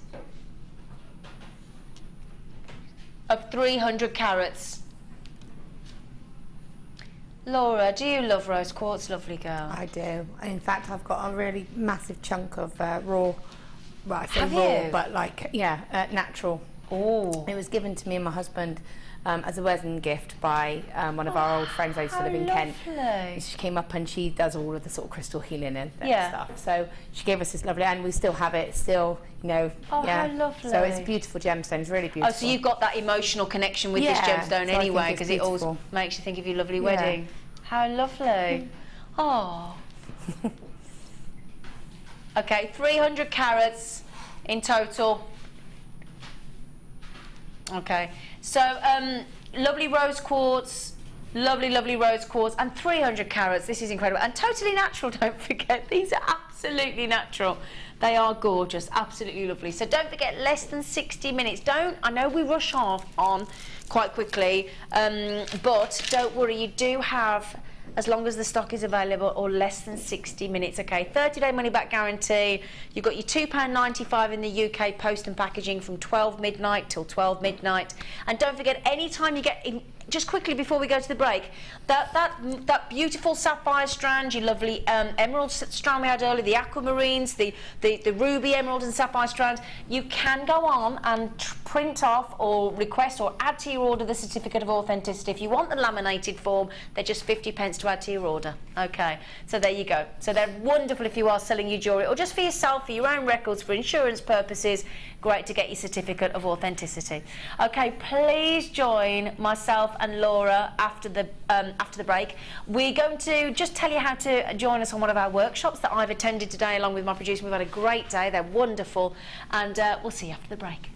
of 300 carats. Laura, do you love rose quartz, lovely girl? I do. In fact, I've got a really massive chunk of raw, well, I say Have raw, you? but like, yeah, natural. Oh. It was given to me and my husband as a wedding gift by one of our old friends. I used to live in Kent. Lovely. She came up and she does all of the sort of crystal healing and Yeah. stuff. So she gave us this lovely, and we still have it. Still, you know. Oh, yeah. how lovely. So it's a beautiful gemstone. It's really beautiful. Oh, so you've got that emotional connection with this Yeah, gemstone so I think anyway, it's because it always beautiful. makes you think of your lovely wedding. How lovely. Oh. Okay, 300 carats in total. Okay, so lovely rose quartz, lovely, lovely rose quartz, and 300 carats. This is incredible. And totally natural, don't forget. These are absolutely natural. They are gorgeous, absolutely lovely. So don't forget, less than 60 minutes. I know we rush off on quite quickly, but don't worry, you do have, as long as the stock is available, or less than 60 minutes, okay? 30-day money-back guarantee. You've got your £2.95 in the UK post and packaging from 12 midnight till 12 midnight. And don't forget, anytime you get in, just quickly before we go to the break, that beautiful sapphire strand, your lovely emerald strand we had earlier, the aquamarines, the ruby emerald and sapphire strands, you can go on and print off or request or add to your order the certificate of authenticity. If you want the laminated form, they're just 50p to add to your order. Okay, so there you go. So they're wonderful if you are selling your jewellery, or just for yourself, for your own records, for insurance purposes. Great to get your certificate of authenticity. Okay, please join myself and Laura after the break. We're going to just tell you how to join us on one of our workshops that I've attended today along with my producer. We've had a great day. They're wonderful, and we'll see you after the break.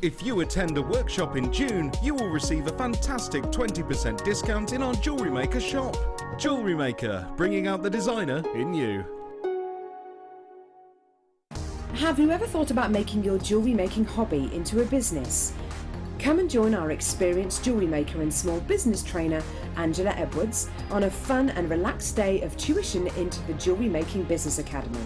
If you attend a workshop in June, you will receive a fantastic 20% discount in our Jewellery Maker shop. Jewellery Maker, bringing out the designer in you. Have you ever thought about making your jewellery making hobby into a business? Come and join our experienced jewellery maker and small business trainer, Angela Edwards, on a fun and relaxed day of tuition into the Jewellery Making Business Academy.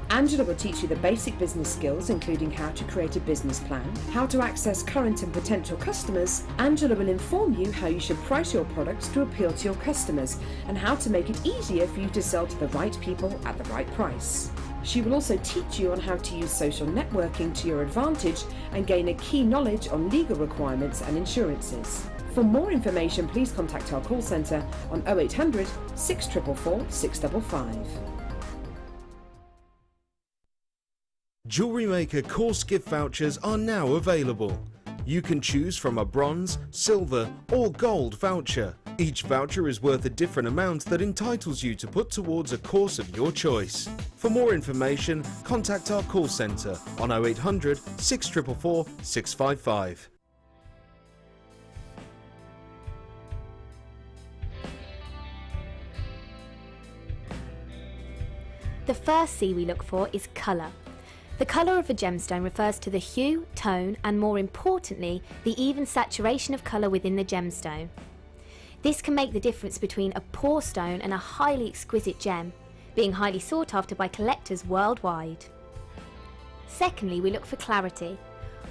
Angela will teach you the basic business skills, including how to create a business plan, how to access current and potential customers. Angela will inform you how you should price your products to appeal to your customers, and how to make it easier for you to sell to the right people at the right price. She will also teach you on how to use social networking to your advantage and gain a key knowledge on legal requirements and insurances. For more information, please contact our call centre on 0800 644 655. Jewellery Maker course gift vouchers are now available. You can choose from a bronze, silver or gold voucher. Each voucher is worth a different amount that entitles you to put towards a course of your choice. For more information, contact our call centre on 0800 644 655. The first C we look for is colour. The colour of a gemstone refers to the hue, tone, and more importantly, the even saturation of colour within the gemstone. This can make the difference between a poor stone and a highly exquisite gem, being highly sought after by collectors worldwide. Secondly, we look for clarity.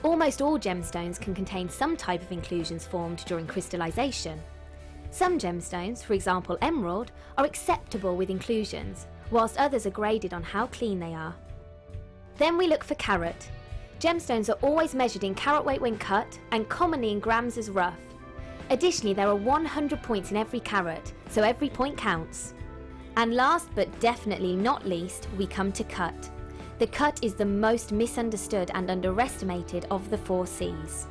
Almost all gemstones can contain some type of inclusions formed during crystallization. Some gemstones, for example emerald, are acceptable with inclusions, whilst others are graded on how clean they are. Then we look for carat. Gemstones are always measured in carat weight when cut, and commonly in grams as rough. Additionally, there are 100 points in every carat, so every point counts. And last but definitely not least, we come to cut. The cut is the most misunderstood and underestimated of the 4 C's.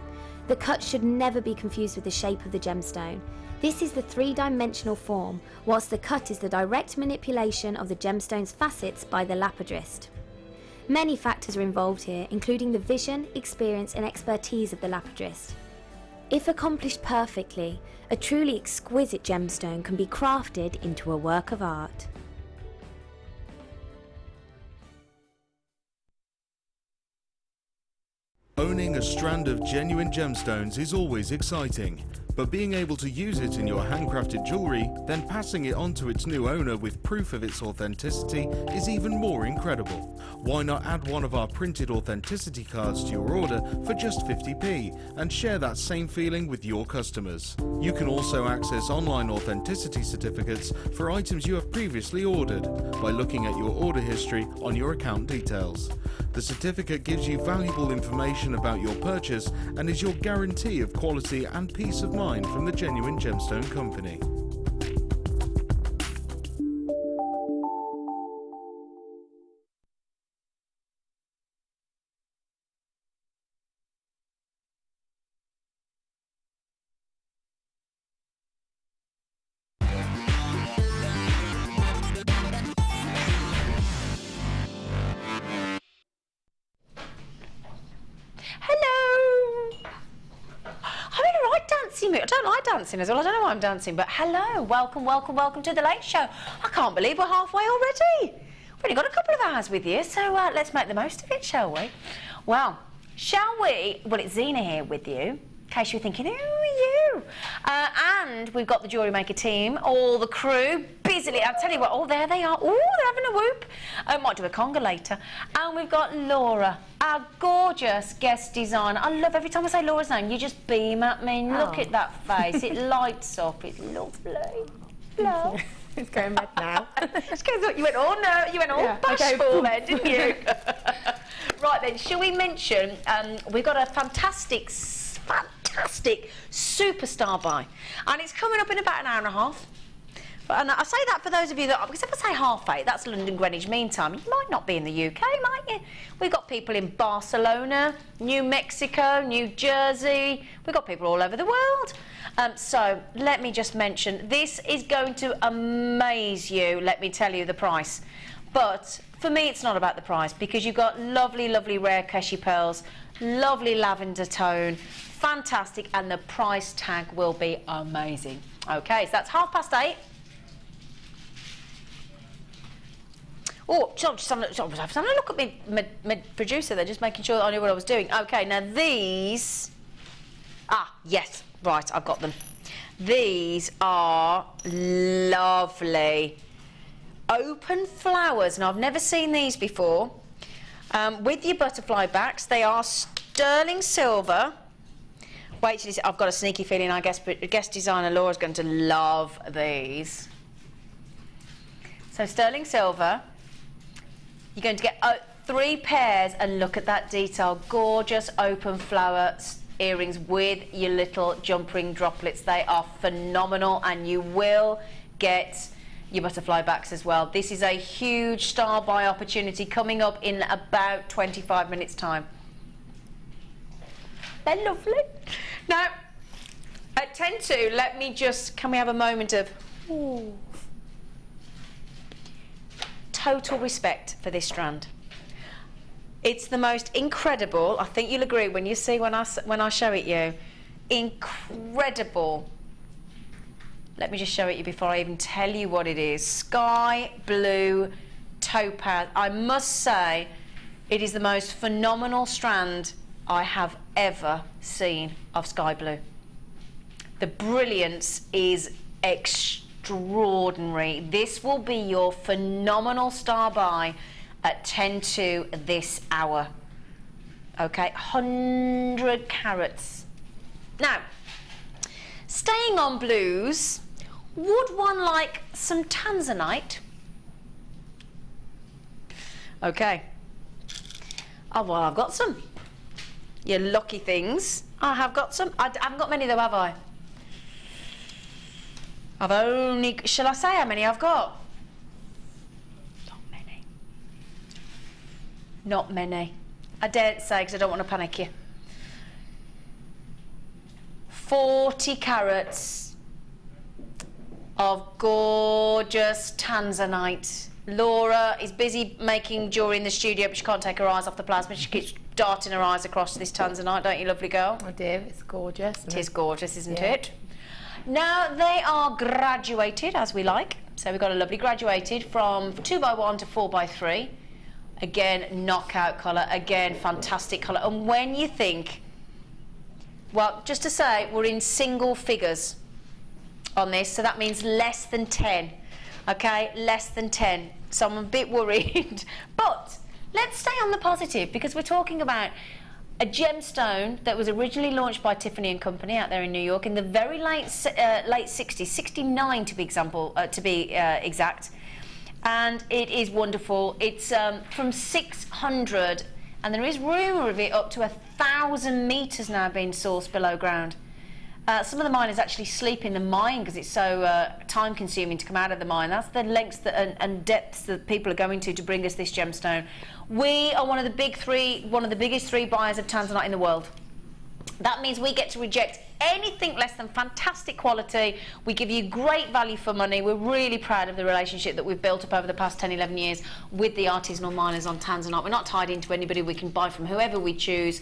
The cut should never be confused with the shape of the gemstone. This is the 3-dimensional form, whilst the cut is the direct manipulation of the gemstone's facets by the lapidrist. Many factors are involved here, including the vision, experience and expertise of the lapidrist. If accomplished perfectly, a truly exquisite gemstone can be crafted into a work of art. Owning a strand of genuine gemstones is always exciting, but being able to use it in your handcrafted jewellery, then passing it on to its new owner with proof of its authenticity is even more incredible. Why not add one of our printed authenticity cards to your order for just 50p and share that same feeling with your customers? You can also access online authenticity certificates for items you have previously ordered by looking at your order history on your account details. The certificate gives you valuable information about your purchase and is your guarantee of quality and peace of mind from the genuine gemstone company. I don't like dancing as well. I don't know why I'm dancing, but hello, welcome to the Late Show. I can't believe we're halfway already. already got a couple of hours with you, so let's make the most of it, shall we? Well, shall we? Well, it's Zena here with you, in case you're thinking, who are you? And we've got the Jewellery Maker team, all the crew, busily. I'll tell you what, oh, there they are. Oh, they're having a whoop. I might do a conga later. And we've got Laura, our gorgeous guest designer. I love every time I say Laura's name, you just beam at me. Look at that face. It lights up. It's lovely. Love. It's going red now. You went, oh no, you went all bashful then, didn't you? Right then, shall we mention, we've got a fantastic superstar buy, and it's coming up in about an hour and a half. And I say that for those of you that, because if I say 8:30, that's London Greenwich Mean Time. You might not be in the UK, might you? We've got people in Barcelona, New Mexico, New Jersey. We've got people all over the world. So let me just mention, this is going to amaze you, let me tell you the price. But for me, it's not about the price, because you've got lovely, lovely rare Keshi pearls, lovely lavender tone, fantastic, and the price tag will be amazing. Okay, so that's 8:30. Oh, I was having a look at my producer there, just making sure that I knew what I was doing. Okay, now these... Ah, yes, right, I've got them. These are lovely. Open flowers. Now, I've never seen these before. With your butterfly backs, they are sterling silver. Wait till you see, I've got a sneaky feeling, I guess, but guest designer Laura's going to love these. So, sterling silver. You're going to get 3 pairs, and look at that detail. Gorgeous open flower earrings with your little jump ring droplets. They are phenomenal, and you will get your butterfly backs as well. This is a huge star buy opportunity coming up in about 25 minutes time. They're lovely. Now, at 10:02, let me just, can we have a moment of ooh, total respect for this strand. It's the most incredible, I think you'll agree when you see when I show it you, incredible. Let me just show it you before I even tell you what it is. Sky blue topaz. I must say, it is the most phenomenal strand I have ever seen of sky blue. The brilliance is extraordinary. This will be your phenomenal star buy at 10:02 this hour. Okay, 100 carats. Now, staying on blues, would one like some tanzanite? Okay. Oh, well, I've got some. You lucky things. I have got some. I haven't got many though, have I? I've only... Shall I say how many I've got? Not many. Not many. I daren't say because I don't want to panic you. 40 carats of gorgeous tanzanite. Laura is busy making jewellery in the studio, but she can't take her eyes off the plasma. She keeps darting her eyes across this tanzanite, don't you, lovely girl? I do. It's gorgeous. It is gorgeous, isn't it? Now, they are graduated, as we like. So we've got a lovely graduated from 2x1 to 4x3. Again, knockout colour. Again, fantastic colour. And when you think... Well, just to say, we're in single figures on this, so that means less than 10. Okay, less than 10. So I'm a bit worried. But let's stay on the positive, because we're talking about a gemstone that was originally launched by Tiffany & Company out there in New York in the very late 60s, 69 to be exact. And it is wonderful. It's from 600, and there is rumour of it up to 1,000 metres now being sourced below ground. Some of the miners actually sleep in the mine because it's so time consuming to come out of the mine. That's the lengths that, and depths that people are going to bring us this gemstone. We are one of the biggest 3 buyers of tanzanite in the world. That means we get to reject anything less than fantastic quality. We give you great value for money. We're really proud of the relationship that we've built up over the past 10, 11 years with the artisanal miners on Tanzanite. We're not tied into anybody. We can buy from whoever we choose,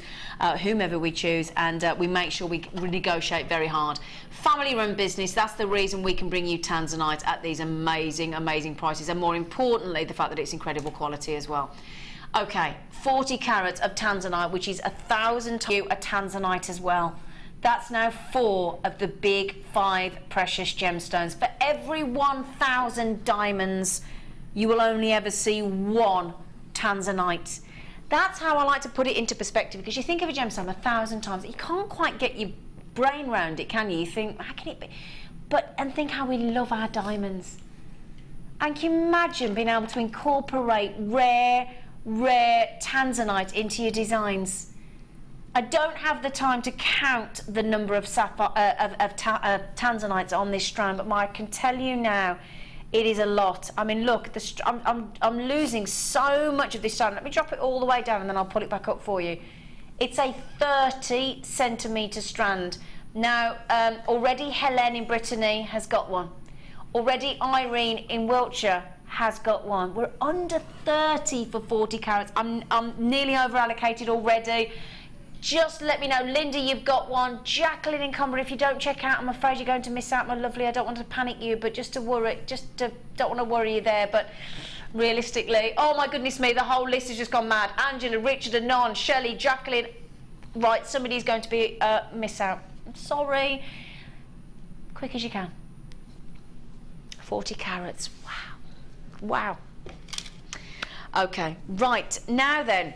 whomever we choose, and we make sure we negotiate very hard. Family-run business, that's the reason we can bring you Tanzanite at these amazing, amazing prices, and more importantly, the fact that it's incredible quality as well. Okay, 40 carats of Tanzanite, which is 1,000 times a Tanzanite as well. That's now 4 of the big 5 precious gemstones. For every 1,000 diamonds, you will only ever see 1 Tanzanite. That's how I like to put it into perspective, because you think of a gemstone 1,000 times, you can't quite get your brain round it, can you? You think, how can it be? And think how we love our diamonds. And can you imagine being able to incorporate rare Tanzanite into your designs? I don't have the time to count the number of Tanzanites on this strand, but I can tell you now, it is a lot. I mean, look, I'm losing so much of this strand. Let me drop it all the way down and then I'll put it back up for you. It's a 30 centimetre strand. Now, already Helen in Brittany has got one. Already Irene in Wiltshire has got one. We're under 30 for 40 carats. I'm nearly over allocated already. Just let me know. Linda, you've got one. Jacqueline in Cumbria, if you don't check out, I'm afraid you're going to miss out, my lovely. I don't want to panic you, but don't want to worry you there, but realistically, oh my goodness me, the whole list has just gone mad. Angela, Richard, Anon, Shelley, Jacqueline. Right, somebody's going to be miss out. I'm sorry. Quick as you can. 40 carats. Wow. Wow. Okay, right, now then.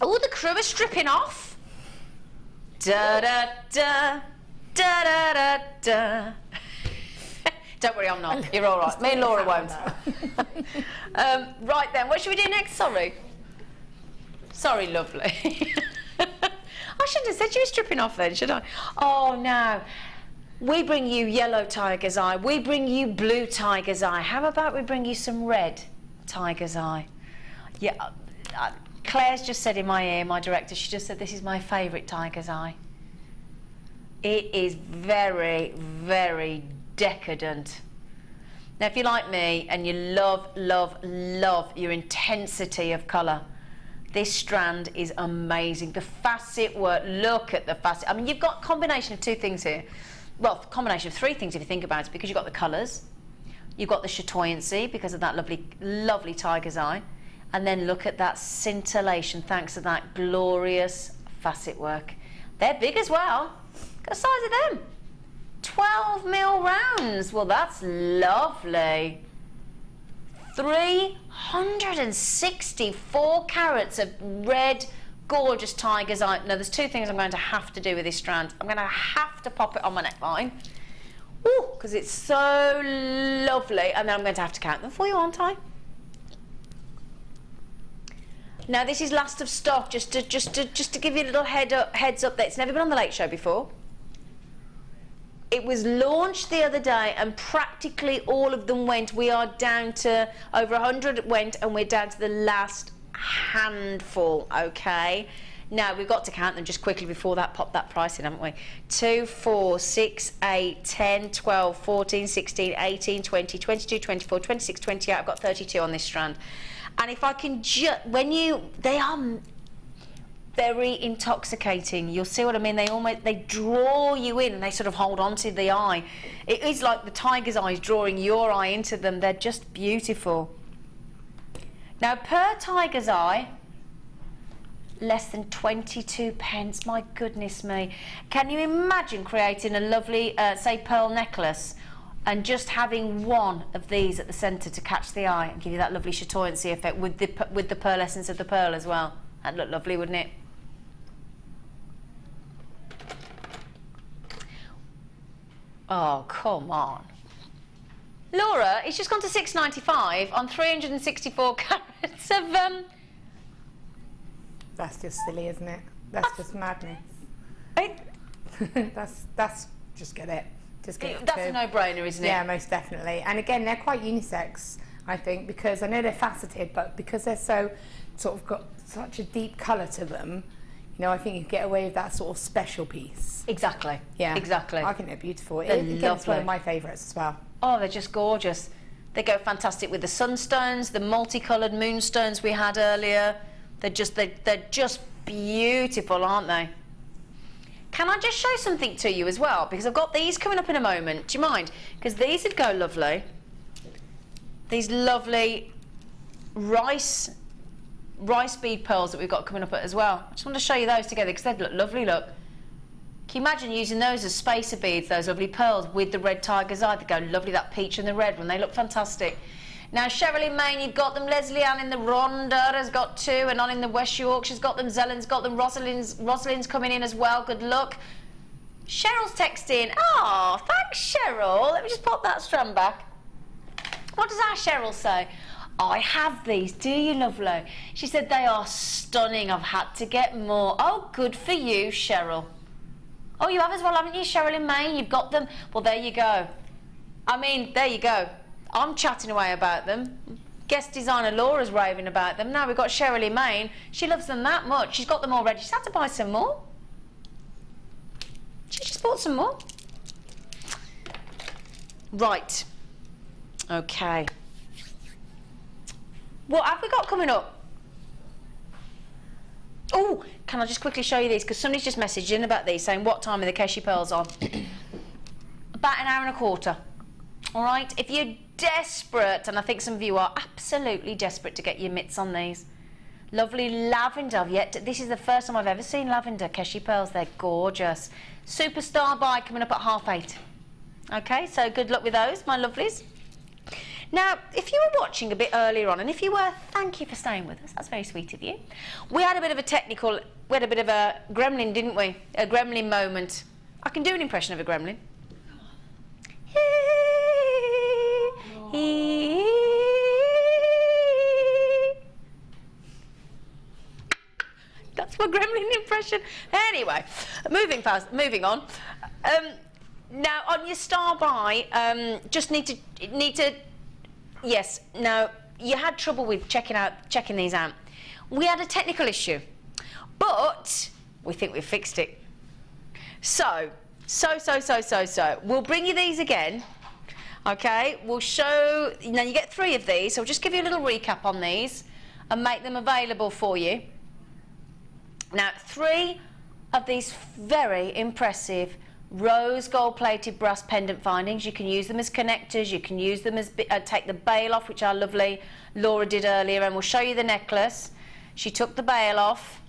Oh, the crew are stripping off. Da da da da da da da. Don't worry, I'm not. You're all right. Me and Laura won't. Right then, what should we do next? Sorry. Sorry, lovely. I shouldn't have said you were stripping off then, should I? Oh, no. We bring you yellow tiger's eye. We bring you blue tiger's eye. How about we bring you some red tiger's eye? Yeah, Claire's just said in my ear, my director, she just said this is my favourite tiger's eye. It is very, very decadent. Now, if you're like me and you love, love, love your intensity of colour, this strand is amazing. The facet work, look at the facet. I mean, you've got a combination of 2 things here. Well, a combination of 3 things if you think about it, because you've got the colours, you've got the chatoyancy because of that lovely, lovely tiger's eye, and then look at that scintillation thanks to that glorious facet work. They're big as well. Look at the size of them. 12 mil rounds. Well, that's lovely. 364 carats of red, gorgeous tiger's eye. Now, there's 2 things I'm going to have to do with this strand. I'm going to have to pop it on my neckline. Ooh, because it's so lovely. And then I'm going to have to count them for you, aren't I? Now, this is last of stock, just to give you a little heads up there. It's never been on the Late Show before. It was launched the other day and practically all of them went. We are down to over 100 went and we're down to the last handful, okay? Now, we've got to count them just quickly before that pop that price in, haven't we? 2, 4, 6, 8, 10, 12, 14, 16, 18, 20, 22, 24, 26, 28. I've got 32 on this strand. And if I can just, they are very intoxicating. You'll see what I mean? They draw you in and they sort of hold on to the eye. It is like the tiger's eyes drawing your eye into them. They're just beautiful. Now, per tiger's eye, less than 22 pence. My goodness me. Can you imagine creating a lovely, say, pearl necklace and just having one of these at the centre to catch the eye and give you that lovely chatoyancy effect with the pearlescence of the pearl as well? That'd look lovely, wouldn't it? Oh, come on. Laura, it's just gone to £6.95 on 364 carats of... That's just silly, isn't it? That's just madness. That's just get it. Just get it. That's a no-brainer, isn't it? Yeah, most definitely. And again, they're quite unisex, I think, because I know they're faceted, but because they're so sort of got such a deep colour to them, You know, I think you get away with that sort of special piece. Exactly. Yeah. Exactly. I think they're beautiful. They're It's one lovely. of my favourites as well. Oh, they're just gorgeous. They go fantastic with the sunstones, the multicoloured moonstones we had earlier. They're just beautiful, aren't they? Can I just show something to you as well? Because I've got these coming up in a moment. Do you mind? Because these would go lovely. These lovely rice bead pearls that we've got coming up as well. I just want to show you those together because they'd look lovely, look. Can you imagine using those as spacer beads, those lovely pearls with the red tiger's eye? They go lovely, that peach and the red one. They look fantastic. Now, Cheryl in Maine, you've got them. Leslie Ann in the Rhondda has got 2, and on in the West Yorkshire's got them. Zellen's got them. Rosalind's coming in as well. Good luck. Cheryl's texting. Oh, thanks, Cheryl. Let me just pop that strand back. What does our Cheryl say? I have these. Do you, lovely? She said they are stunning. I've had to get more. Oh, good for you, Cheryl. Oh, you have as well, haven't you, Cheryl in Maine? You've got them. Well, there you go. I mean, there you go. I'm chatting away about them. Guest designer Laura's raving about them. Now we've got Cheryl in Maine. She loves them that much. She's got them already. She's had to buy some more. She just bought some more. Right. Okay. What have we got coming up? Oh, can I just quickly show you these? Because somebody's just messaged in about these, saying what time are the Keshi pearls on? About an hour and a quarter. All right. If you're desperate, and I think some of you are absolutely desperate to get your mitts on these. Lovely lavender. Yet this is the first time I've ever seen lavender Keshi pearls. They're gorgeous. Superstar buy coming up at 8:30. Okay, so good luck with those, my lovelies. Now, if you were watching a bit earlier on, and if you were, thank you for staying with us. That's very sweet of you. We had a bit of a gremlin, didn't we? A gremlin moment. I can do an impression of a gremlin. That's my gremlin impression. Anyway, moving on. Now, on your star buy, just need to. Yes. Now, you had trouble with checking these out. We had a technical issue, but we think we've fixed it. So. We'll bring you these again. Okay. We'll show. Now you get 3 of these. So we'll just give you a little recap on these and make them available for you. Now, 3 of these very impressive rose gold-plated brass pendant findings. You can use them as connectors. You can use them as take the bail off, which our lovely Laura did earlier, and we'll show you the necklace. She took the bail off,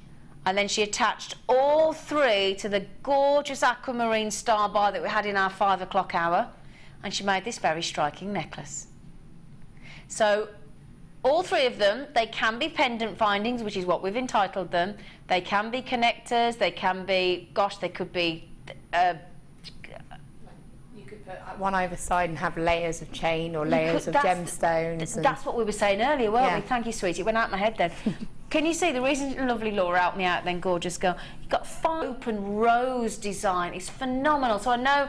and then she attached all 3 to the gorgeous aquamarine star bar that we had in our 5 o'clock hour, and she made this very striking necklace. So all 3 of them, they can be pendant findings, which is what we've entitled them. They can be connectors. They can be, gosh, they could be. You could put one either side and have layers of chain or layers of gemstones. That's what we were saying earlier, weren't we? Thank you, sweetie. It went out of my head then. Can you see the reason lovely Laura helped me out then, gorgeous girl? You've got fine open rose design. It's phenomenal. So I know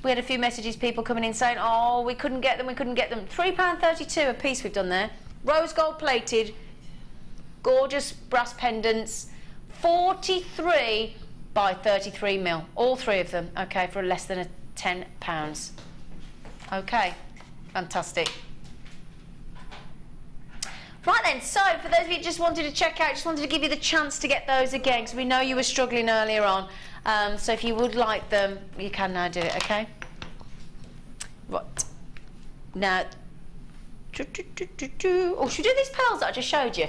we had a few messages, people coming in saying, oh, we couldn't get them. £3.32 a piece we've done there. Rose gold plated, gorgeous brass pendants, 43 by 33 mil, all 3 of them, okay, for less than £10. Okay, fantastic. Right then, so for those of you who just wanted to check out, just wanted to give you the chance to get those again, because we know you were struggling earlier on. So if you would like them, you can now do it, okay? Right. Now, oh, should we do these pearls that I just showed you?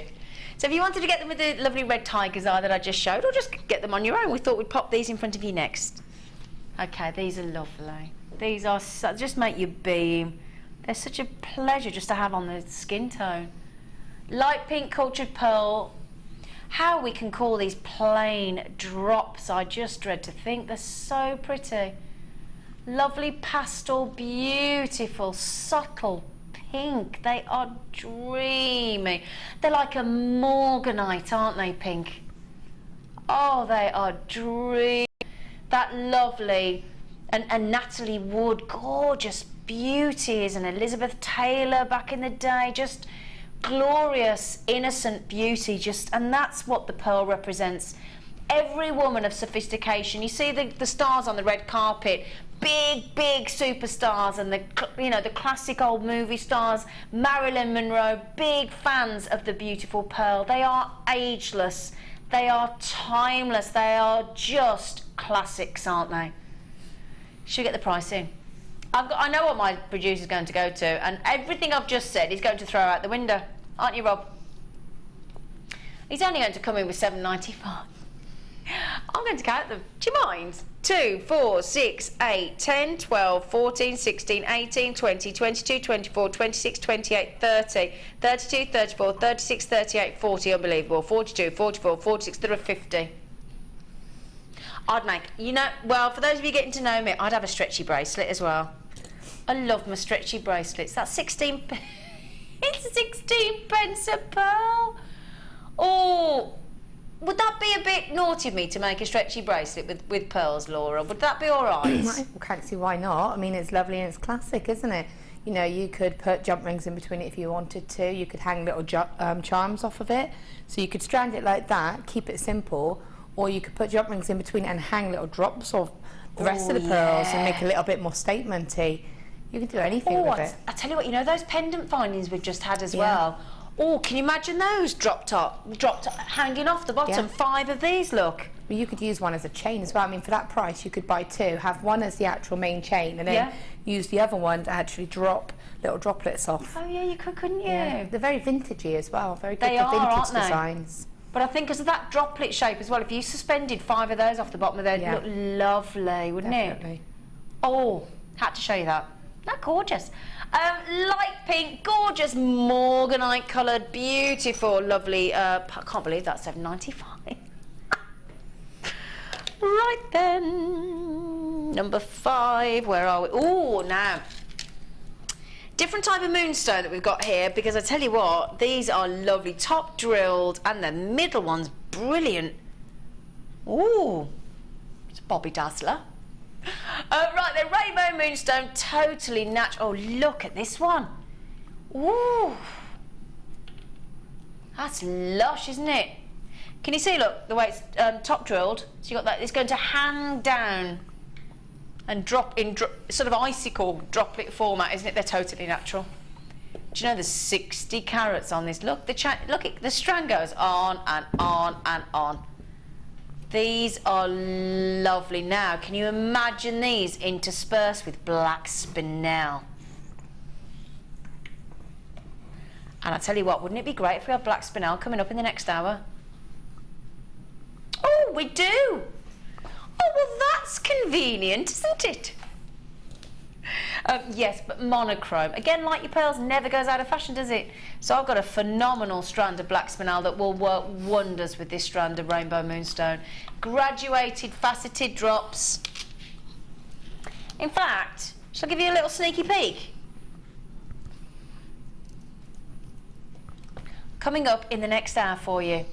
So if you wanted to get them with the lovely red tiger's eye that I just showed, or just get them on your own, we thought we'd pop these in front of you next. Okay, these are lovely. These are just make you beam. They're such a pleasure just to have on the skin tone. Light pink cultured pearl. How we can call these plain drops, I just dread to think. They're so pretty. Lovely pastel, beautiful, subtle pink. They are dreamy. They're like a morganite, aren't they, pink? Oh, they are dreamy. That lovely and Natalie Wood, gorgeous beauties, and Elizabeth Taylor back in the day, just glorious, innocent beauty. And that's what the pearl represents. every woman of sophistication. You see the stars on the red carpet, big superstars, and the classic old movie stars, Marilyn Monroe, big fans of the beautiful pearl. They are ageless, they are timeless, they are just classics, aren't they? Should we get the price in? I know what my producer's going to go to, and everything I've just said he's going to throw out the window, aren't you, Rob? He's only going to come in with $7.95. I'm going to count them. Do you mind? 2, 4, 6, 8, 10, 12, 14, 16, 18, 20, 22, 24, 26, 28, 30, 32, 34, 36, 38, 40, unbelievable, 42, 44, 46, there are 50. I'd make, well, for those of you getting to know me, I'd have a stretchy bracelet as well. I love my stretchy bracelets. That's 16, it's 16 pence a pearl. Oh, would that be a bit naughty of me to make a stretchy bracelet with pearls, Laura? Would that be all right? I can't see why not. I mean, it's lovely and it's classic, isn't it? You know, you could put jump rings in between it if you wanted to. You could hang little charms off of it. So you could strand it like that, keep it simple, or you could put jump rings in between and hang little drops of the rest of the pearls and make a little bit more statement-y. You can do anything with it. I tell you what, those pendant findings we've just had as well. Oh, can you imagine those dropped hanging off the bottom? 5 of these, look. Well, you could use one as a chain as well. I mean, for that price, you could buy 2, have one as the actual main chain, and then use the other one to actually drop little droplets off. Oh, yeah, you could, couldn't you? Yeah. They're very vintagey as well, very good for vintage designs. But I think because of that droplet shape as well, if you suspended 5 of those off the bottom of there, it'd look lovely, wouldn't it? Oh, had to show you that. That's gorgeous. Light pink, gorgeous morganite coloured, beautiful, lovely. I can't believe that's $7.95. Right then, number 5. Where are we? Oh, now different type of moonstone that we've got here, because I tell you what, these are lovely, top drilled, and the middle one's brilliant. Ooh, it's a Bobby Dazzler. Right then, rainbow moonstone, totally natural. Oh, look at this one. Ooh, that's lush, isn't it? Can you see, look, the way it's top drilled? So you got that, it's going to hang down and drop in sort of icicle droplet format, isn't it? They're totally natural. Do you know there's 60 carats on this? Look, the strand goes on and on and on. These are lovely. Now, can you imagine these interspersed with black spinel? And I tell you what, wouldn't it be great if we had black spinel coming up in the next hour? Oh, we do! Oh, well, that's convenient, isn't it? Yes, but monochrome. Again, like your pearls, never goes out of fashion, does it? So I've got a phenomenal strand of black spinel that will work wonders with this strand of rainbow moonstone. Graduated, faceted drops. In fact, shall I give you a little sneaky peek? Coming up in the next hour for you,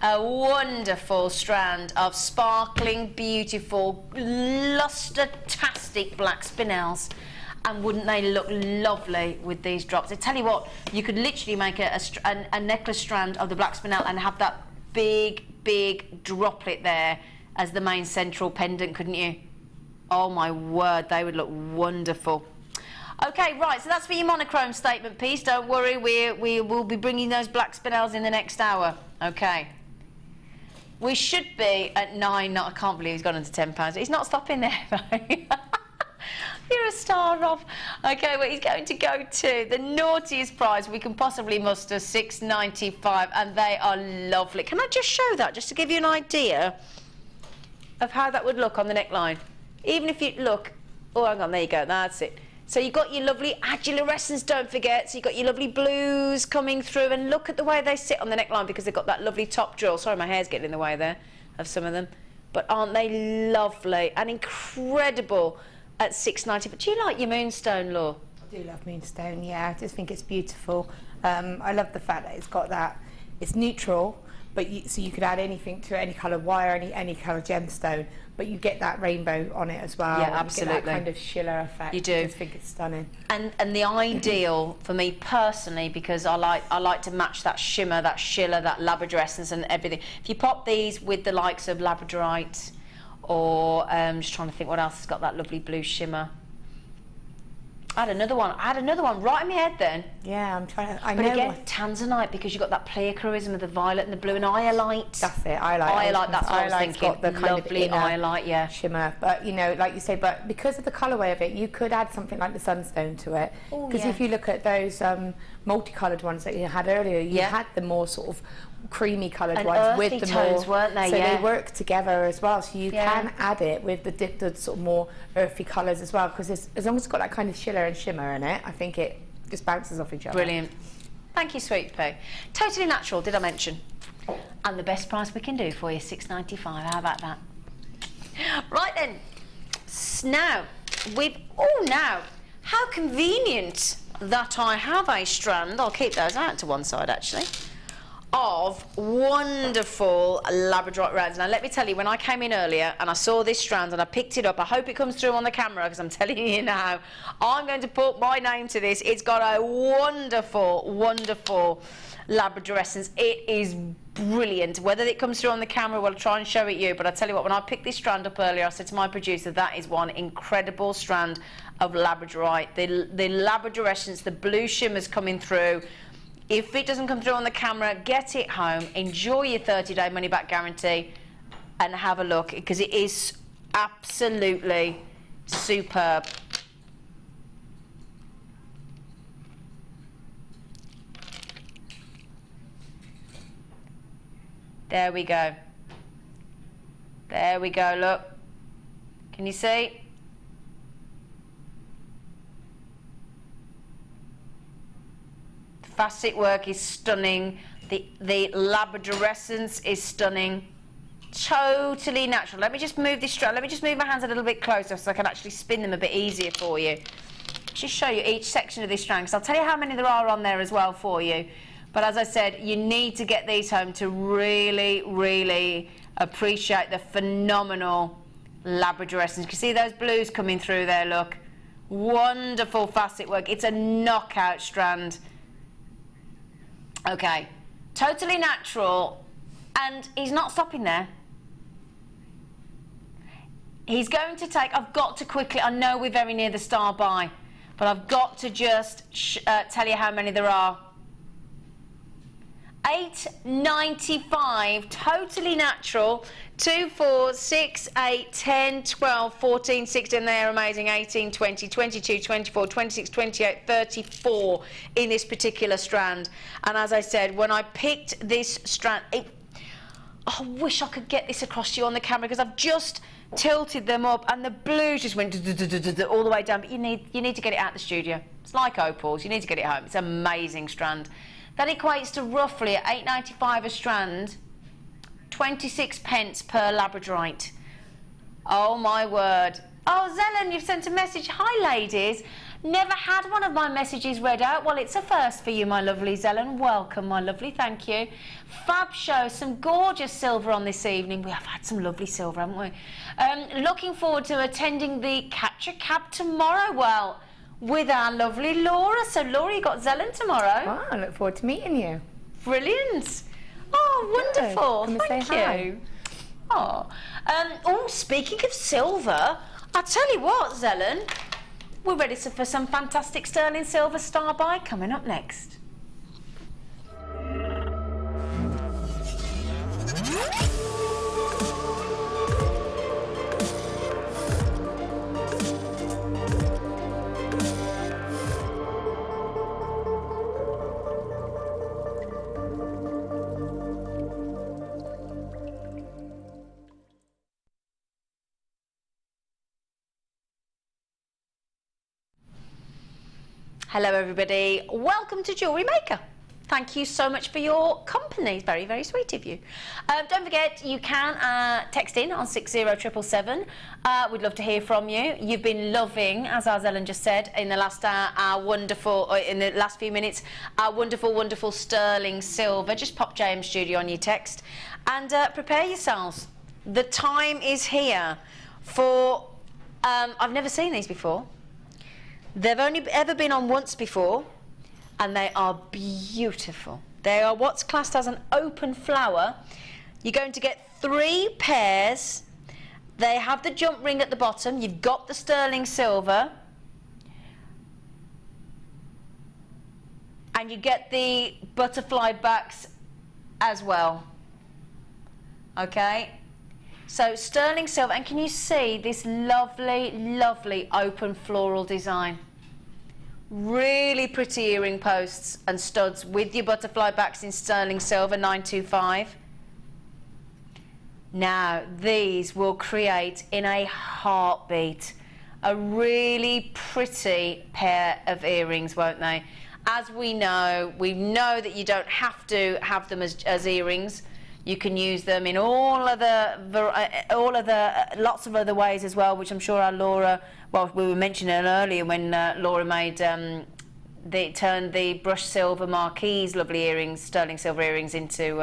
a wonderful strand of sparkling, beautiful, luster-tastic black spinels. And wouldn't they look lovely with these drops? I tell you what, you could literally make a necklace strand of the black spinel and have that big droplet there as the main central pendant, couldn't you? Oh my word, they would look wonderful. Okay, right, so that's for your monochrome statement piece. Don't worry, we will be bringing those black spinels in the next hour. Okay. We should be at 9. I can't believe he's gone into £10. He's not stopping there, though. You're a star, Rob. Okay, well, he's going to go to the naughtiest prize we can possibly muster, $6.95, and they are lovely. Can I just show that, just to give you an idea of how that would look on the neckline? Even if you look... Oh, hang on, there you go, that's it. So you've got your lovely adularescence, don't forget. So you've got your lovely blues coming through, and look at the way they sit on the neckline because they've got that lovely top drill. Sorry, my hair's getting in the way there of some of them. But aren't they lovely and incredible at $6.90? But do you like your moonstone, Law? I do love moonstone, yeah. I just think it's beautiful. I love the fact that it's got that, it's neutral, but so you could add anything to it, any colour wire, any colour gemstone, but you get that rainbow on it as well. Yeah, absolutely. You get that kind of shiller effect. You do. I just think it's stunning. And the ideal for me personally, because I like to match that shimmer, that shiller, that labradorescence and everything. If you pop these with the likes of labradorite, or just trying to think what else has got that lovely blue shimmer. I had another one right in my head then. Yeah, I'm trying to. But again, tanzanite, because you've got that pleochroism of the violet and the blue, and iolite. That's it, iolite. Iolite, that's what I was thinking. Got the kind lovely of iolite, yeah. Shimmer, but you know, like you say, but because of the colourway of it, you could add something like the sunstone to it. Because if you look at those multicoloured ones that you had earlier, you had the more sort of creamy coloured ones with the tones, weren't they? So they work together as well. So you can add it with the sort of more earthy colours as well, because as long as it's got that kind of shiller and shimmer in it, I think it just bounces off each other. Brilliant. Thank you, Sweet Pea. Totally natural, did I mention? And the best price we can do for you, $6.95. How about that? Right then. Now, now, how convenient that I have a strand. I'll keep those out to one side actually. Of wonderful labradorite rounds. Now let me tell you, when I came in earlier and I saw this strand and I picked it up, I hope it comes through on the camera, because I'm telling you now, I'm going to put my name to this. It's got a wonderful, wonderful labradorescence. It is brilliant. Whether it comes through on the camera, we'll try and show it you, but I tell you what, when I picked this strand up earlier, I said to my producer, that is one incredible strand of labradorite. The labradorescence, the blue shimmers coming through. If it doesn't come through on the camera, get it home, enjoy your 30-day money-back guarantee, and have a look, because it is absolutely superb. There we go. There we go, look. Can you see? Facet work is stunning. The labradorescence is stunning. Totally natural. Let me just move this strand. Let me just move my hands a little bit closer so I can actually spin them a bit easier for you. Just show you each section of this strand, because I'll tell you how many there are on there as well for you. But as I said, you need to get these home to really, really appreciate the phenomenal labradorescence. You can see those blues coming through there, look. Wonderful facet work. It's a knockout strand. Okay, totally natural, and he's not stopping there. He's going to take, I've got to quickly, I know we're very near the star by, but I've got to just tell you how many there are. $8.95, totally natural. 2, 4, 6, 8, 10, 12, 14, 16, they're amazing. 18, 20, 22, 24, 26, 28, 34 in this particular strand. And as I said, when I picked this strand, I wish I could get this across to you on the camera, because I've just tilted them up and the blues just went all the way down. But you need to get it out of the studio. It's like opals, you need to get it home. It's an amazing strand. That equates to roughly $8.95 a strand, 26 pence per labradorite. Oh my word. Oh, Zelen, you've sent a message. Hi ladies. Never had one of my messages read out. Well, it's a first for you, my lovely Zelen. Welcome, my lovely, thank you. Fab show, some gorgeous silver on this evening. We have had some lovely silver, haven't we? Looking forward to attending the Catch a Cab tomorrow. Well, with our lovely Laura. So Laura, you got Zelen tomorrow. Oh, I look forward to meeting you. Brilliant. Oh, wonderful. Come Thank you. Oh, speaking of silver, I'll tell you what, Zelen, we're ready for some fantastic sterling silver star buy coming up next. Hello everybody, welcome to Jewellery Maker. Thank you so much for your company. It's very, very sweet of you. Don't forget, you can text in on 60777. We'd love to hear from you. You've been loving, as Ellen just said, in the last in the last few minutes, our wonderful, wonderful sterling silver. Just pop JM Studio on your text and prepare yourselves. The time is here for, I've never seen these before. They've only ever been on once before. And they are beautiful. They are what's classed as an open flower. You're going to get 3 pairs. They have the jump ring at the bottom. You've got the sterling silver. And you get the butterfly backs as well. Okay? So sterling silver. And can you see this lovely, lovely open floral design? Really pretty earring posts and studs with your butterfly backs in sterling silver 925. Now these will create in a heartbeat a really pretty pair of earrings, won't they? As we know that you don't have to have them as earrings. You can use them in lots of other ways as well, which I'm sure our Laura, well, we were mentioning earlier when Laura made, turned the brushed silver marquise lovely earrings, sterling silver earrings into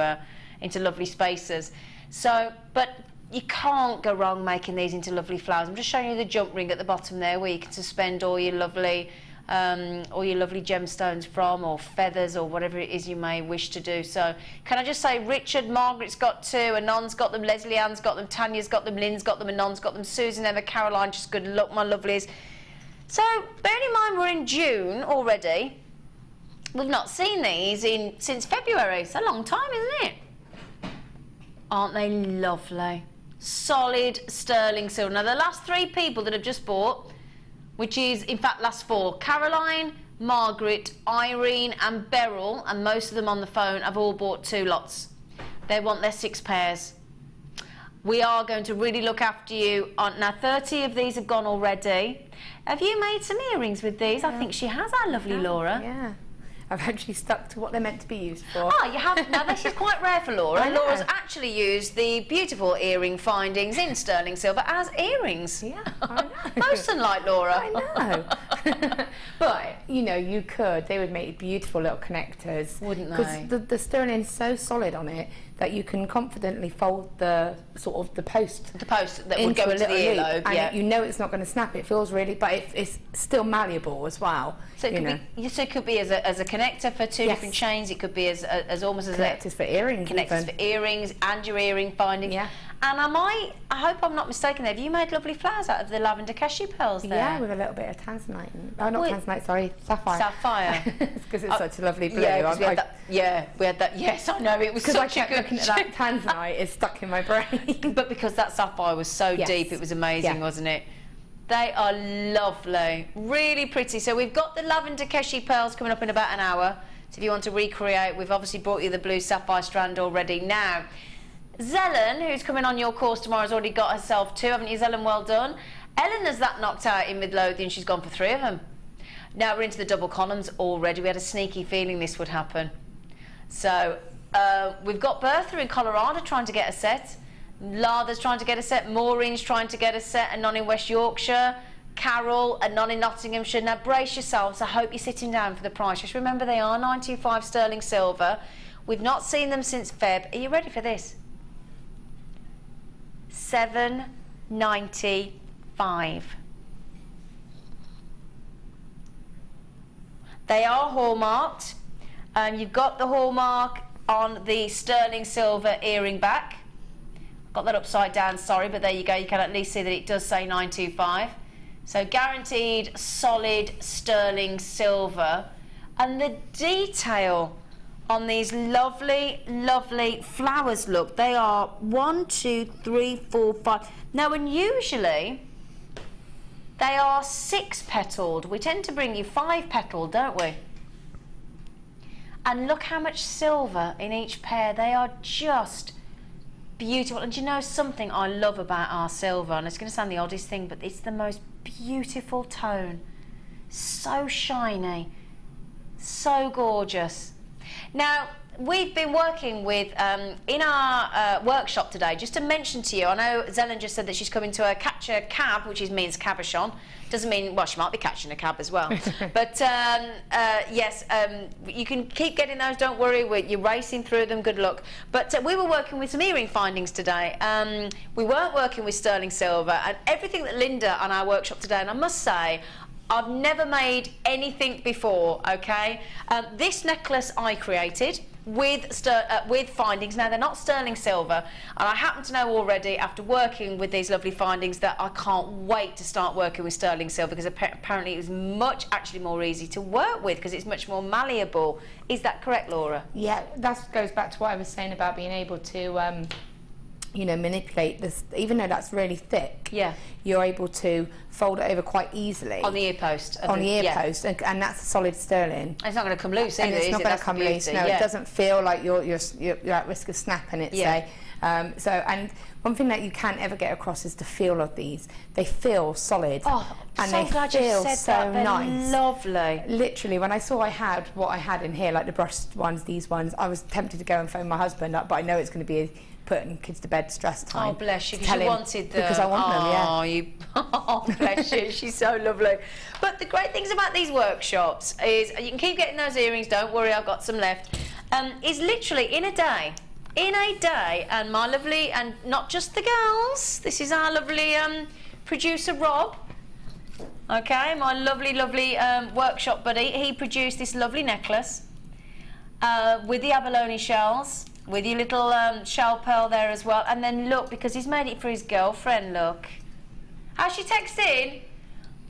lovely spaces. So, but you can't go wrong making these into lovely flowers. I'm just showing you the jump ring at the bottom there, where you can suspend all your lovely gemstones from, or feathers, or whatever it is you may wish to do. So can I just say, Richard, Margaret's got 2, Anon's got them, Leslie Ann's got them, Tanya's got them, Lynn's got them, Anon's got them, Susan, Emma, Caroline, just good luck, my lovelies. So bearing in mind we're in June already, we've not seen these since February. It's a long time, isn't it? Aren't they lovely? Solid sterling silver. Now the last 3 people that have just bought, which is, in fact, last 4. Caroline, Margaret, Irene and Beryl, and most of them on the phone, have all bought 2 lots. They want their 6 pairs. We are going to really look after you. Now, 30 of these have gone already. Have you made some earrings with these? Yeah. I think she has, our lovely Laura. Yeah. I've actually stuck to what they're meant to be used for. Ah, you have. Now, this is quite rare for Laura. Laura's actually used the beautiful earring findings in sterling silver as earrings. Yeah, I know. Most unlike Laura. I know. But, you know, you could. They would make beautiful little connectors. Wouldn't they? Because the sterling's so solid on it that you can confidently fold the sort of the post. The post that would go into the earlobe, and you know it's not going to snap. It feels really, but it's still malleable as well. So it could be as a connector for 2 different chains. It could be as almost as connectors for earrings. Connectors for earrings and your earring findings. Yeah. And I hope I'm not mistaken there. Have you made lovely flowers out of the lavender cashew pearls there? Yeah, with a little bit of tanzanite. Oh, not tanzanite, sorry, sapphire. Sapphire. Because it's such a lovely blue. Yeah, we had that. Yes, I know. It was such a good. Looking at that tanzanite, it's stuck in my brain. But because that sapphire was so deep, it was amazing, wasn't it? They are lovely, really pretty. So we've got the lavender cashew pearls coming up in about an hour. So if you want to recreate, we've obviously brought you the blue sapphire strand already. Now, Zelen, who's coming on your course tomorrow, has already got herself 2, haven't you, Zelen? Well done. Eleanor's that knocked out in Midlothian. She's gone for 3 of them. Now we're into the double columns already. We had a sneaky feeling this would happen. So we've got Bertha in Colorado trying to get a set. Lather's trying to get a set. Maureen's trying to get a set. And none in West Yorkshire. Carol and none in Nottinghamshire. Now brace yourselves. I hope you're sitting down for the price. Just remember they are 925 sterling silver. We've not seen them since Feb. Are you ready for this? $7.95. They are hallmarked. You've got the hallmark on the sterling silver earring back. Got that upside down, sorry, but there you go. You can at least see that it does say 925. So guaranteed solid sterling silver. And the detail on these lovely, lovely flowers, look, they are 1, 2, 3, 4, 5. Now, and usually they are 6-petaled. We tend to bring you 5-petaled, don't we? And look how much silver in each pair. They are just beautiful. And do you know something I love about our silver? And it's going to sound the oddest thing, but it's the most beautiful tone. So shiny, so gorgeous. Now, we've been working with, in our workshop today, just to mention to you, I know Zena just said that she's coming to catch a cab, which means Cabochon. Doesn't mean, well, she might be catching a cab as well. But yes, you can keep getting those, don't worry, you're racing through them, good luck. But we were working with some earring findings today. We weren't working with sterling silver, and everything that Linda on our workshop today, and I must say, I've never made anything before, okay? This necklace I created with findings. Now, they're not sterling silver, and I happen to know already, after working with these lovely findings, that I can't wait to start working with sterling silver, because apparently it was actually more easy to work with, because it's much more malleable. Is that correct, Laura? Yeah, that goes back to what I was saying about being able to you know, manipulate this. Even though that's really thick, yeah, you're able to fold it over quite easily on the ear post. On the ear post, and that's a solid sterling. It's not going to come loose either, and it's not going to come loose. No, it doesn't feel like you're at risk of snapping it. Yeah. Say, so, and one thing that you can't ever get across is the feel of these. They feel solid. Oh, and so they glad you feel said so that. They're nice. Lovely. Literally, when I saw what I had in here, like the brushed ones, these ones, I was tempted to go and phone my husband up, but I know it's going to be putting kids to bed stress time. Oh, bless you, because you wanted them. Because I want them, yeah. Oh, oh, bless you, she's so lovely. But the great things about these workshops is, you can keep getting those earrings, don't worry, I've got some left, is literally in a day, and my lovely, and not just the girls, this is our lovely producer Rob, okay, my lovely workshop buddy. He produced this lovely necklace with the abalone shells, with your little shell pearl there as well. And then look, because he's made it for his girlfriend, look. How's she texting?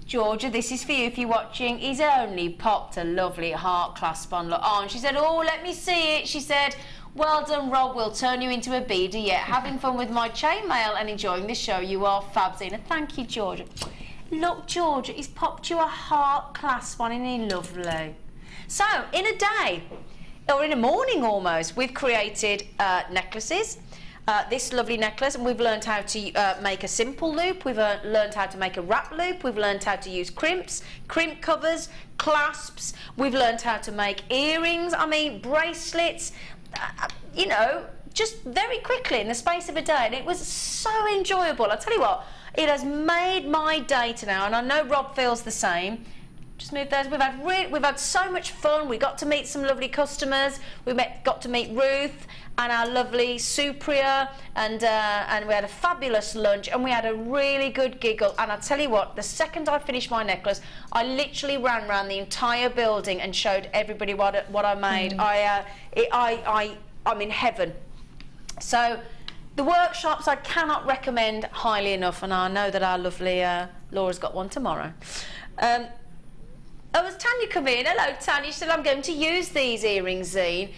Georgia, this is for you if you're watching. He's only popped a lovely heart clasp on. Look, oh, and she said, oh, let me see it. She said, well done, Rob. We'll turn you into a beader yet. Having fun with my chainmail and enjoying the show. You are fab, Zena. Thank you, Georgia. Look, Georgia, he's popped you a heart clasp on, isn't he lovely? So, in a day, or in a morning almost, we've created necklaces. This lovely necklace, and we've learned how to make a simple loop, we've learned how to make a wrap loop, we've learned how to use crimps, crimp covers, clasps, we've learned how to make earrings, I mean bracelets, you know, just very quickly in the space of a day, and it was so enjoyable. I'll tell you what, it has made my day to now, and I know Rob feels the same. Just move those. We've had so much fun. We got to meet some lovely customers. Got to meet Ruth and our lovely Supria, and we had a fabulous lunch, and we had a really good giggle. And I tell you what, the second I finished my necklace, I literally ran around the entire building and showed everybody what I made. I'm in heaven. So the workshops I cannot recommend highly enough, and I know that our lovely Laura's got one tomorrow. Oh, has Tanya come in? Hello, Tanya. She said, I'm going to use these earrings, Zine,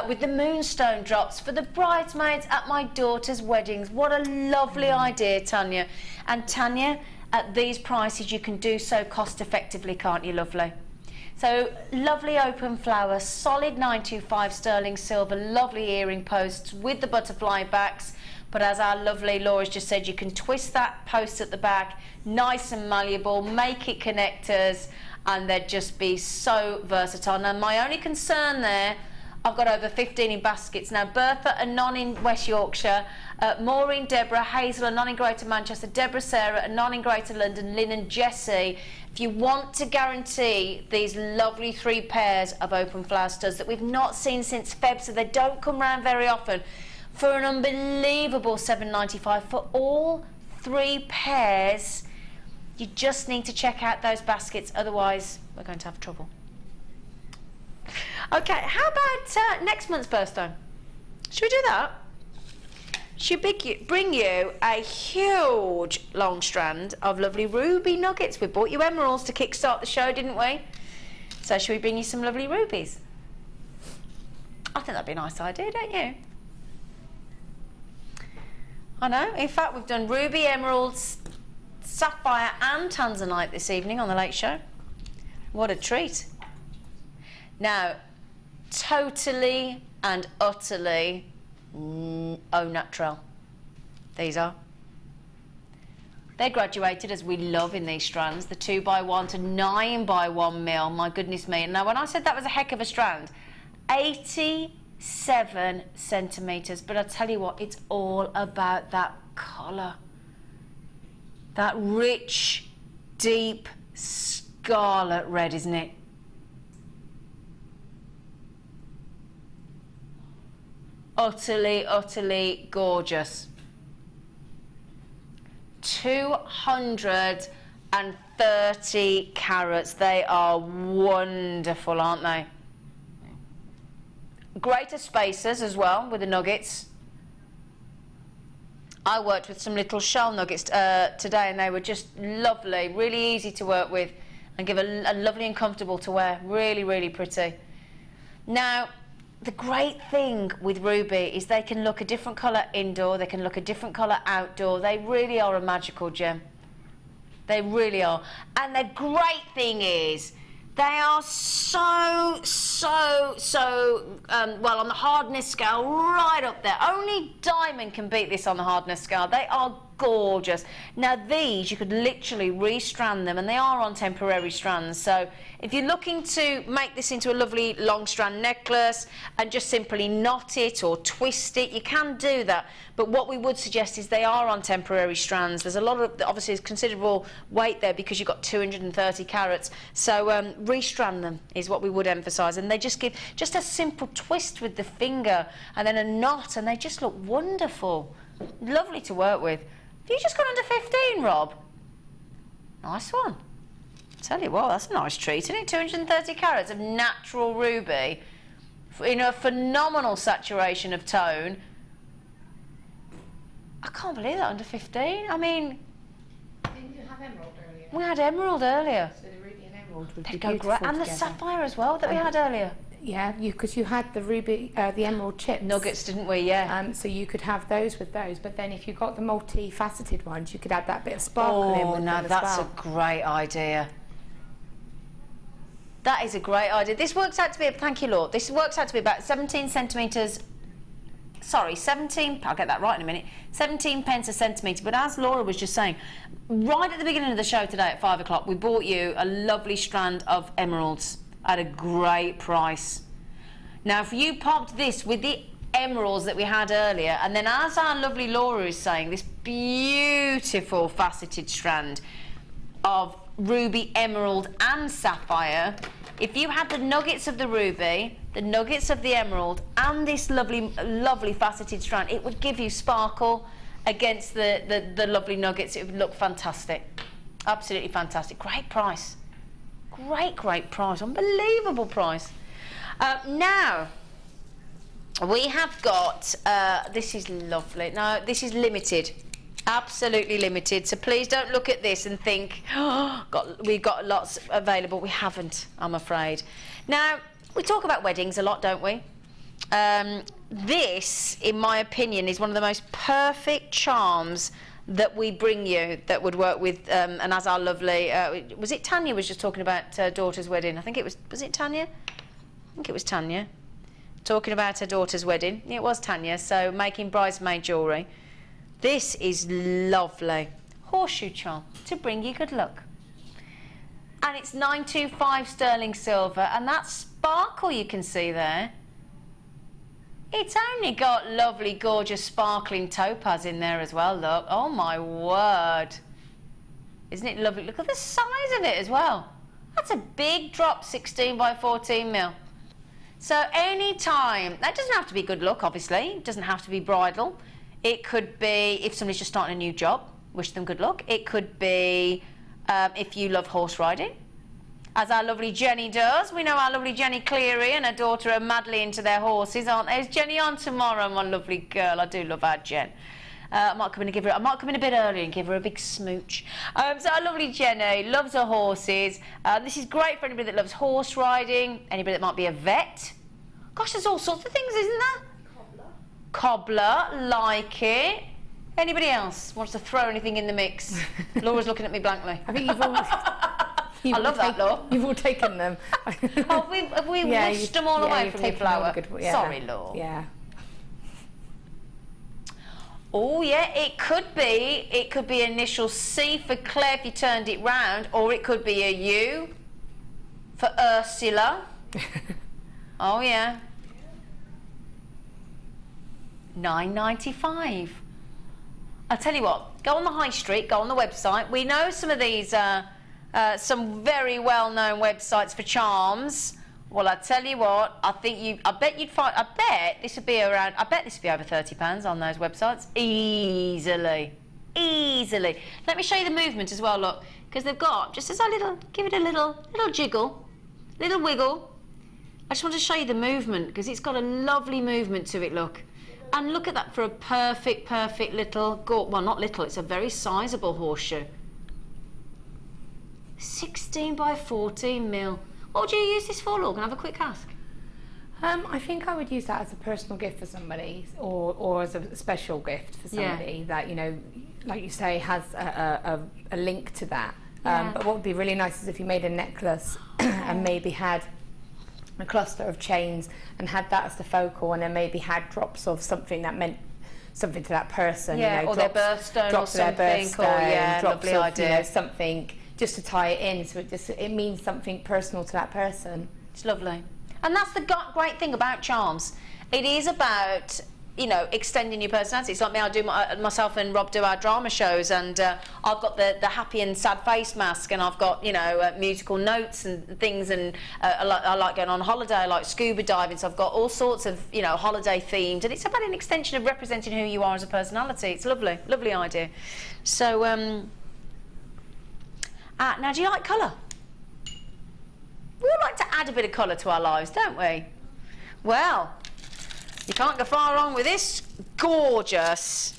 with the moonstone drops for the bridesmaids at my daughter's weddings. What a lovely idea, Tanya. And Tanya, at these prices, you can do so cost effectively, can't you, lovely? So, lovely open flower, solid 925 sterling silver, lovely earring posts with the butterfly backs. But as our lovely Laura's just said, you can twist that post at the back, nice and malleable, make it connectors, and they'd just be so versatile. Now, my only concern there, I've got over 15 in baskets. Now, Bertha, a non in West Yorkshire, Maureen, Deborah, Hazel, a non in Greater Manchester, Deborah, Sarah, a non in Greater London, Lynn and Jessie. If you want to guarantee these lovely 3 pairs of open flower studs that we've not seen since Feb, so they don't come round very often, for an unbelievable £7.95 for all 3 pairs, you just need to check out those baskets, otherwise we're going to have trouble. Okay, how about next month's birthstone? Should we do that? Should bring you a huge long strand of lovely ruby nuggets. We bought you emeralds to kickstart the show, didn't we? So should we bring you some lovely rubies? I think that'd be a nice idea, don't you? I know. In fact, we've done ruby, emeralds, sapphire and tanzanite this evening on the Late Show. What a treat. Now, totally and utterly au naturel. These are. They're graduated, as we love in these strands, the 2x1 to 9x1 mil. My goodness me. Now, when I said that was a heck of a strand, 87 centimetres. But I tell you what, it's all about that colour. That rich, deep scarlet red, isn't it? Utterly, utterly gorgeous. 230 carats. They are wonderful, aren't they? Greater spacers as well with the nuggets. I worked with some little shell nuggets today, and they were just lovely, really easy to work with, and give a lovely and comfortable to wear. Really, really pretty. Now, the great thing with ruby is they can look a different colour indoor, they can look a different colour outdoor. They really are a magical gem. They really are. And the great thing is, they are so well on the hardness scale, right up there. Only diamond can beat this on the hardness scale. They are gorgeous. Now these, you could literally re-strand them, and they are on temporary strands. So if you're looking to make this into a lovely long strand necklace and just simply knot it or twist it, you can do that. But what we would suggest is they are on temporary strands. There's a lot of, obviously there's considerable weight there because you've got 230 carats. So re-strand them is what we would emphasise. And they just give just a simple twist with the finger and then a knot, and they just look wonderful. Lovely to work with. Have you just gone under 15, Rob? Nice one. Tell you what, that's a nice treat, isn't it? 230 carats of natural ruby in a phenomenal saturation of tone. I can't believe that under 15. I mean, Didn't you have emerald earlier? we had emerald earlier. So the ruby and emerald would They'd be go beautiful great. And the together. sapphire as well that we had earlier. Yeah, because you had the ruby, the emerald chips. Nuggets, didn't we? Yeah. So you could have those with those, but then if you got the multi-faceted ones, you could add that bit of sparkle in with no, them as that's well. a great idea. That is a great idea. This works out to be, thank you, Lord, this works out to be about 17 centimetres, sorry, 17, I'll get that right in a minute, 17 pence a centimetre. But as Laura was just saying, right at the beginning of the show today at 5 o'clock, we bought you a lovely strand of emeralds at a great price. Now, if you popped this with the emeralds that we had earlier, and then as our lovely Laura is saying, this beautiful faceted strand of ruby, emerald and sapphire, if you had the nuggets of the ruby, the nuggets of the emerald and this lovely, lovely faceted strand, it would give you sparkle against the lovely nuggets. It would look fantastic. Absolutely fantastic. Great price. Great price. Unbelievable price. Now, we have got, this is lovely. Now, this is limited. Absolutely limited. So please don't look at this and think, oh, we've got lots available. We haven't, I'm afraid. Now, we talk about weddings a lot, don't we? This, in my opinion, is one of the most perfect charms that we bring you that would work with, and as our lovely, was it Tanya was just talking about her daughter's wedding? I think it was it Tanya? I think it was Tanya. Talking about her daughter's wedding. It was Tanya, so making bridesmaid jewellery. This is lovely. Horseshoe charm to bring you good luck. And it's 925 sterling silver, and that sparkle you can see there, it's only got lovely, gorgeous, sparkling topaz in there as well, look. Oh my word. Isn't it lovely? Look at the size of it as well. That's a big drop, 16 by 14 mil. So any time, that doesn't have to be good luck, obviously. It doesn't have to be bridal. It could be if somebody's just starting a new job, wish them good luck. It could be if you love horse riding, as our lovely Jenny does. We know our lovely Jenny Cleary and her daughter are madly into their horses, aren't they? Is Jenny on tomorrow, my lovely girl? I do love our Jen. I might come in a bit early and give her a big smooch. So our lovely Jenny loves her horses. This is great for anybody that loves horse riding, anybody that might be a vet. Gosh, there's all sorts of things, isn't there? Cobbler, like it. Anybody else wants to throw anything in the mix? Laura's looking at me blankly. I think you've all... I love that, Laura. You've all taken them. Oh, have we wished them all away from your flower? Sorry, Laura. Yeah. Oh yeah, it could be initial C for Claire if you turned it round, or it could be a U for Ursula. Oh yeah. £9.95. I'll tell you what, go on the high street, go on the website. We know some of these, some very well-known websites for charms. Well, I tell you what, I bet this would be around, I bet this would be over £30 on those websites. Easily. Easily. Let me show you the movement as well, look, because they've got, just as a little, give it a little jiggle, little wiggle. I just want to show you the movement, because it's got a lovely movement to it, look. And look at that for a perfect little, well, not little, it's a very sizable horseshoe. 16 by 14 mil. What would you use this for, Laura? Can I have a quick ask? I think I would use that as a personal gift for somebody, or as a special gift for somebody that, you know, like you say, has a link to that. But what would be really nice is if you made a necklace and maybe had a cluster of chains and had that as the focal, and then maybe had drops of something that meant something to that person. Yeah, you know, or their birthstone or something. Lovely idea. You know, something just to tie it in, so it means something personal to that person. It's lovely. And that's the great thing about charms. It is about, you know, extending your personality. It's like me, I do myself and Rob do our drama shows, and I've got the happy and sad face mask, and I've got, you know, musical notes and things, and I like going on holiday, I like scuba diving, so I've got all sorts of, you know, holiday themed, and it's about an extension of representing who you are as a personality. It's lovely, lovely idea. So, now do you like colour? We all like to add a bit of colour to our lives, don't we? Well, you can't go far wrong with this. Gorgeous.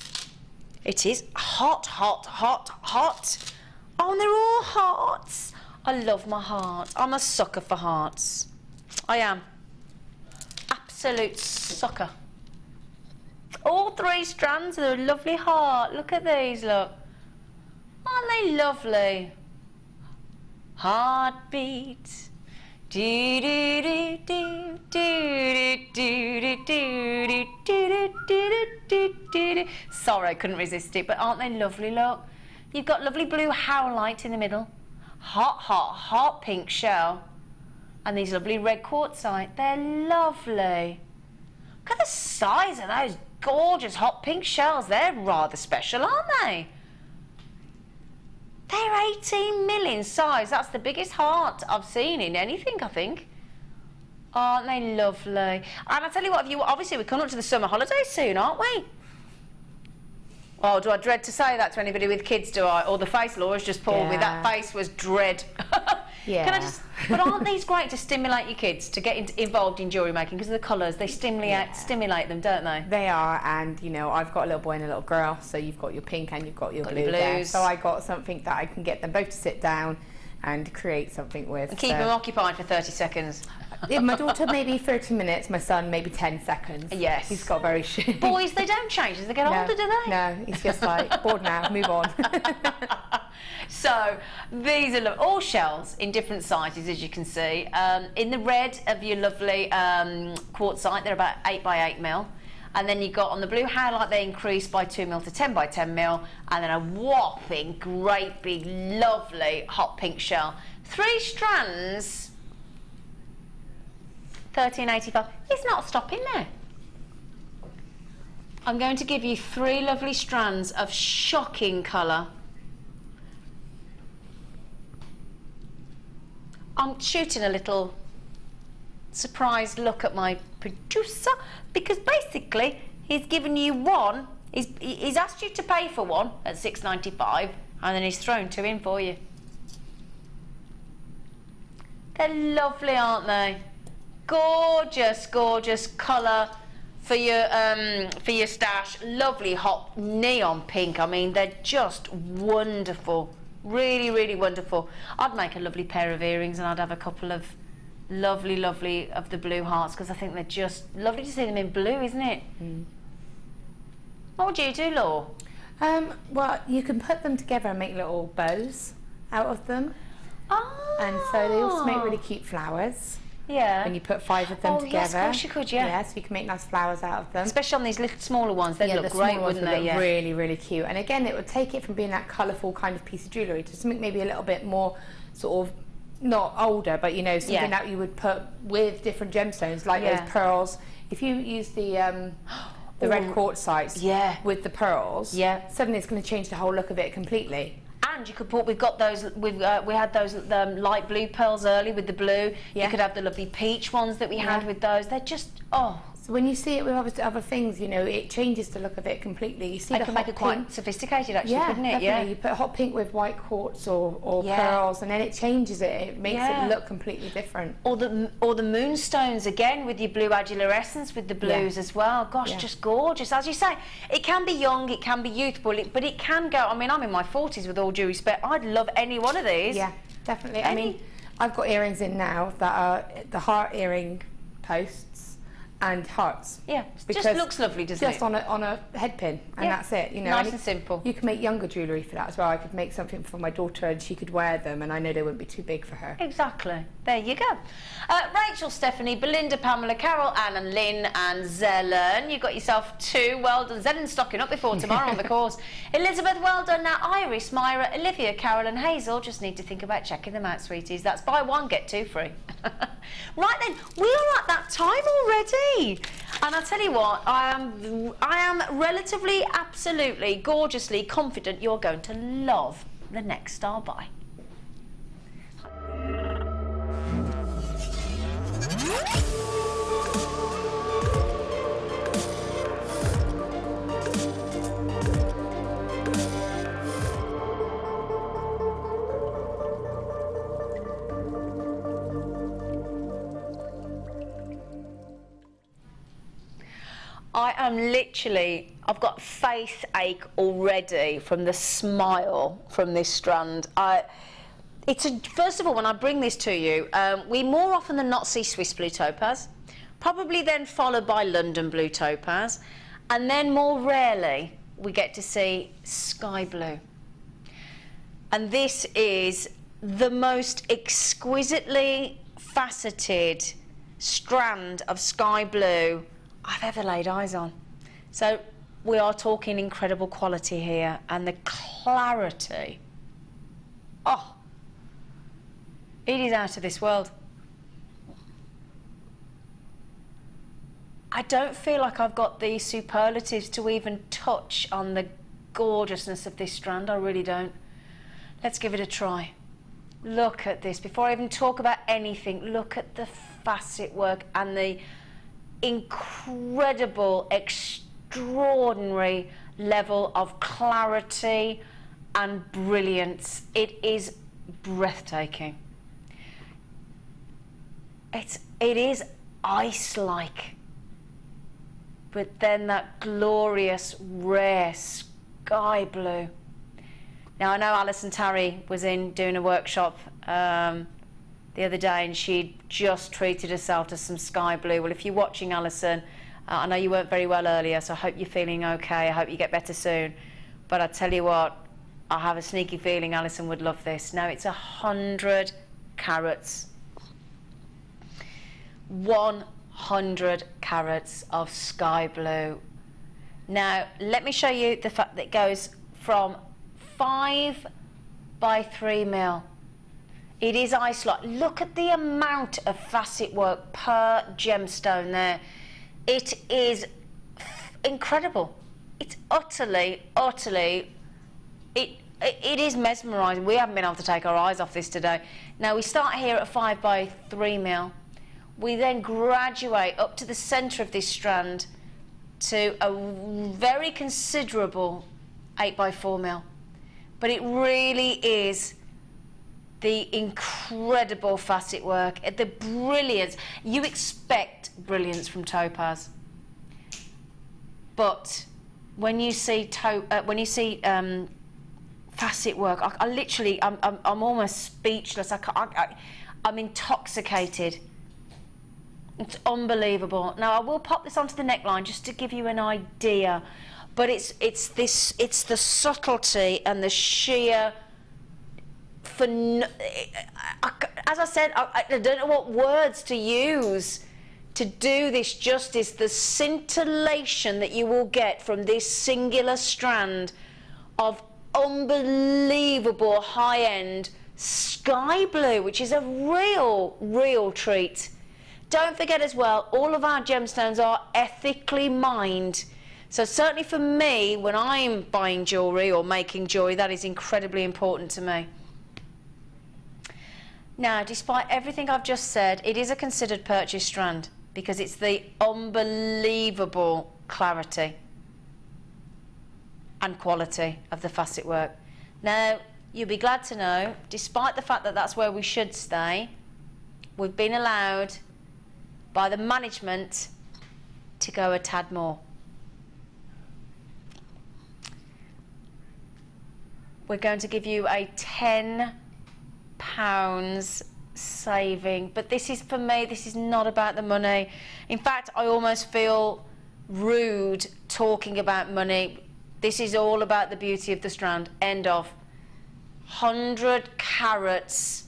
It is hot, hot, hot, hot. Oh, and they're all hearts. I love my heart. I'm a sucker for hearts. I am. Absolute sucker. All 3 strands of a lovely heart. Look at these, look. Aren't they lovely? Heartbeat. Do do do do do do do do do do do. Sorry, I couldn't resist it, but aren't they lovely? Look, you've got lovely blue howlite in the middle, hot, hot, hot pink shell, and these lovely red quartzite. They're lovely. Look at the size of those gorgeous hot pink shells. They're rather special, aren't they? They're 18 mil in size. That's the biggest heart I've seen in anything, I think. Aren't they lovely? And I tell you what, obviously we're coming up to the summer holidays soon, aren't we? Oh, do I dread to say that to anybody with kids, do I? Or the face Laura's just pulled me. That face was dread. Yeah. Can I just? But aren't these great to stimulate your kids to get involved in jewellery making, because of the colours? They stimulate them, don't they? They are, and you know, I've got a little boy and a little girl, so you've got your pink and you've got your blue there. So I got something that I can get them both to sit down and create something with. And keep them occupied for 30 seconds. My daughter maybe 30 minutes, my son maybe 10 seconds. Yes. He's got very shit. Boys, they don't change as they get older, do they? No, he's just like, bored now, move on. So these are all shells in different sizes, as you can see. In the red of your lovely quartzite, they're about 8 by 8 mil. And then you got on the blue howlite, they increase by 2 mil to 10 by 10 mil. And then a whopping, great big, lovely hot pink shell. 3 strands, $13.85. It's not stopping there. I'm going to give you 3 lovely strands of shocking colour. I'm shooting a little surprised look at my producer, because basically he's given you one, he's asked you to pay for one at $6.95, and then he's thrown 2 in for you. They're lovely, aren't they? Gorgeous, gorgeous colour for your stash. Lovely hot neon pink. I mean, they're just wonderful. Really, really wonderful. I'd make a lovely pair of earrings, and I'd have a couple of lovely, lovely of the blue hearts, because I think they're just lovely to see them in blue, isn't it? Mm. What would you do, Laura? Well, you can put them together and make little bows out of them. Oh. And so they also make really cute flowers. Yeah. When you put 5 of them together. Yes, of course you could, yeah. Yeah, so you can make nice flowers out of them. Especially on these little smaller ones, they'd look great, wouldn't they? Yeah, really, really cute. And again, it would take it from being that colourful kind of piece of jewellery to something maybe a little bit more sort of, not older, but you know, something that you would put with different gemstones, like those pearls. If you use the the red quartzites Yeah. with the pearls, Yeah. suddenly it's going to change the whole look of it completely. And you could put, we had those light blue pearls early with the blue. Yeah. You could have the lovely peach ones that we had with those. They're just, oh. So when you see it with other things, you know, it changes the look of it completely. You see It the can hot make it pink. quite sophisticated actually, Yeah, couldn't it? definitely. Yeah. You put hot pink with white quartz or Yeah. pearls, and then it changes it. It makes Yeah. it look completely different. Or the moonstones again with your blue adulorescence with the blues as well. Gosh, just gorgeous. As you say, it can be young, it can be youthful, but it can go. I mean, I'm in my 40s with all due respect. I'd love any one of these. Yeah, definitely. I mean, I've got earrings in now that are the heart earring posts and hearts. Yeah, it just looks lovely, doesn't it? Just on a head pin, and that's it. You know, nice and simple. You can make younger jewellery for that as well. I could make something for my daughter, and she could wear them, and I know they wouldn't be too big for her. Exactly. There you go. Rachel, Stephanie, Belinda, Pamela, Carol, Anne and Lynn and Zelen. You got yourself 2. Well done. Zelen's stocking up before tomorrow on the course. Elizabeth, well done. Now Iris, Myra, Olivia, Carol and Hazel. Just need to think about checking them out, sweeties. That's buy 1, get 2 free. Right then, we are at that time already. And I'll tell you what, I am relatively, absolutely, gorgeously confident you're going to love the next star buy. I am literally, I've got face ache already from the smile from this strand. First of all, when I bring this to you, we more often than not see Swiss blue topaz, probably then followed by London blue topaz, and then more rarely we get to see sky blue. And this is the most exquisitely faceted strand of sky blue I've ever laid eyes on. So we are talking incredible quality here, and the clarity, oh, it is out of this world. I don't feel like I've got the superlatives to even touch on the gorgeousness of this strand. I really don't. Let's give it a try. Look at this. Before I even talk about anything, look at the facet work and the incredible, extraordinary level of clarity and brilliance. It is breathtaking. It is ice-like, but then that glorious, rare sky blue. Now, I know Alison Tarry was in doing a workshop the other day, and she'd just treated herself to some sky blue. Well, if you're watching, Alison, I know you weren't very well earlier, so I hope you're feeling okay. I hope you get better soon. But I tell you what, I have a sneaky feeling Alison would love this. Now, it's 100 carats. 100 carats of sky blue. Now, let me show you the fact that it goes from 5 by 3 mil. It is ice-like. Look at the amount of facet work per gemstone there. It is incredible. It's utterly, it is mesmerising. We haven't been able to take our eyes off this today. Now, we start here at 5 by 3 mil. We then graduate up to the centre of this strand to a very considerable 8 by 4 mil. But it really is the incredible facet work, the brilliance. You expect brilliance from topaz, but when you see facet work, I literally, I'm almost speechless. I'm intoxicated. It's unbelievable. Now, I will pop this onto the neckline just to give you an idea, but it's the subtlety and the sheer. As I said, I don't know what words to use to do this justice. The scintillation that you will get from this singular strand of unbelievable high-end sky blue, which is a real treat. Don't forget as well, all of our gemstones are ethically mined. So certainly for me, when I'm buying jewellery or making jewellery, that is incredibly important to me. Now, despite everything I've just said, it is a considered purchase strand because it's the unbelievable clarity and quality of the facet work. Now, you'll be glad to know, despite the fact that that's where we should stay, we've been allowed by the management to go a tad more. We're going to give you a £10 saving, but this is, for me, this is not about the money. In fact, I almost feel rude talking about money. This is all about the beauty of the strand. End of. 100 carats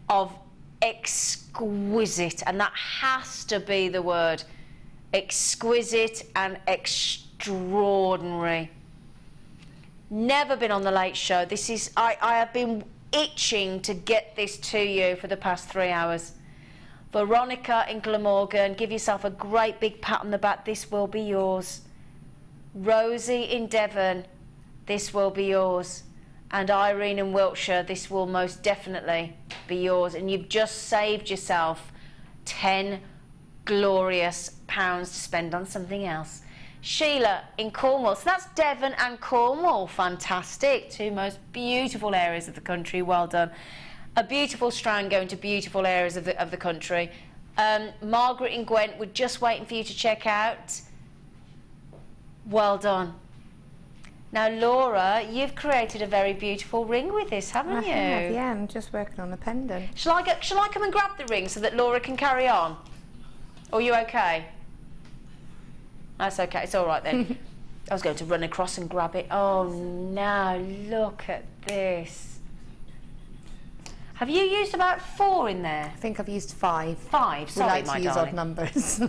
of exquisite, and that has to be the word, exquisite and extraordinary. Never been on the Late Show. This is, I have been itching to get this to you for the past 3 hours. Veronica in Glamorgan, give yourself a great big pat on the back. This will be yours. Rosie in Devon, this will be yours. And Irene in Wiltshire, this will most definitely be yours. And you've just saved yourself £10 glorious to spend on something else. Sheila in Cornwall, so that's Devon and Cornwall, fantastic, two most beautiful areas of the country, well done. A beautiful strand going to beautiful areas of the country. Margaret in Gwent, we're just waiting for you to check out. Well done. Now Laura, you've created a very beautiful ring with this, haven't you? I have, yeah, I'm just working on a pendant. Shall I come and grab the ring so that Laura can carry on? Or are you okay? That's okay, it's all right then. I was going to run across and grab it. Oh, now look at this. Have you used about 4 in there? I think I've used 5. 5, sorry, we like my to use darling. odd numbers.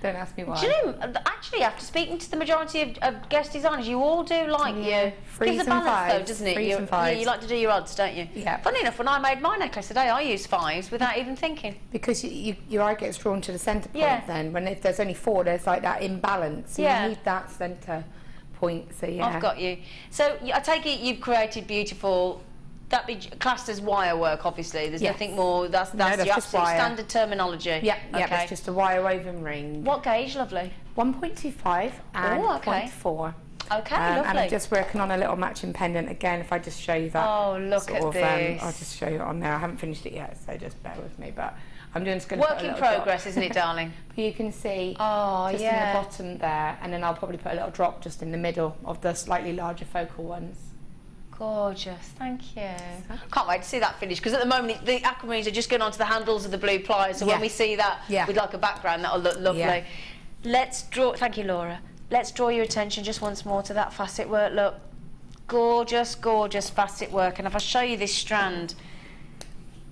Don't ask me why. Do you know, actually, after speaking to the majority of guest designers, you all do like you. Threes Gives a and balance though, fives. doesn't it? Threes and Yeah, fives. you like to do your odds, don't you? Yeah. Funny enough, when I made my necklace today, I used 5s without even thinking. Because your eye gets drawn to the centre point. Yeah. Then when if there's only 4, there's like that imbalance. So Yeah. you need that centre point. So yeah. I've got you. So I take it you've created beautiful. That be classed as wire work, obviously. There's Yes. nothing more. That's No, the that's just absolute wire. standard terminology. Yeah, yeah, Okay. it's just a wire woven ring. What gauge, lovely? 1.25 and Oh, okay. 0.4. Okay, And lovely. I'm just working on a little matching pendant again. If I just show you that. Oh, look sort at of, this. I'll just show you it on there. I haven't finished it yet, so just bear with me. But I'm just going to Work in progress, isn't it, darling? You can see Oh, just yeah. in the bottom there, and then I'll probably put a little drop just in the middle of the slightly larger focal ones. Gorgeous, thank you. Can't wait to see that finished, because at the moment the aquamarines are just going onto the handles of the blue pliers, so when Yeah. we see that Yeah. with like a background, that'll look lovely. Yeah. Let's draw, thank you Laura, let's draw your attention just once more to that facet work. Look, gorgeous, gorgeous facet work, and if I show you this strand,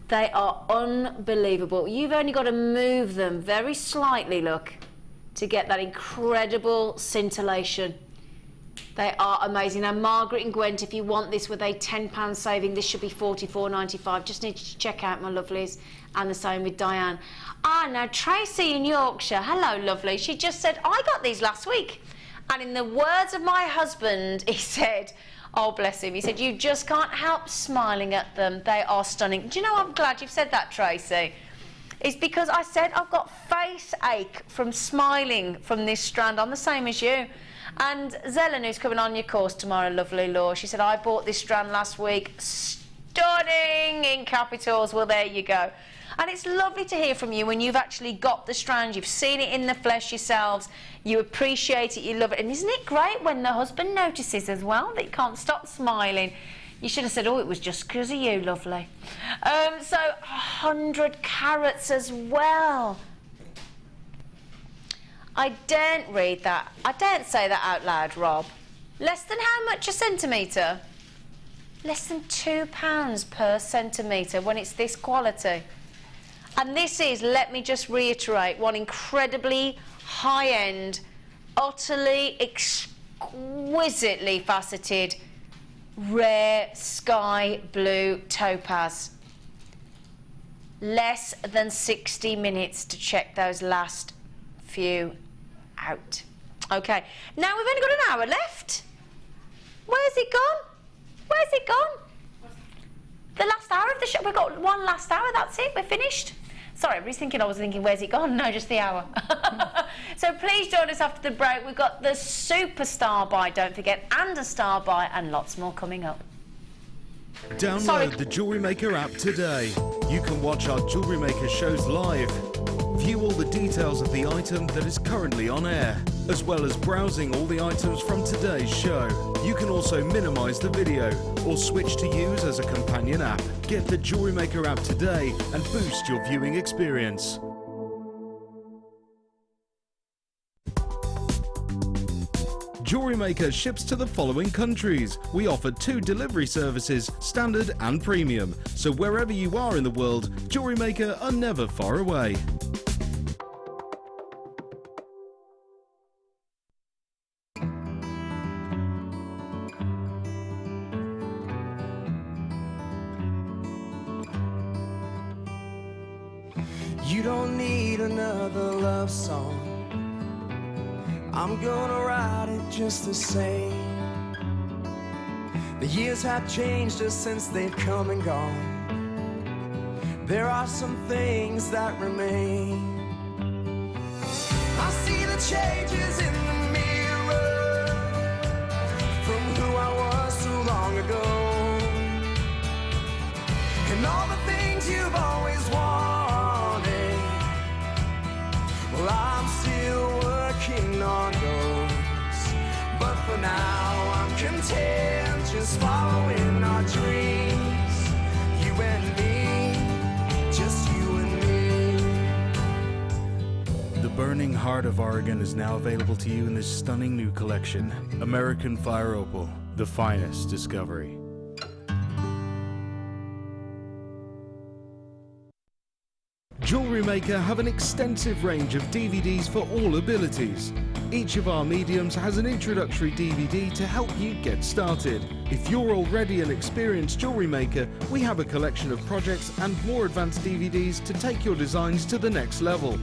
they are unbelievable. You've only got to move them very slightly, look, to get that incredible scintillation. They are amazing. Now, Margaret and Gwent, if you want this with a £10 saving, this should be £44.95. Just need to check out my lovelies. And the same with Diane. Ah, now, Tracy in Yorkshire. Hello, lovely. She just said, I got these last week. And in the words of my husband, he said, oh, bless him, he said, you just can't help smiling at them. They are stunning. Do you know, I'm glad you've said that, Tracy. It's because I said I've got face ache from smiling from this strand. I'm the same as you. And Zena, who's coming on your course tomorrow, lovely Law, she said, I bought this strand last week. Stunning in capitals. Well, there you go. And it's lovely to hear from you when you've actually got the strand, you've seen it in the flesh yourselves, you appreciate it, you love it. And isn't it great when the husband notices as well that you can't stop smiling? You should have said, oh, it was just because of you, lovely. So 100 carats as well. I daren't read that. I daren't say that out loud, Rob. Less than how much a centimetre? Less than £2 per centimetre when it's this quality. And this is, let me just reiterate, one incredibly high-end, utterly exquisitely faceted, rare sky blue topaz. Less than 60 minutes to check those last few out. Okay, now we've only got an hour left. Where's it gone? Where's it gone? The last hour of the show. We've got one last hour, that's it, we're finished. Sorry, everybody's thinking, I was thinking, where's it gone? No, just the hour. So please join us after the break. We've got the super star buy, don't forget, and a star buy, and lots more coming up. Download the Jewellery Maker app today. You can watch our Jewellery Maker shows live, view all the details of the item that is currently on air, as well as browsing all the items from today's show. You can also minimize the video or switch to use as a companion app. Get the Jewellery Maker app today and boost your viewing experience. Jewellery Maker ships to the following countries. We offer 2 delivery services, standard and premium. So wherever you are in the world, Jewellery Maker are never far away. You don't need another love song. I'm gonna write it just the same. The years have changed us since they've come and gone. There are some things that remain. I see the changes in the mirror from who I was so long ago, and all the things you've always wanted. Well, I'm still working on those, but for now I'm content just following our dreams. You and me, just you and me. The Burning Heart of Oregon is now available to you in this stunning new collection. American Fire Opal, the finest discovery. Jewellery Maker have an extensive range of DVDs for all abilities. Each of our mediums has an introductory DVD to help you get started. If you're already an experienced jewellery maker, we have a collection of projects and more advanced DVDs to take your designs to the next level.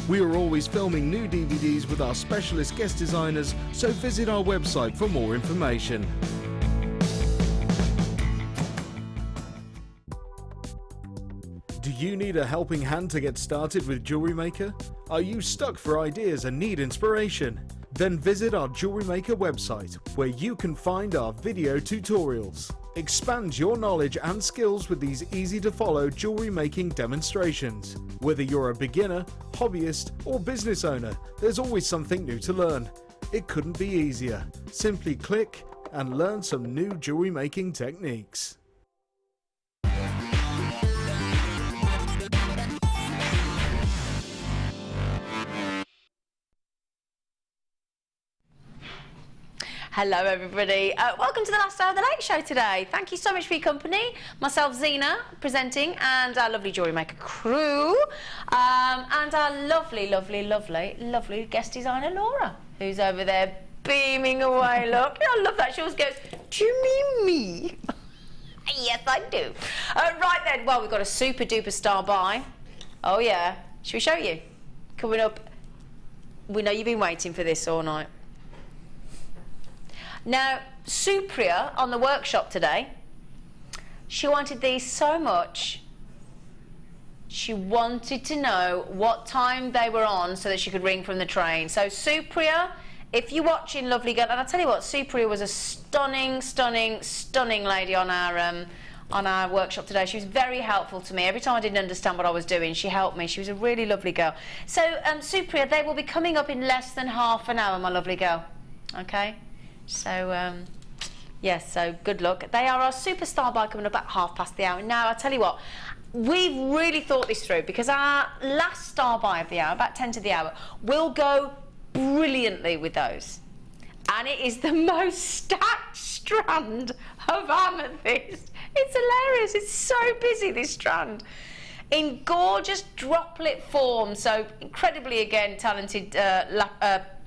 We are always filming new DVDs with our specialist guest designers, so visit our website for more information. Do you need a helping hand to get started with Jewellery Maker? Are you stuck for ideas and need inspiration? Then visit our Jewellery Maker website, where you can find our video tutorials. Expand your knowledge and skills with these easy-to-follow jewellery making demonstrations. Whether you're a beginner, hobbyist, or business owner, there's always something new to learn. It couldn't be easier. Simply click and learn some new jewellery making techniques. Hello everybody, welcome to the last hour of the Late Show today. Thank you so much for your company. Myself, Zena, presenting, and our lovely Jewellery Maker crew, and our lovely guest designer, Laura, who's over there beaming away. Look, I love that. She always goes, do you mean me? Yes, I do. Right then, well, we've got a super duper star buy. Oh yeah, should we show you? Coming up, we know you've been waiting for this all night. Now, Supriya on the workshop today, she wanted these so much. She wanted to know what time they were on so that she could ring from the train. So Supriya, if you're watching, lovely girl, and I'll tell you what, Supriya was a stunning lady on our workshop today. She was very helpful to me. Every time I didn't understand what I was doing, she helped me. She was a really lovely girl. So Supriya, they will be coming up in less than half an hour, my lovely girl. Okay? So, yes, so good luck. They are our superstar buy coming up at 1/2 the hour. Now, I'll tell you what, we've really thought this through because our last star buy of the hour, about 10 to the hour, will go brilliantly with those. And it is the most stacked strand of amethyst. It's hilarious. It's so busy, this strand. In gorgeous droplet form. So, incredibly, again, talented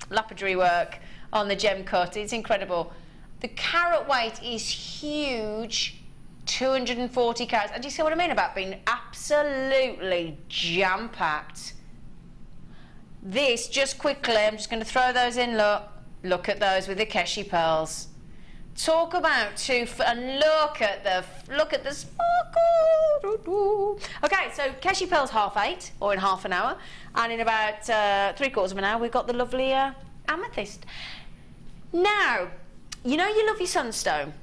lapidary work on the gem cut. It's incredible. The carat weight is huge, 240 carats. And do you see what I mean about being absolutely jam-packed? this, just quickly, I'm just going to throw those in, look at those with the Keshi pearls. Talk about and look at the sparkle. Okay, so Keshi pearls 8:30, or in half an hour, and in about 3/4 of an hour we've got the lovely amethyst. Now, you know you love your sunstone.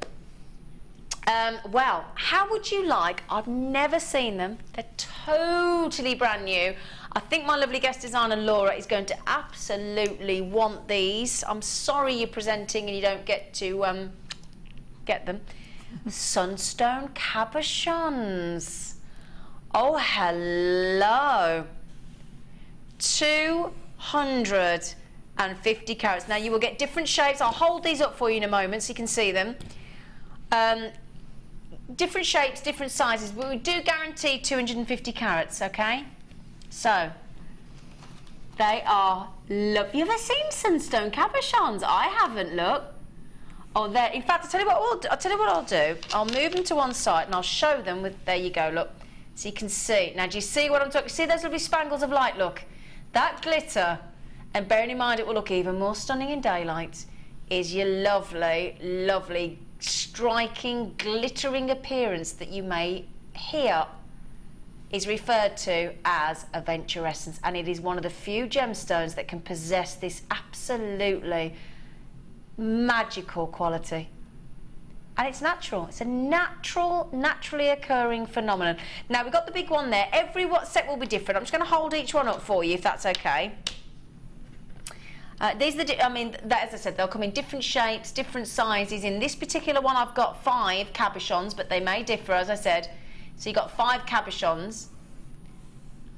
Well, how would you like, I've never seen them, they're totally brand new. I think my lovely guest designer Laura is going to absolutely want these. I'm sorry you're presenting and you don't get to get them. Sunstone cabochons. Oh, hello. 250 carats. Now you will get different shapes. I'll hold these up for you in a moment so you can see them. Different shapes, different sizes, but we do guarantee 250 carats, okay? So, they are, look, you ever seen sunstone cabochons? I haven't, look. Oh, there, in fact, I'll tell you what I'll do. I'll move them to one side and I'll show them with, there you go, look. So you can see. Now, do you see what I'm talking, see those lovely spangles of light, look? That glitter, and bearing in mind it will look even more stunning in daylight, is your lovely, lovely, striking, glittering appearance that you may hear is referred to as a venturescence, and it is one of the few gemstones that can possess this absolutely magical quality. And it's natural. It's a naturally occurring phenomenon. Now, we've got the big one there. Every set will be different. I'm just going to hold each one up for you, if that's okay. These are the, I mean, as I said, they'll come in different shapes, different sizes. In this particular one, I've got 5 cabochons, but they may differ, as I said. So you've got 5 cabochons.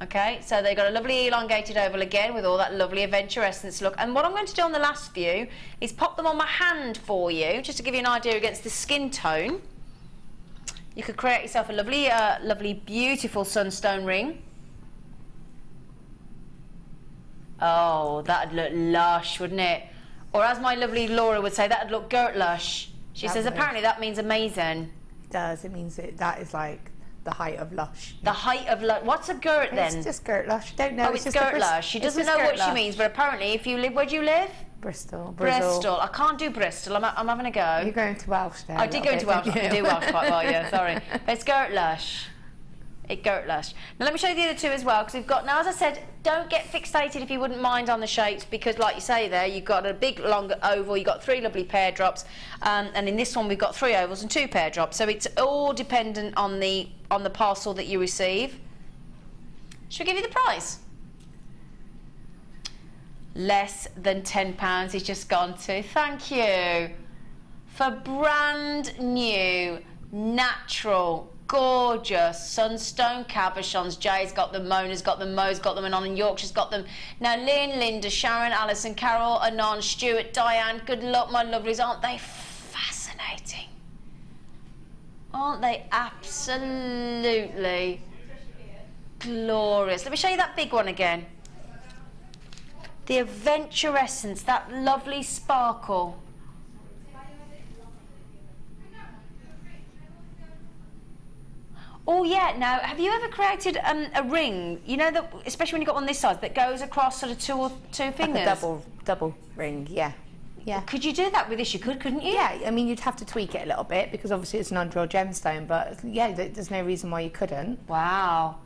Okay, so they've got a lovely elongated oval again with all that lovely adventurescence look. And what I'm going to do on the last view is pop them on my hand for you, just to give you an idea against the skin tone. You could create yourself a lovely, lovely, beautiful sunstone ring. Oh, that'd look lush, wouldn't it? Or as my lovely Laura would say, that'd look girt lush. She says apparently that means amazing. It does. It means that is like the height of lush. The height of lush. What's a girt then? It's just girt lush. Don't know. Oh, it's girt lush. She doesn't know what she means, but apparently if you live, where do you live? Bristol. Bristol. I can't do Bristol. I'm having a go. You're going to Welsh there. I did go into Welsh. I can do Welsh quite well, yeah, sorry. But it's girt lush. It girt lush. Now let me show you the other two as well, because we've got, now as I said, don't get fixated if you wouldn't mind on the shapes, because like you say there, you've got a big long oval, you've got 3 lovely pear drops, and in this one we've got 3 ovals and 2 pear drops, so it's all dependent on the parcel that you receive. Should we give you the price? Less than £10 he's just gone to. Thank you. For brand new, natural, gorgeous sunstone cabochons. Jay's got them, Mona's got them, Mo's got them, Anon and Yorkshire's got them. Now Lynn, Linda, Sharon, Alison, Carol, Anon, Stuart, Diane, good luck my lovelies. Aren't they fascinating? Aren't they absolutely glorious? Let me show you that big one again. The adventurescence, that lovely sparkle. Oh yeah, now have you ever created a ring, you know, that, especially when you've got one this size, that goes across sort of two fingers? Like a double ring, yeah. Yeah. Could you do that with this? You could, couldn't you? Yeah, I mean, you'd have to tweak it a little bit because obviously it's an undrawn gemstone, but yeah, there's no reason why you couldn't. Wow.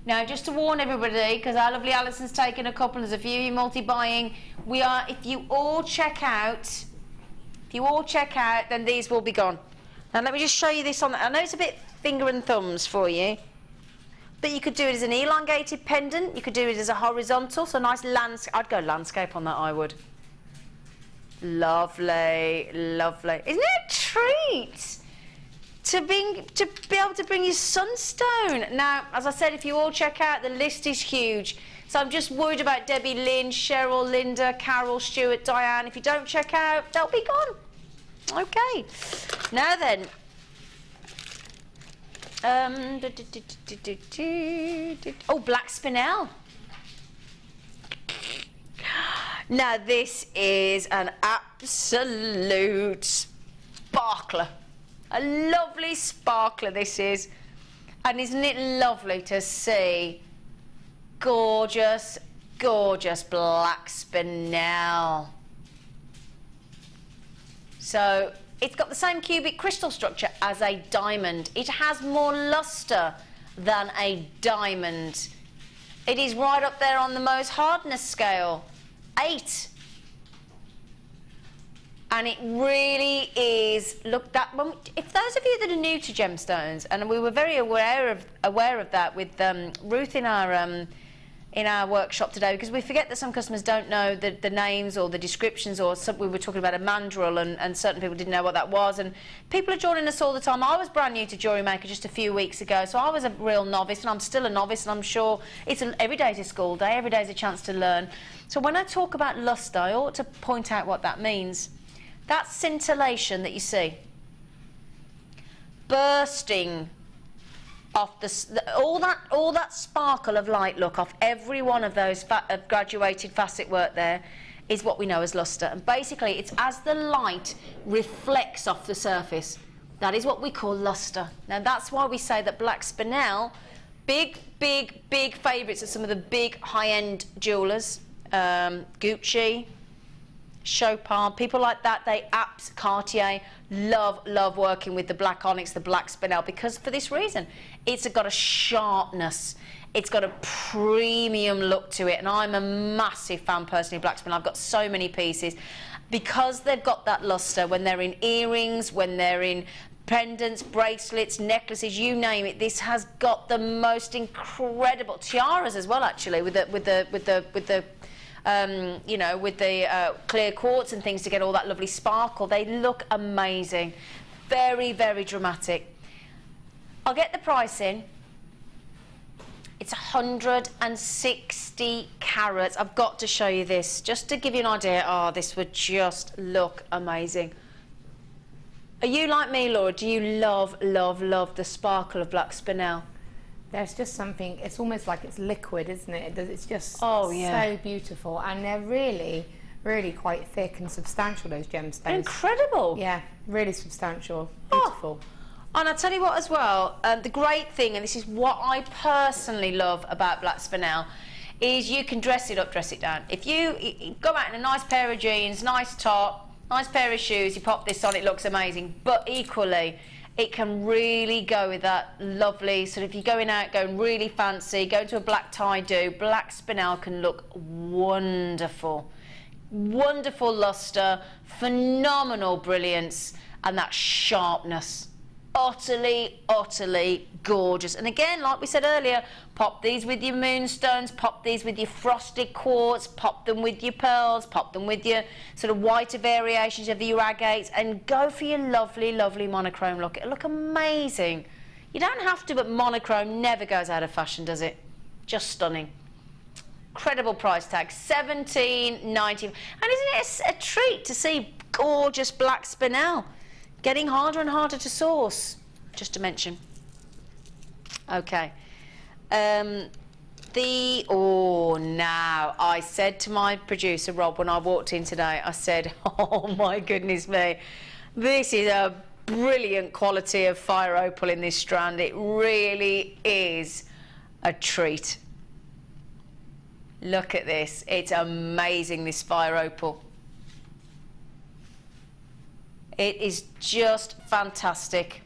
Now, just to warn everybody, because our lovely Alison's taken a couple, there's a few of you multi-buying, we are, if you all check out, then these will be gone. Now, let me just show you this on, I know it's a bit finger and thumbs for you, but you could do it as an elongated pendant, you could do it as a horizontal, so nice landscape. I'd go landscape on that, I would. Lovely, lovely. Isn't it a treat to be able to bring you sunstone? Now, as I said, if you all check out, the list is huge. So I'm just worried about Debbie, Lynn, Cheryl, Linda, Carol, Stuart, Diane. If you don't check out, they'll be gone. Okay. Now then. Oh, black spinel. Now this is an absolute sparkler. A lovely sparkler this is. And isn't it lovely to see gorgeous gorgeous black spinel. So it's got the same cubic crystal structure as a diamond. It has more luster than a diamond. It is right up there on the Mohs hardness scale, 8. And it really is, look, that one, if those of you that are new to gemstones, and we were very aware of that with Ruth in our workshop today, because we forget that some customers don't know the names or the descriptions, or we were talking about a mandrel, and certain people didn't know what that was, and people are joining us all the time. I was brand new to Jewellery Maker just a few weeks ago, so I was a real novice, and I'm still a novice, and I'm sure every day's a school day, every day's a chance to learn. So when I talk about luster, I ought to point out what that means. That scintillation that you see, bursting off all that sparkle of light, look, off every one of those graduated facet work there, is what we know as luster. And basically, it's as the light reflects off the surface. That is what we call luster. Now, that's why we say that black spinel, big favourites of some of the big high-end jewellers, Gucci, Chopin, people like that, Cartier, love working with the black onyx, the black spinel, because for this reason, it's got a sharpness, it's got a premium look to it, and I'm a massive fan personally of black spinel. I've got so many pieces because they've got that luster when they're in earrings, when they're in pendants, bracelets, necklaces, you name it. This has got the most incredible tiaras as well, actually, with the you know, with the clear quartz and things to get all that lovely sparkle. They look amazing. Very, very dramatic. I'll get the price in. It's 160 carats. I've got to show you this, just to give you an idea. Oh, this would just look amazing. Are you like me, Laura? Do you love the sparkle of black spinel? There's just something, it's almost like it's liquid, isn't it? It's just so beautiful, and they're really quite thick and substantial, those gemstones. Incredible. Yeah, really substantial, beautiful. Oh. And I'll tell you what as well, the great thing, and this is what I personally love about black spinel, is you can dress it up, dress it down. If you go out in a nice pair of jeans, nice top, nice pair of shoes, you pop this on, it looks amazing. But equally, it can really go with that lovely, sort of, if you're going out, going really fancy, go to a black tie-do, black spinel can look wonderful. Wonderful luster, phenomenal brilliance, and that sharpness. Utterly gorgeous. And again, like we said earlier, pop these with your moonstones, pop these with your frosted quartz, pop them with your pearls, pop them with your sort of whiter variations of your agates, and go for your lovely monochrome look. It'll look amazing. You don't have to, but monochrome never goes out of fashion, does it? Just stunning. Incredible price tag, $17.90. And isn't it a treat to see gorgeous black spinel? Getting harder and harder to source, just to mention. Okay. Now, I said to my producer, Rob, when I walked in today, I said, oh my goodness me, this is a brilliant quality of fire opal in this strand. It really is a treat. Look at this. It's amazing, this fire opal. It is just fantastic.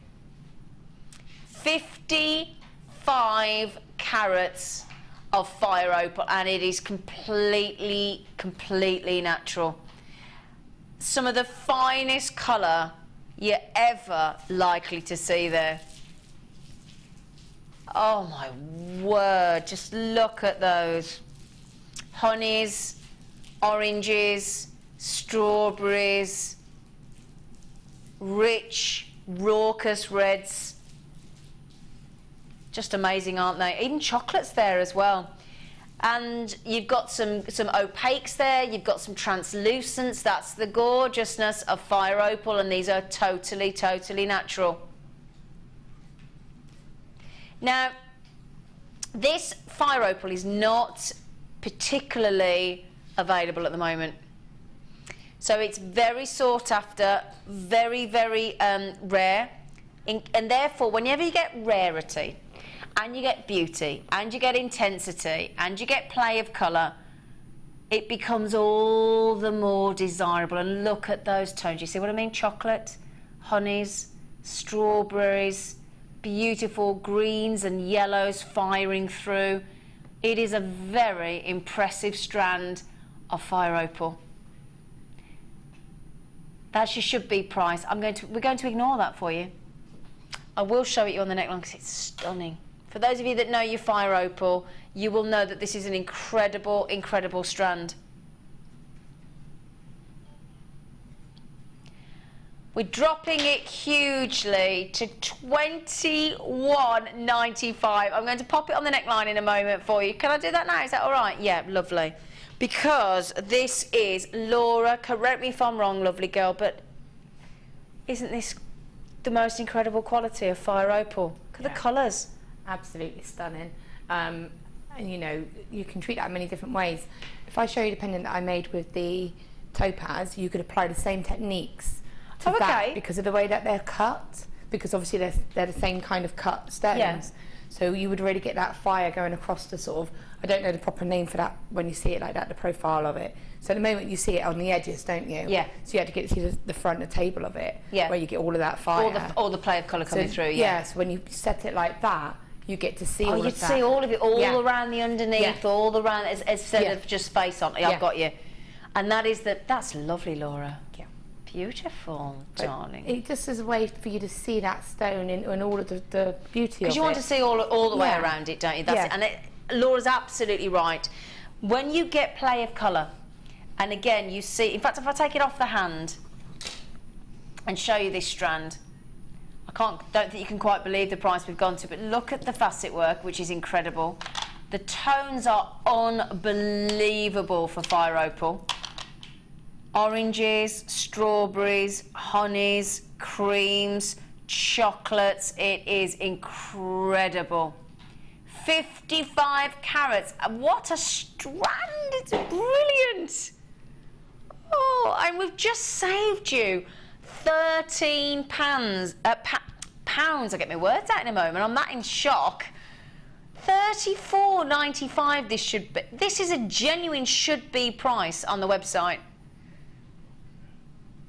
55 carats of fire opal, and it is completely natural. Some of the finest colour you're ever likely to see there. Oh my word, just look at those. Honeys, oranges, strawberries, rich, raucous reds. Just amazing, aren't they? Even chocolates there as well. And you've got some opaques there, you've got some translucents. That's the gorgeousness of fire opal, and these are totally natural. Now, this fire opal is not particularly available at the moment. So it's very sought after, very rare, and therefore whenever you get rarity and you get beauty and you get intensity and you get play of colour, it becomes all the more desirable. And look at those tones. You see what I mean? Chocolate, honeys, strawberries, beautiful greens and yellows firing through. It is a very impressive strand of fire opal. That's your should be price. We're going to ignore that for you. I will show it you on the neckline because it's stunning. For those of you that know your fire opal, you will know that this is an incredible, incredible strand. We're dropping it hugely to $21.95. I'm going to pop it on the neckline in a moment for you. Can I do that now? Is that all right? Yeah, lovely. Because this is, Laura, correct me if I'm wrong, lovely girl, but isn't this the most incredible quality of fire opal? Look at the colours. Absolutely stunning. And you know, you can treat that in many different ways. If I show you the pendant that I made with the topaz, you could apply the same techniques to that because of the way that they're cut, because obviously they're the same kind of cut stones. Yeah. So you would really get that fire going across the sort of, I don't know the proper name for that when you see it like that, the profile of it. So at the moment you see it on the edges, don't you? Yeah. So you had to get to see the front, the table of it, where you get all of that fire. All the play of colour coming through, yeah. So when you set it like that, you get to see all of that. Oh, you'd see all of it, all around the underneath, all around, instead of just face on. I've got you. And that's lovely, Laura. Yeah. Beautiful, darling. It just is a way for you to see that stone in all of the beauty of it. Because you want to see all the way around it, don't you? That's it. And Laura's absolutely right. When you get play of colour, and again, you see, in fact, if I take it off the hand and show you this strand, don't think you can quite believe the price we've gone to, but look at the facet work, which is incredible. The tones are unbelievable for fire opal. Oranges, strawberries, honeys, creams, chocolates. It is incredible. 55 carats. What a strand. It's brilliant. Oh, and we've just saved you 13 pounds. Pounds. I'll get my words out in a moment. I'm that in shock. $34.95 this should be. This is a genuine should be price on the website.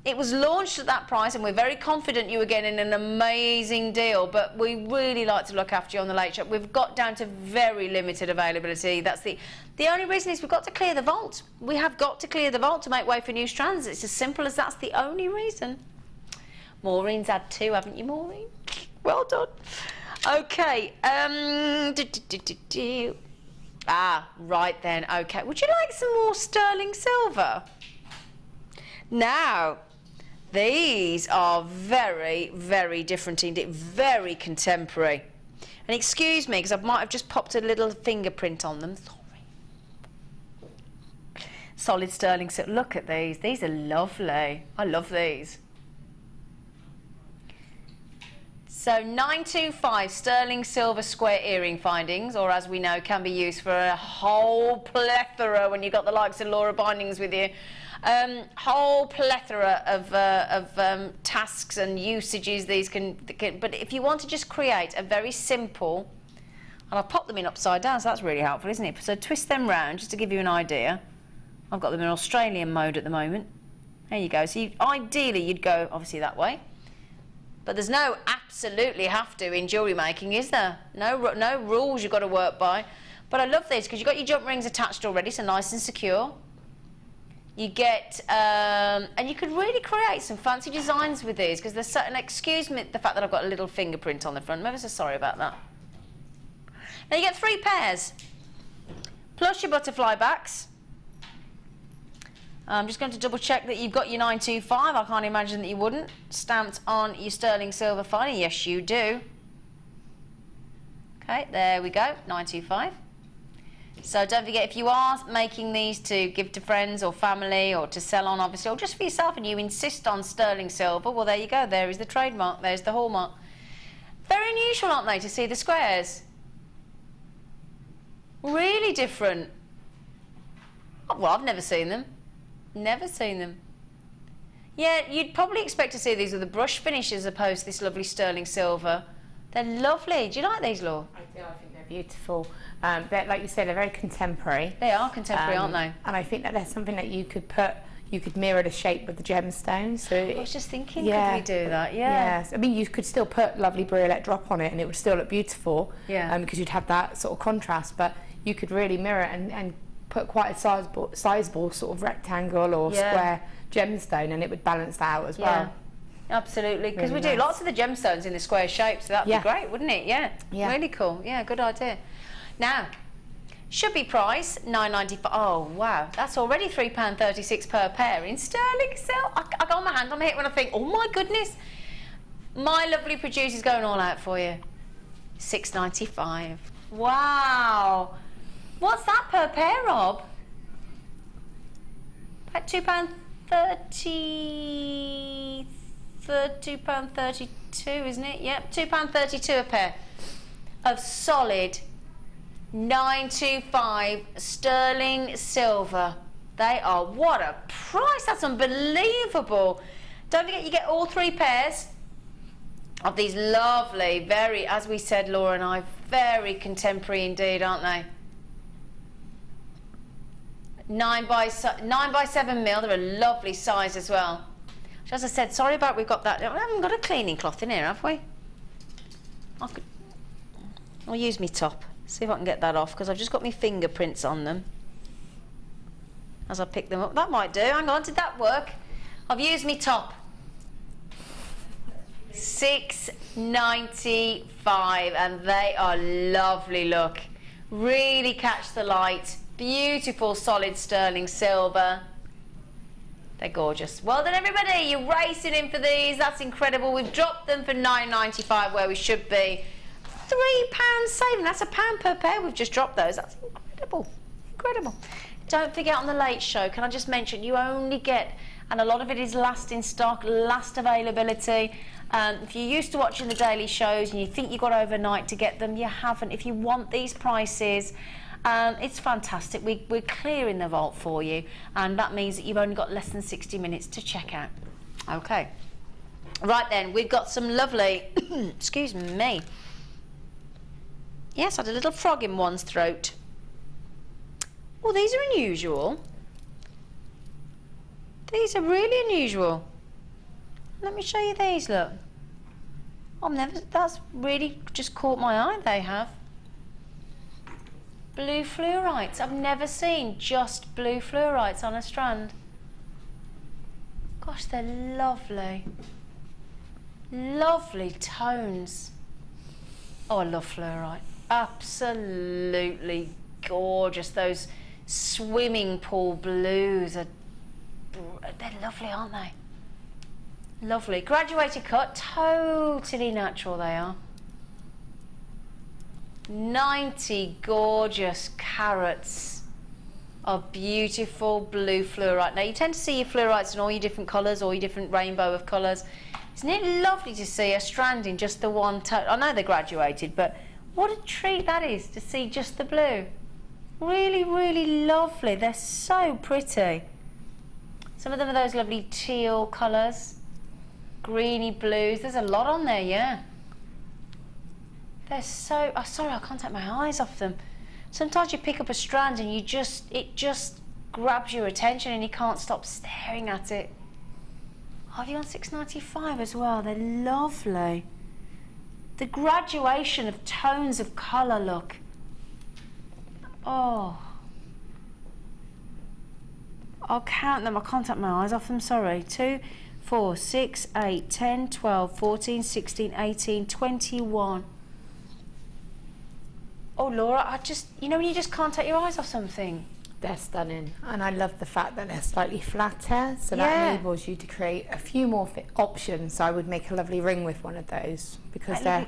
It was launched at that price, and we're very confident you were getting an amazing deal, but we really like to look after you on the Late Shop. We've got down to very limited availability. That's the only reason is we've got to clear the vault. We have got to clear the vault to make way for new strands. It's as simple as that's the only reason. Maureen's had 2, haven't you, Maureen? Well done. Okay. Right then. Okay. Would you like some more sterling silver? Now, these are very, very different indeed, very contemporary. And excuse me, because I might have just popped a little fingerprint on them. Sorry. Solid sterling silver. Look at these. These are lovely. I love these. So 925 sterling silver square earring findings, or as we know, can be used for a whole plethora when you've got the likes of Laura Bindings with you. Whole plethora of tasks and usages these can, but if you want to just create a very simple, and I've popped them in upside down, so that's really helpful, isn't it? So twist them round just to give you an idea. I've got them in Australian mode at the moment. There you go. So ideally you'd go obviously that way, but there's no absolutely have to in jewellery making, is there? No rules you've got to work by. But I love these because you've got your jump rings attached already, so nice and secure. You get, and you could really create some fancy designs with these because there's certain, excuse me, the fact that I've got a little fingerprint on the front. I'm ever so sorry about that. Now you get 3 pairs, plus your butterfly backs. I'm just going to double check that you've got your 925. I can't imagine that you wouldn't. Stamped on your sterling silver finding. Yes, you do. Okay, there we go, 925. So don't forget, if you are making these to give to friends or family or to sell on, obviously, or just for yourself, and you insist on sterling silver, well, there you go. There is the trademark. There's the hallmark. Very unusual, aren't they, to see the squares? Really different. Well, I've never seen them. Never seen them. Yeah, you'd probably expect to see these with a brush finish as opposed to this lovely sterling silver They're lovely. Do you like these, Laura? I do. I think they're beautiful. They're, like you say, they're very contemporary. They are contemporary, aren't they? And I think that there's something that you could mirror the shape of the gemstone. So I was just thinking, could we do that? Yeah. Yes. I mean, you could still put lovely brilliant drop on it, and it would still look beautiful. Yeah. Because you'd have that sort of contrast, but you could really mirror it and put quite a sizable sort of rectangle or square gemstone, and it would balance that out as well. Absolutely, because Really we do nice. lots of the gemstones in the square shape, so that'd be great, wouldn't it? Yeah. Really cool. Yeah, good idea. Now, should be price £9.95. Oh wow, that's already £3.36 per pair in sterling silver. I got my hand on it when I think, oh my goodness, my lovely producer's going all out for you. £6.95. Wow. What's that per pair, Rob? About £2.30. £2.32, isn't it? Yep, £2.32 a pair of solid 925 sterling silver. They are, what a price, that's unbelievable. Don't forget, you get all 3 pairs of these lovely, very, as we said, Laura and I, very contemporary indeed, aren't they? 9 by 7 mil, they're a lovely size as well. As I said, sorry about we've got that, we haven't got a cleaning cloth in here, have we? I'll use my top, see if I can get that off, because I've just got my fingerprints on them as I pick them up. That might do. Hang on, did that work? I've used my top. £6.95, and they are lovely, look. Really catch the light. Beautiful solid sterling silver. They're gorgeous. Well done, everybody. You're racing in for these. That's incredible. We've dropped them for £9.95 where we should be. £3 saving. That's £1 per pair. We've just dropped those. That's incredible. Incredible. Don't forget, on the Late Show, can I just mention, you only get, and a lot of it is last in stock, last availability. If you're used to watching the daily shows and you think you got overnight to get them, you haven't. If you want these prices, it's fantastic. We're clearing the vault for you, and that means that you've only got less than 60 minutes to check out. Okay. Right then, we've got some lovely, excuse me. Yes, I had a little frog in one's throat. Oh, these are unusual. These are really unusual. Let me show you these, look. That's really just caught my eye, they have. Blue fluorites. I've never seen just blue fluorites on a strand. Gosh, they're lovely. Lovely tones. Oh, I love fluorite. Absolutely gorgeous. Those swimming pool blues they're lovely, aren't they? Lovely. Graduated cut, totally natural they are. 90 gorgeous carats of beautiful blue fluorite. Now you tend to see your fluorites in all your different colours, all your different rainbow of colours. Isn't it lovely to see a strand in just the one tone? I know they're graduated, but what a treat that is to see just the blue. Really, really lovely. They're so pretty. Some of them are those lovely teal colours, greeny blues. There's a lot on there, yeah. They're so, oh, sorry, I can't take my eyes off them. Sometimes you pick up a strand and it just grabs your attention and you can't stop staring at it. Oh, have you on £6.95 as well? They're lovely. The graduation of tones of colour, look. Oh. I'll count them, I can't take my eyes off them, sorry. 2, 4, 6, 8, 10, 12, 14, 16, 18, 21. Oh, Laura, you know when you just can't take your eyes off something? They're stunning, and I love the fact that they're slightly flatter, so that enables you to create a few more options. So I would make a lovely ring with one of those because they're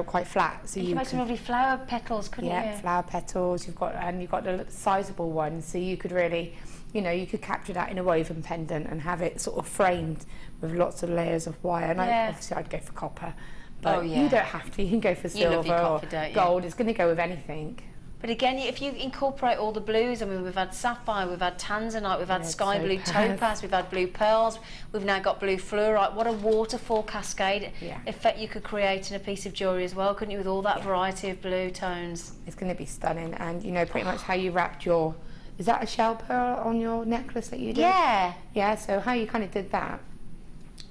quite flat. So you could make some lovely flower petals, couldn't you? Yeah, flower petals. You've got the sizable ones, so you could really, you could capture that in a woven pendant and have it sort of framed with lots of layers of wire. And obviously, I'd go for copper, but you don't have to. You can go for silver or gold. It's going to go with anything. But again, if you incorporate all the blues, I mean, we've had sapphire, we've had tanzanite, we've had sky blue topaz, we've had blue pearls, we've now got blue fluorite. What a waterfall cascade effect you could create in a piece of jewellery as well, couldn't you, with all that variety of blue tones? It's going to be stunning. And, you know, pretty much how you wrapped your... Is that a shell pearl on your necklace that you did? Yeah. Yeah, so how you kind of did that,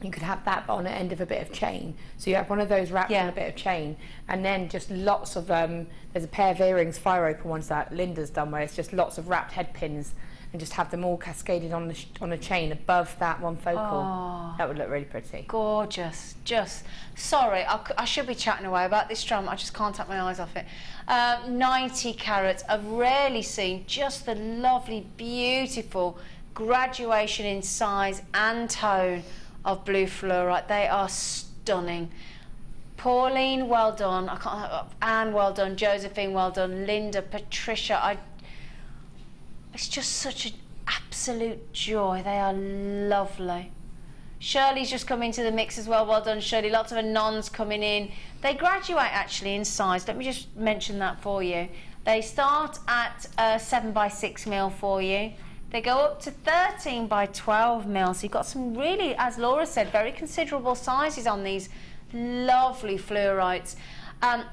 you could have that but on the end of a bit of chain. So you have one of those wrapped on a bit of chain, and then just lots of, there's a pair of earrings, fire open ones that Linda's done, where it's just lots of wrapped head pins, and just have them all cascaded on a chain above that one focal. Oh, that would look really pretty. Gorgeous. Just, sorry, I should be chatting away about this strand, I just can't take my eyes off it. 90 carats, I've rarely seen just the lovely, beautiful graduation in size and tone of blue fluorite. They are stunning. Pauline, well done. Anne, well done. Josephine, well done. Linda, Patricia, it's just such an absolute joy. They are lovely. Shirley's just come into the mix as well. Well done, Shirley. Lots of Anons coming in. They graduate actually in size. Let me just mention that for you. They start at 7 by 6 mil for you. They go up to 13 by 12 mil. So you've got some really, as Laura said, very considerable sizes on these lovely fluorites. I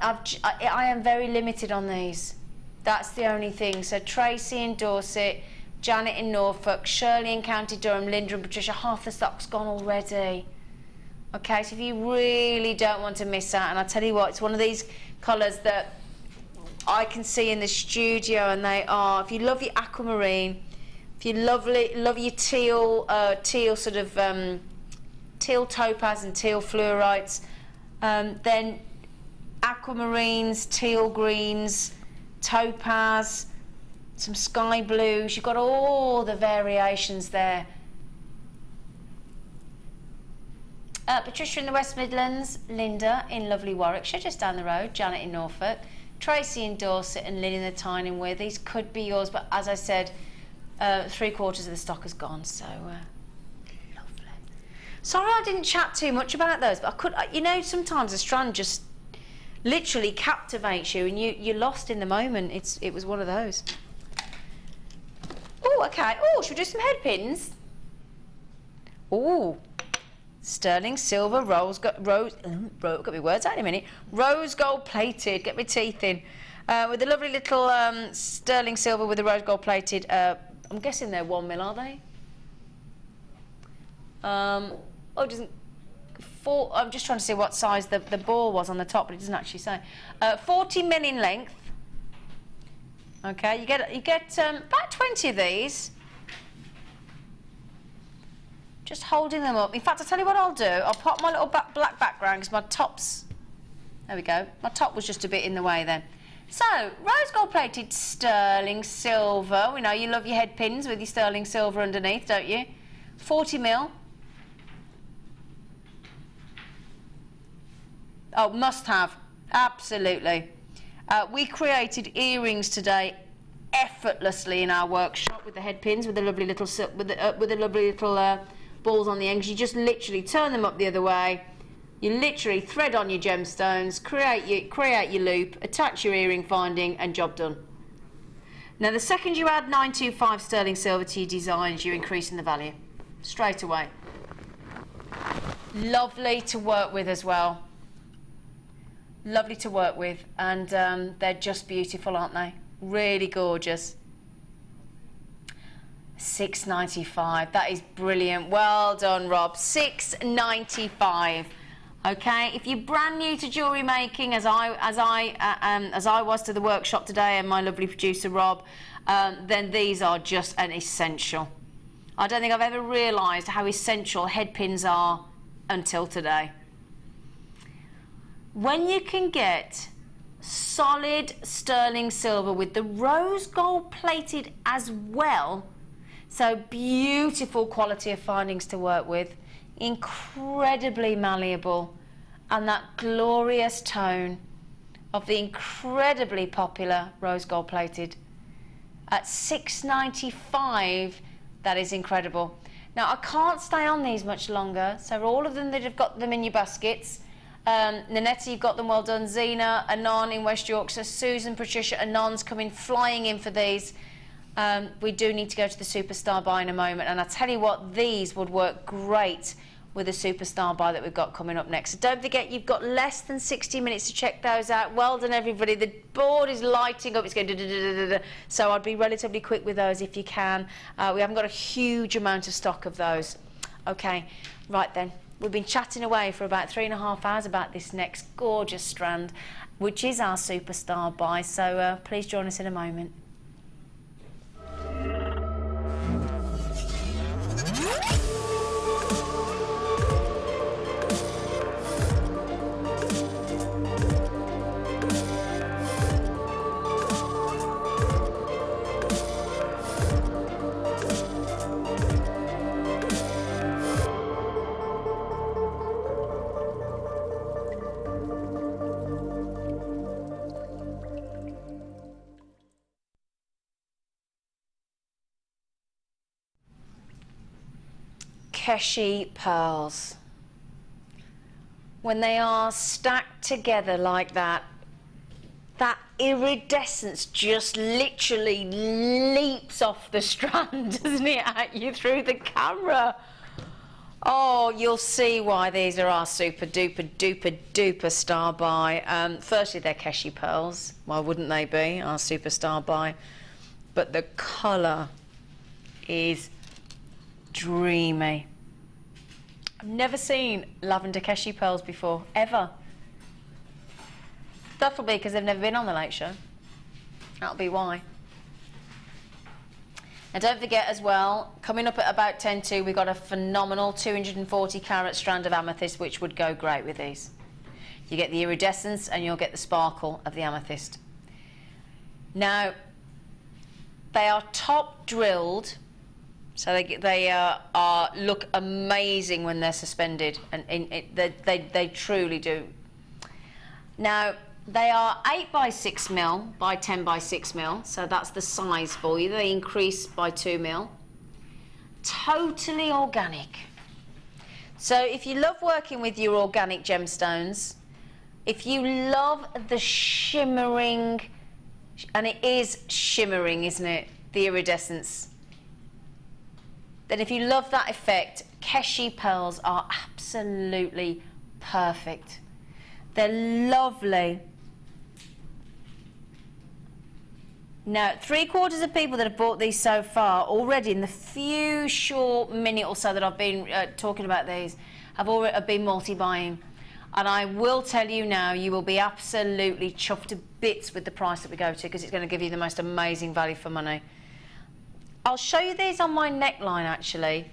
am very limited on these. That's the only thing. So Tracy in Dorset, Janet in Norfolk, Shirley in County Durham, Linda and Patricia, half the stock's gone already. Okay, so if you really don't want to miss out, and I tell you what, it's one of these colours that I can see in the studio, and they are, if you love your aquamarine, if you love your teal sort of teal topaz and teal fluorites, then aquamarines, teal greens, topaz, some sky blues, you've got all the variations there. Patricia in the West Midlands, Linda in lovely Warwickshire, just down the road, Janet in Norfolk, Tracy in Dorset and Lynn in the Tyne Wear. These could be yours, but as I said, 3/4 of the stock has gone, so lovely. Sorry I didn't chat too much about those, but I could, you know, sometimes a strand just literally captivates you and you're lost in the moment. It was one of those. Oh, okay. Oh, should we do some head pins? Oh, sterling silver got my words out in a minute. Rose gold plated, get my teeth in. With a lovely little sterling silver with the rose gold plated. I'm guessing they're 1 mil, are they? It doesn't. I'm just trying to see what size the ball was on the top, but it doesn't actually say. 40 mil in length. Okay, you get about 20 of these. Just holding them up. In fact, I'll tell you what I'll do. I'll pop my little black background because my top's... There we go. My top was just a bit in the way then. So, rose gold plated sterling silver. We know you love your head pins with your sterling silver underneath, don't you? 40 mil. Oh, must have. Absolutely. We created earrings today effortlessly in our workshop with the head pins, with the lovely little balls on the ends. You just literally turn them up the other way. You literally thread on your gemstones, create your loop, attach your earring finding, and job done. Now, the second you add 925 sterling silver to your designs, you're increasing the value straight away. Lovely to work with as well. Lovely to work with, and they're just beautiful, aren't they? Really gorgeous. $6.95. That is brilliant. Well done, Rob. $6.95. Okay, if you're brand new to jewellery making, as I was to the workshop today, and my lovely producer Rob, then these are just an essential. I don't think I've ever realised how essential head pins are until today. When you can get solid sterling silver with the rose gold plated as well, so beautiful quality of findings to work with, incredibly malleable, and that glorious tone of the incredibly popular rose gold plated at $6.95. That is incredible. Now, I can't stay on these much longer, so all of them that have got them in your baskets, Nanetta, you've got them well done. Zena, Anon in West Yorkshire, Susan, Patricia, Anon's coming flying in for these. We do need to go to the Superstar buy in a moment, and I tell you what, these would work great with the Superstar buy that we've got coming up next. So don't forget, you've got less than 60 minutes to check those out. Well done, everybody. The board is lighting up. It's going da-da-da-da-da-da. So I'd be relatively quick with those if you can. We haven't got a huge amount of stock of those. Okay, right then. We've been chatting away for about 3.5 hours about this next gorgeous strand, which is our Superstar buy. So please join us in a moment. Keshi pearls. When they are stacked together like that, that iridescence just literally leaps off the strand, doesn't it, at you through the camera? Oh, you'll see why these are our super duper duper duper star buy. Firstly, they're Keshi pearls. Why wouldn't they be our Superstar buy? But the colour is dreamy. I've never seen lavender Keshi pearls before, ever. That'll be because they've never been on the Late Show. That'll be why. And don't forget as well, coming up at about 10 to, we've got a phenomenal 240 carat strand of amethyst, which would go great with these. You get the iridescence and you'll get the sparkle of the amethyst. Now, they are top drilled. So they look amazing when they're suspended, and they truly do. Now, they are 8 by 6 mil by 10 by 6 mil, so that's the size for you. They increase by 2 mil. Totally organic. So if you love working with your organic gemstones, if you love the shimmering, and it is shimmering, isn't it, the iridescence, then if you love that effect, Keshi pearls are absolutely perfect. They're lovely. Now, 3/4 of people that have bought these so far already, in the few short minute or so that I've been talking about these, have been multi-buying. And I will tell you now, you will be absolutely chuffed to bits with the price that we go to, because it's going to give you the most amazing value for money. I'll show you these on my neckline, actually,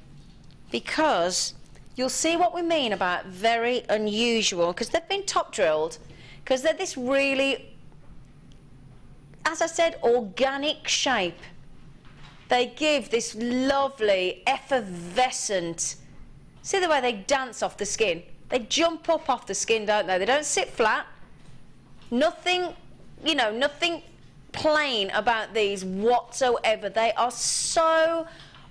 because you'll see what we mean about very unusual, because they've been top drilled, because they're this really, as I said, organic shape. They give this lovely, effervescent, see the way they dance off the skin? They jump up off the skin, don't they? They don't sit flat. Nothing, you know, nothing plain about these whatsoever. They are so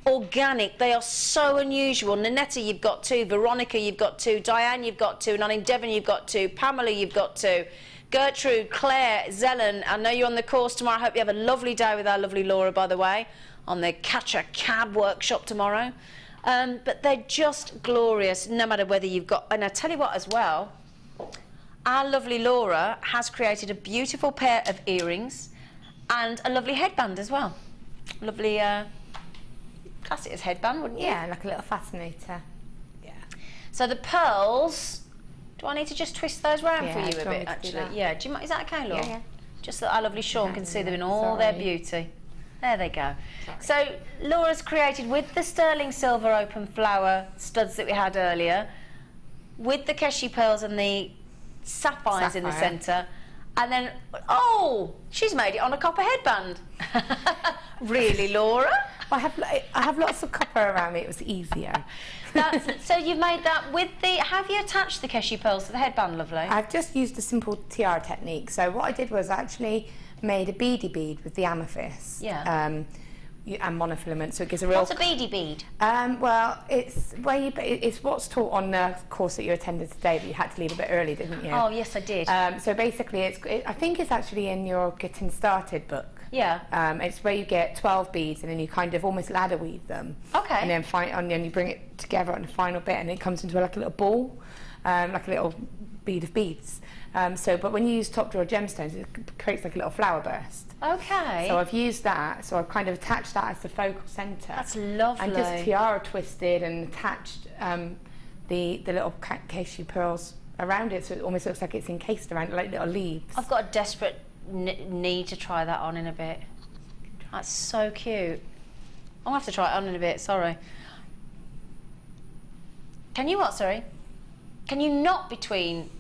organic. They are so unusual. Nanetta, you've got 2. Veronica, you've got 2. Diane, you've got 2. And in Devon, you've got 2. Pamela, you've got 2. Gertrude, Claire, Zelen, I know you're on the course tomorrow. I hope you have a lovely day with our lovely Laura, by the way, on the Catch a Cab workshop tomorrow. But they're just glorious, no matter whether you've got... And I tell you what as well, our lovely Laura has created a beautiful pair of earrings and a lovely headband as well. Lovely, class it as headband, wouldn't you? Yeah, like a little fascinator. Yeah. So the pearls, do I need to just twist those round Yeah, for you do a you want me bit, to do actually? that? Yeah, do you, is that okay, Laura? Yeah. Just so that our lovely Sean can see them in all Sorry. their beauty. There they go. So Laura's created with the sterling silver open flower studs that we had earlier, with the Keshi pearls and the sapphires in the Sapphire. centre, and then, oh, she's made it on a copper headband. Really, Laura? I have lots of copper around me. It was easier. So you've made that with the... Have you attached the Keshi pearls to the headband, lovely? I've just used a simple tiara technique. So what I did was I actually made a beady bead with the amethyst. Yeah. and monofilament, so it gives a real... What's a beady bead? Well, it's what's taught on the course that you attended today, but you had to leave a bit early, didn't you? Oh, yes, I did. So basically, I think it's actually in your Getting Started book. Yeah. It's where you get 12 beads and then you kind of almost ladder weave them. Okay. And then you bring it together on the final bit and it comes into like a little ball, like a little bead of beads. But when you use top drawer gemstones, it creates like a little flower burst. Okay. So I've used that, so I've kind of attached that as the focal centre. That's lovely. And just tiara twisted and attached the little cashew pearls around it, so it almost looks like it's encased around it, like little leaves. I've got a desperate need to try that on in a bit. That's so cute. I'll have to try it on in a bit, sorry. Can you what, sorry? Can you knot between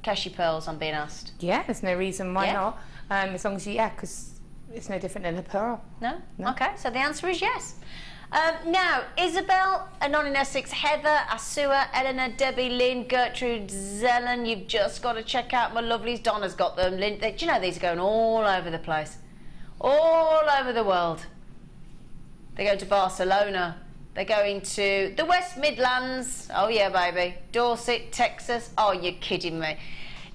cashew pearls, I'm being asked? Yeah, there's no reason why not. As long as because it's no different than a pearl. No? Okay, so the answer is yes. Now, Isabel, Anon in Essex, Heather, Asua, Eleanor, Debbie, Lynn, Gertrude, Zelen, you've just got to check out my lovelies. Donna's got them. Lynn, do you know these are going all over the place? All over the world. They go to Barcelona. They're going to the West Midlands. Oh yeah, baby. Dorset, Texas. Oh, you're kidding me.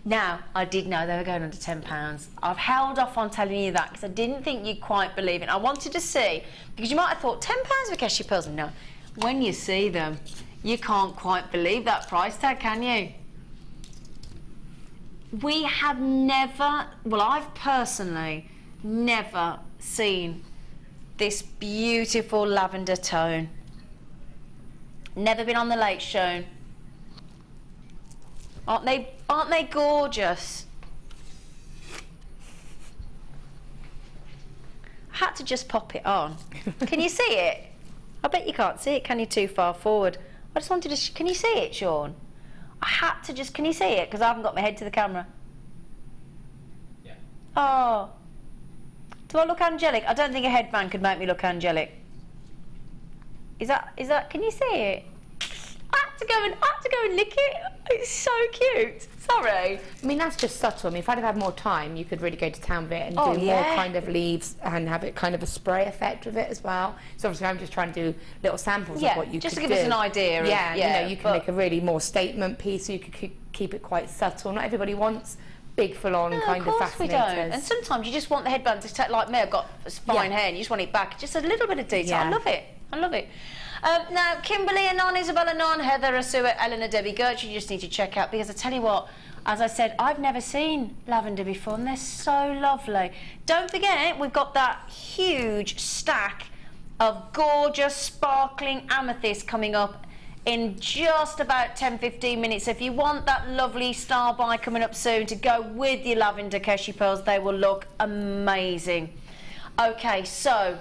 Now, I did know they were going under £10. I've held off on telling you that because I didn't think you'd quite believe it. I wanted to see, because you might have thought, £10 for cashew pearls? No. When you see them, you can't quite believe that price tag, can you? We have never, well, I've personally never seen this beautiful lavender tone. Never been on the lake shown. Aren't they gorgeous? I had to just pop it on. Can you see it? I bet you can't see it, can you, too far forward? I just wanted to, can you see it, Sean? I had to just, can you see it? Because I haven't got my head to the camera. Yeah. Oh. Do I look angelic? I don't think a headband could make me look angelic. Is that, can you see it? I have to go and lick it. It's so cute. Sorry. I mean, that's just subtle. I mean, if I'd have had more time, you could really go to town with it and do more kind of leaves and have it kind of a spray effect with it as well. So obviously I'm just trying to do little samples of what you just could to give us an idea. You can make a really more statement piece, so you could keep it quite subtle. Not everybody wants big full-on kind of fascinators. We don't. And sometimes you just want the headband to take, like me, I've got fine hair and you just want it back. Just a little bit of detail. I love it. I love it. Now, Kimberly, Anon, Isabel, Anon, Heather, Asua, Eleanor, Debbie, Gertrude, you just need to check out, because I tell you what, as I said, I've never seen lavender before and they're so lovely. Don't forget, we've got that huge stack of gorgeous, sparkling amethyst coming up in just about 10-15 minutes. If you want that lovely star buy coming up soon to go with your lavender cashew pearls, they will look amazing. Okay, so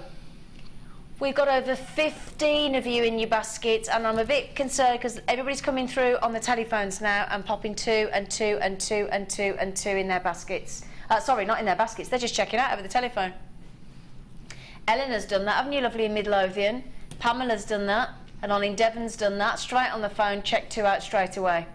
we've got over 15 of you in your baskets, and I'm a bit concerned because everybody's coming through on the telephones now and popping 2 and 2 and 2 and 2 and 2 in their baskets. Sorry, not in their baskets, they're just checking out over the telephone. Eleanor's done that, haven't you, lovely in Midlothian? Pamela's done that, and Olin Devon's done that. Straight on the phone, check 2 out straight away.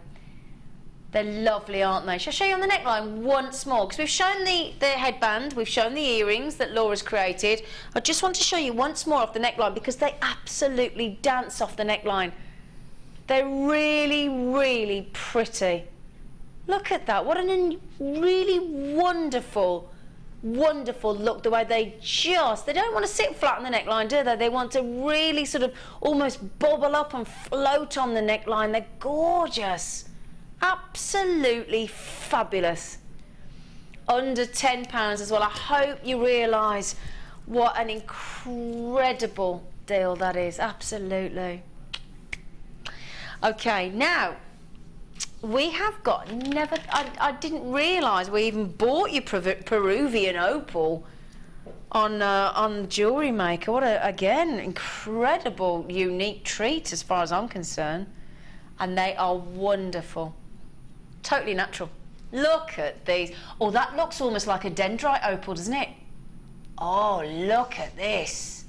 They're lovely, aren't they? Shall I show you on the neckline once more? Because we've shown the headband, we've shown the earrings that Laura's created. I just want to show you once more off the neckline because they absolutely dance off the neckline. They're really, really pretty. Look at that. What a really wonderful, wonderful look, the way they don't want to sit flat on the neckline, do they? They want to really sort of almost bubble up and float on the neckline. They're gorgeous. Absolutely fabulous. Under £10 as well. I hope you realise what an incredible deal that is. Absolutely. Okay, now we have got I didn't realise we even bought you Peruvian opal on Jewellery Maker. What a, again, incredible, unique treat as far as I'm concerned. And they are wonderful. Totally natural. Look at these. Oh, that looks almost like a dendrite opal, doesn't it? Oh, look at this.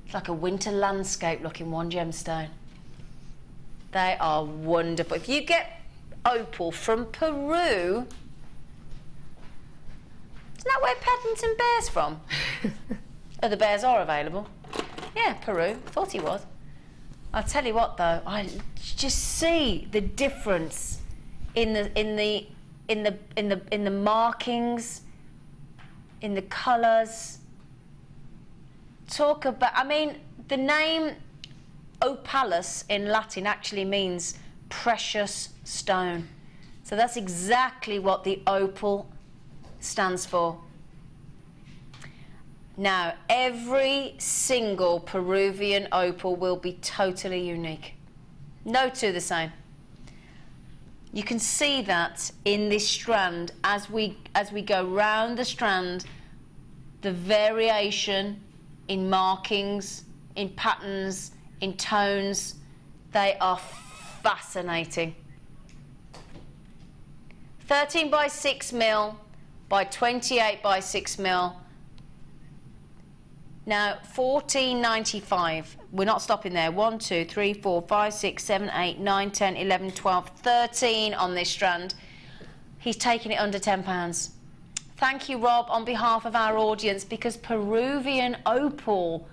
It's like a winter landscape looking one gemstone. They are wonderful. If you get opal from Peru, isn't that where Paddington Bear's from? Oh, the bears are available. Yeah, Peru. Thought he was. I'll tell you what, though, I just see the difference in the markings, in the colours. Talk about, I mean, the name opalus in Latin actually means precious stone. So that's exactly what the opal stands for. Now, every single Peruvian opal will be totally unique. No two the same. You can see that in this strand as we go round the strand, the variation in markings, in patterns, in tones, they are fascinating. 13 by 6 mil by 28 by 6 mil. Now, $14.95. We're not stopping there. 1, 2, 3, 4, 5, 6, 7, 8, 9, 10, 11, 12, 13 on this strand. He's taking it under £10. Thank you, Rob, on behalf of our audience, because Peruvian opal,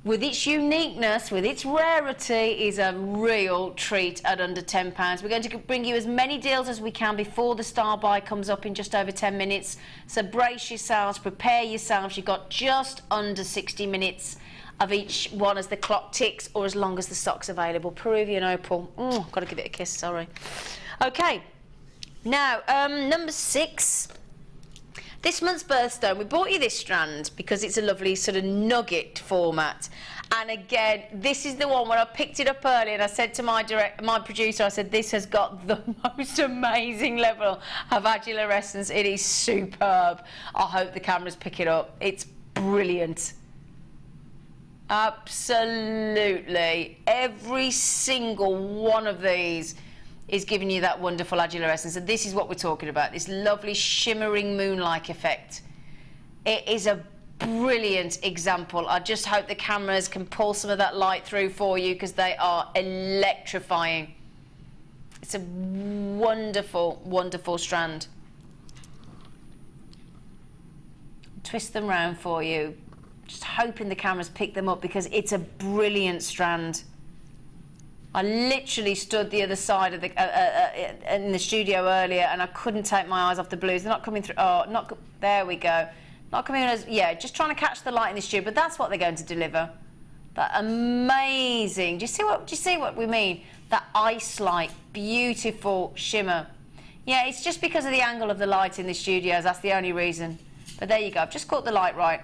with its uniqueness, with its rarity, is a real treat at under £10. We're going to bring you as many deals as we can before the star buy comes up in just over 10 minutes. So brace yourselves, prepare yourselves. You've got just under 60 minutes of each one as the clock ticks, or as long as the stock's available. Peruvian opal. Oh, got to give it a kiss, sorry. Okay, now, number 6. This month's birthstone, we bought you this strand because it's a lovely sort of nugget format. And again, this is the one where I picked it up early and I said to my producer, I said, this has got the most amazing level of agilurescence. It is superb. I hope the cameras pick it up. It's brilliant. Absolutely. Every single one of these is giving you that wonderful agilurescence, and this is what we're talking about, this lovely shimmering moon-like effect. It is a brilliant example. I just hope the cameras can pull some of that light through for you, because they are electrifying. It's a wonderful, wonderful strand. Twist them round for you, just hoping the cameras pick them up, because it's a brilliant strand. I literally stood the other side of the in the studio earlier, and I couldn't take my eyes off the blues. They're not coming through. Oh, not there we go. Not coming in as, yeah, just trying to catch the light in the studio. But that's what they're going to deliver. That amazing. Do you see what we mean? That ice-like, beautiful shimmer. Yeah, it's just because of the angle of the light in the studios. That's the only reason. But there you go. I've just caught the light right.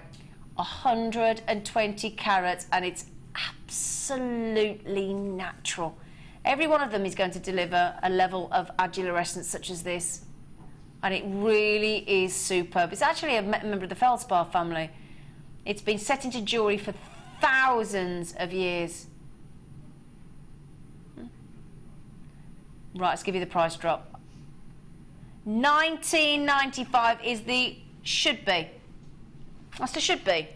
120 carats, and it's absolutely natural. Every one of them is going to deliver a level of agilurescence such as this, and it really is superb. It's actually a member of the feldspar family. It's been set into jewellery for thousands of years. Right, let's give you the price drop. $19.95 is the should be. That's the should be.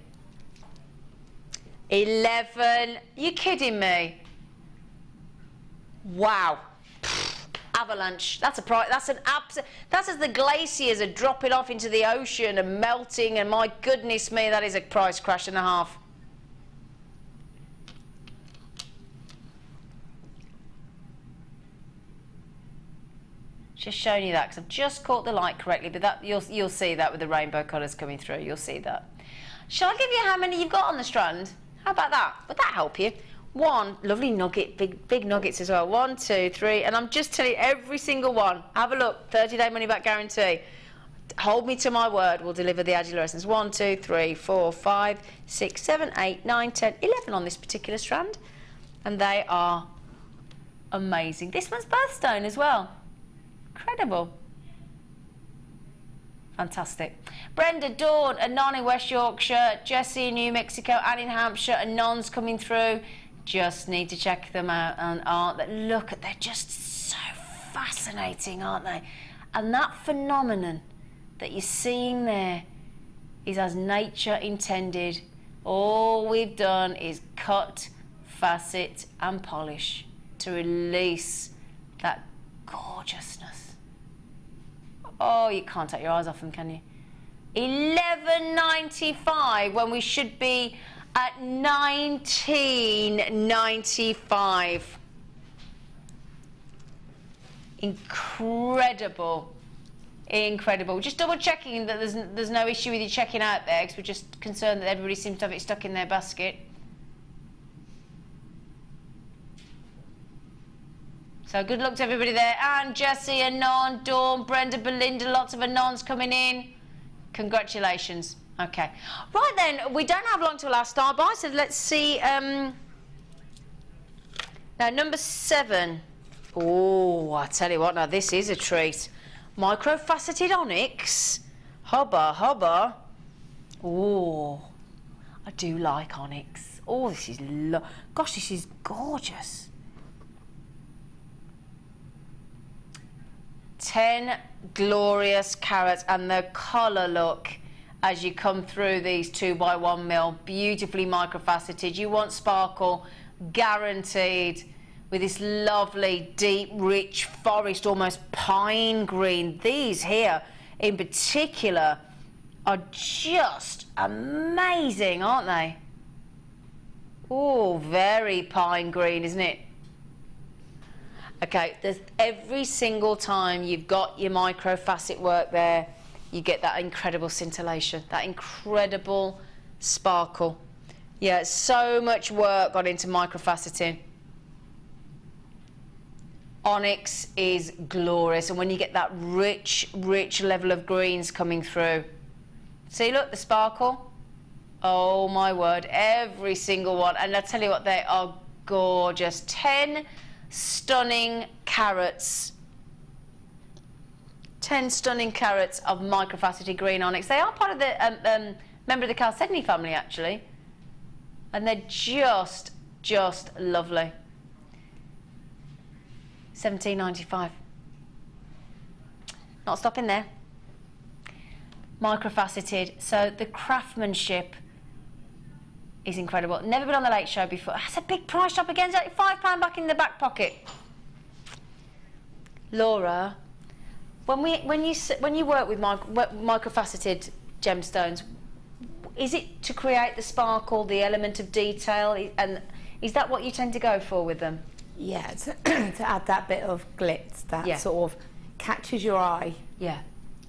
11. You kidding me? Wow. Avalanche. That's a price. That's an absolute. That's as the glaciers are dropping off into the ocean and melting. And my goodness me, that is a price crash and a half. Just showing you that because I've just caught the light correctly. But that you'll see that with the rainbow colours coming through. You'll see that. Shall I give you how many you've got on the strand? How about that? Would that help you? One lovely nugget, big nuggets as well. 1, 2, 3, and I'm just telling you every single one. Have a look. 30-day money back guarantee. Hold me to my word. We'll deliver the agilurescence. 1, 2, 3, 4, 5, 6, 7, 8, 9, 10, 11 on this particular strand, and they are amazing. This one's birthstone as well. Incredible. Fantastic. Brenda, Dawn, and Non in West Yorkshire, Jessie in New Mexico, Anne in Hampshire, and Non's coming through. Just need to check them out, and aren't they? Look, they're just so fascinating, aren't they? And that phenomenon that you're seeing there is as nature intended. All we've done is cut, facet, and polish to release that gorgeousness. Oh, you can't take your eyes off them, can you? 11.95 when we should be at 19.95. Incredible. Incredible. Just double checking that there's no issue with you checking out there, because we're just concerned that everybody seems to have it stuck in their basket. So good luck to everybody there. Anne, Jessie, Anon, Dawn, Brenda, Belinda, lots of Anons coming in. Congratulations. Okay. Right then, we don't have long till our star buy, so let's see. Now, number 7. Oh, I tell you what, now this is a treat. Microfaceted onyx. Hubba, hubba. Oh, I do like onyx. Oh, this is, gosh, this is gorgeous. 10 glorious carats, and the colour look as you come through these 2x1mm, beautifully microfaceted. You want sparkle, guaranteed, with this lovely, deep, rich forest, almost pine green. These here, in particular, are just amazing, aren't they? Oh, very pine green, isn't it? Okay, there's every single time you've got your microfacet work there, you get that incredible scintillation, that incredible sparkle. Yeah, so much work gone into microfaceting. Onyx is glorious, and when you get that rich, rich level of greens coming through. See, look, the sparkle. Oh my word, every single one. And I tell you what, they are gorgeous. 10 stunning carats. 10 stunning carats of microfaceted green onyx. They are part of the member of the Chalcedony family, actually, and they're just lovely. 17.95. Not stopping there. Microfaceted, so the craftsmanship is incredible. Never been on the Late Show before. That's a big price drop again. It's like £5 back in the back pocket. Laura, when you work with microfaceted gemstones, is it to create the sparkle, the element of detail, and is that what you tend to go for with them? Yeah, to add that bit of glitz that sort of catches your eye. Yeah.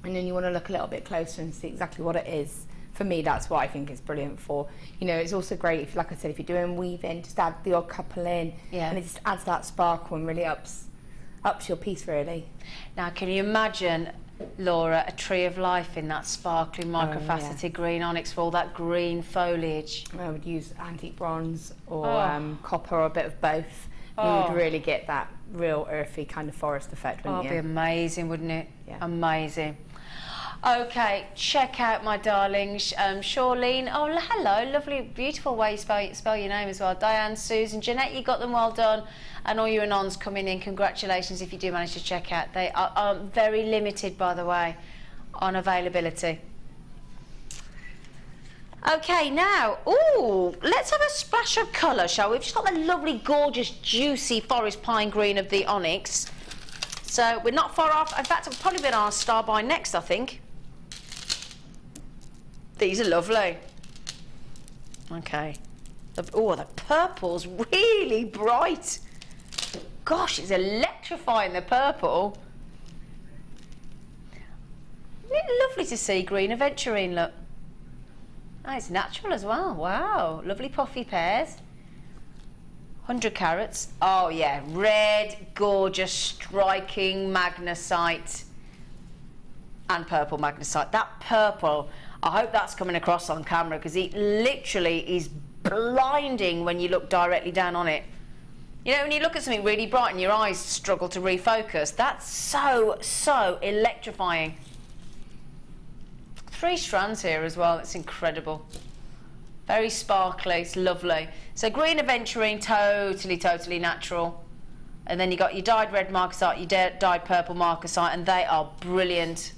And then you want to look a little bit closer and see exactly what it is. For me, that's what I think is brilliant for. You know, it's also great if, like I said, if you're doing weaving, just add the odd couple in, and it just adds that sparkle and really ups your piece, really. Now, can you imagine, Laura, a tree of life in that sparkling microfaceted green onyx for all that green foliage? I would use antique bronze or copper, or a bit of both. You would really get that real earthy kind of forest effect, wouldn't you? It'd be amazing, wouldn't it? Yeah. Amazing. Okay, check out my darlings. Charlene, oh hello, lovely, beautiful way you spell your name as well. Diane, Susan, Jeanette, you got them, well done. And all your Anons coming in, congratulations if you do manage to check out. They are very limited, by the way, on availability. Okay, now, let's have a splash of colour, shall we? We've just got the lovely, gorgeous, juicy forest pine green of the onyx. So we're not far off. In fact, it'll probably be on our star buy next, I think. These are lovely. Okay. Oh, the purple's really bright. Gosh, it's electrifying, the purple. Isn't it lovely to see green aventurine, look? Oh, it's natural as well. Wow, lovely puffy pears. 100 carats. Oh yeah, red, gorgeous, striking magnesite and purple magnesite. That purple, I hope that's coming across on camera, because it literally is blinding when you look directly down on it. You know, when you look at something really bright and your eyes struggle to refocus, that's so electrifying. 3 strands here as well, it's incredible. Very sparkly, it's lovely. So green aventurine, totally natural. And then you got your dyed red marcasite, your dyed purple marcasite, and they are brilliant.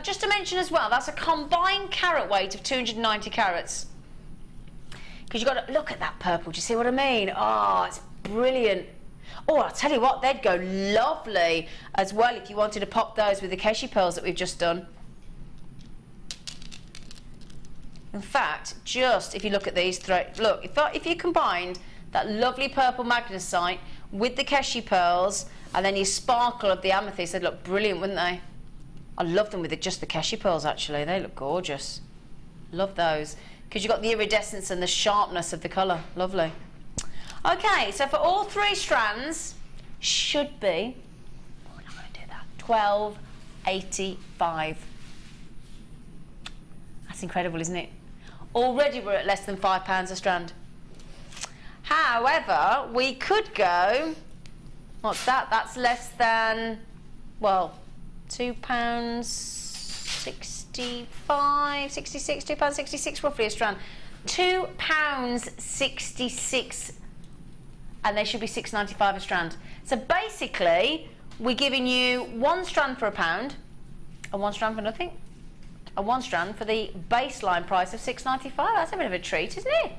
Just to mention as well, that's a combined carat weight of 290 carats. Because you've got to look at that purple, do you see what I mean? Oh, it's brilliant. Oh, I'll tell you what, they'd go lovely as well if you wanted to pop those with the Keshi pearls that we've just done. In fact, just if you look at these threads, look, if you combined that lovely purple magnesite with the Keshi pearls and then your sparkle of the amethyst, they'd look brilliant, wouldn't they? I love them with just the Keshi pearls, actually. They look gorgeous. Love those. Because you've got the iridescence and the sharpness of the colour. Lovely. Okay, so for all 3 strands, should be, oh, we're not going to do that, $12.85. That's incredible, isn't it? Already we're at less than £5 a strand. However, we could go, what's that? That's less than, well, £2.65, £2.66 roughly a strand. £2.66, and they should be $6.95 a strand. So basically, we're giving you 1 strand for £1 and 1 strand for nothing, and 1 strand for the baseline price of $6.95. That's a bit of a treat, isn't it?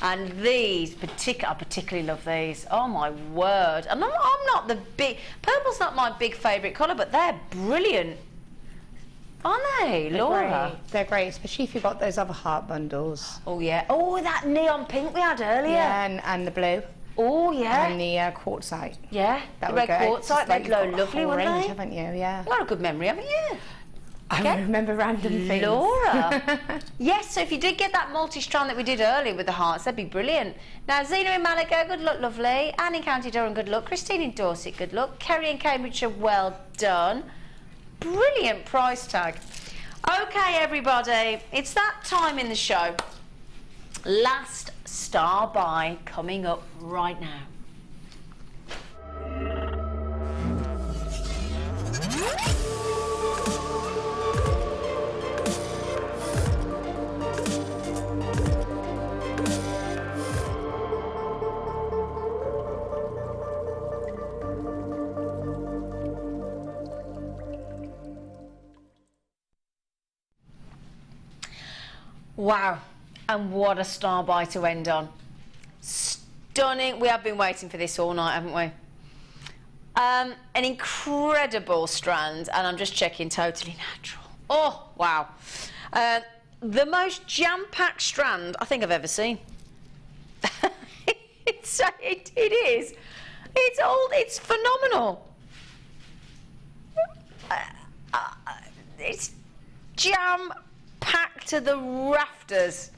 And these, I particularly love these. Oh my word! I'm not the big, purple's not my big favourite colour, but they're brilliant, aren't they, Laura? They're great, especially if you've got those other heart bundles. Oh yeah. Oh, that neon pink we had earlier. Yeah, and the blue. Oh yeah. And the quartzite. Yeah. That the would red go. quartzite. They'd glow lovely, wouldn't range, they? Haven't you? Yeah. What a good memory, haven't you? I remember random things. Laura. Yes, so if you did get that multi-strand that we did earlier with the hearts, that'd be brilliant. Now, Zena in Malaga, good luck, lovely. Anne in County Durham, good luck. Christine in Dorset, good luck. Kerry in Cambridgeshire, well done. Brilliant price tag. Okay, everybody, it's that time in the show. Last star buy coming up right now. Wow, and what a star buy to end on. Stunning. We have been waiting for this all night, haven't we? An incredible strand, and I'm just checking, totally natural. Oh, wow. The most jam-packed strand I think I've ever seen. It is. It's phenomenal. It's jam-packed to the rafters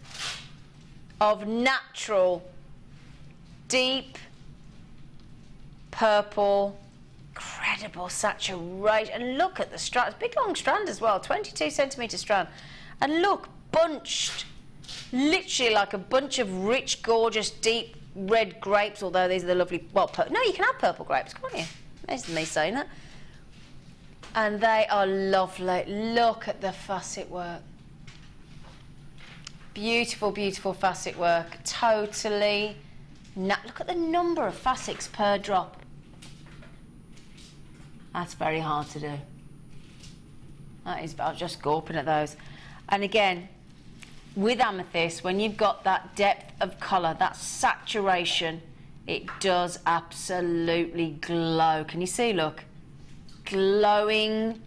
of natural, deep purple, incredible saturation. And look at the strand, big long strand as well, 22 centimetre strand. And look, bunched, literally like a bunch of rich, gorgeous, deep red grapes, although these are the lovely, well, no, you can have purple grapes, can't you? There's me saying that. And they are lovely. Look at the facet work. Beautiful, beautiful facet work. Totally. Look at the number of facets per drop. That's very hard to do. That is, I'm just gawping at those. And again, with amethyst, when you've got that depth of colour, that saturation, it does absolutely glow. Can you see, look? Glowing,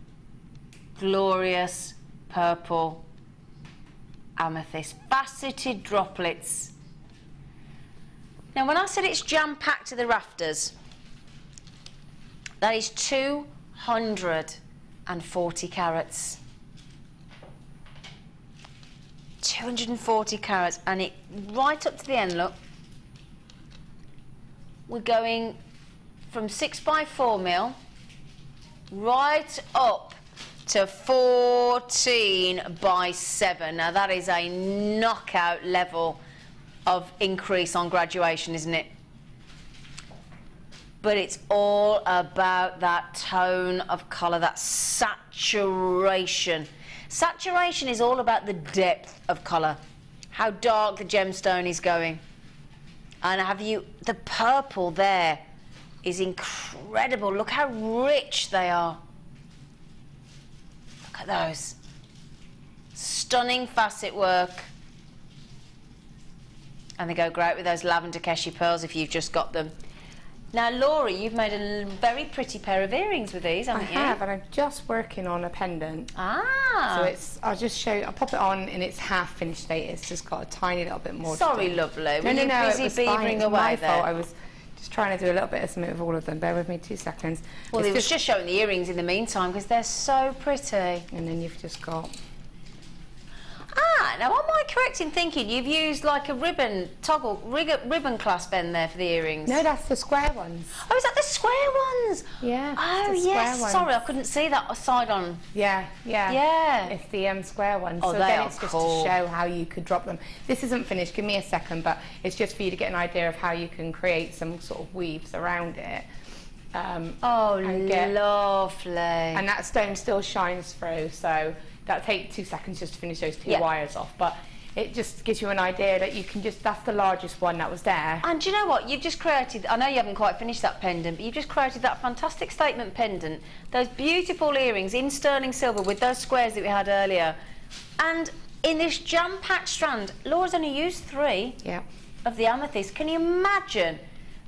glorious purple amethyst, faceted droplets. Now, when I said it's jam-packed to the rafters, that is 240 carats. 240 carats, and it right up to the end, look. We're going from 6x4mm right up to 14x7. Now that is a knockout level of increase on graduation, isn't it? But it's all about that tone of colour, that saturation. Saturation is all about the depth of colour, how dark the gemstone is going. And the purple there is incredible. Look how rich they are. Look at those. Stunning facet work. And they go great with those lavender Keshi pearls if you've just got them. Now, Laura, you've made a very pretty pair of earrings with these, haven't you? I have, and I'm just working on a pendant. Ah. So it's, I'll just show you, I'll pop it on in its half finished state. It's just got a tiny little bit more. Sorry, lovely. No, no, no, busy it was fine. beavering It's away my there. fault. I was just trying to do a little bit of something with all of them. Bear with me 2 seconds. Well, It's it was just showing the earrings in the meantime because they're so pretty. And then you've just got... Ah, now am I correct in thinking you've used like a ribbon ribbon clasp end there for the earrings? No, that's the square ones. Oh, is that the square ones? Yeah. Oh, it's the square yes. ones. Sorry, I couldn't see that side on. Yeah, yeah. Yeah. It's the square ones. Oh, so they again, are it's just cool. to show how you could drop them. This isn't finished, give me a second, but it's just for you to get an idea of how you can create some sort of weaves around it. Oh, and get- lovely. And that stone still shines through, so that'll take 2 seconds just to finish those 2 wires off. But it just gives you an idea that you can just, that's the largest one that was there. And do you know what? You've just created, I know you haven't quite finished that pendant, but you've just created that fantastic statement pendant, those beautiful earrings in sterling silver with those squares that we had earlier. And in this jam-packed strand, Laura's only used 3 of the amethyst. Can you imagine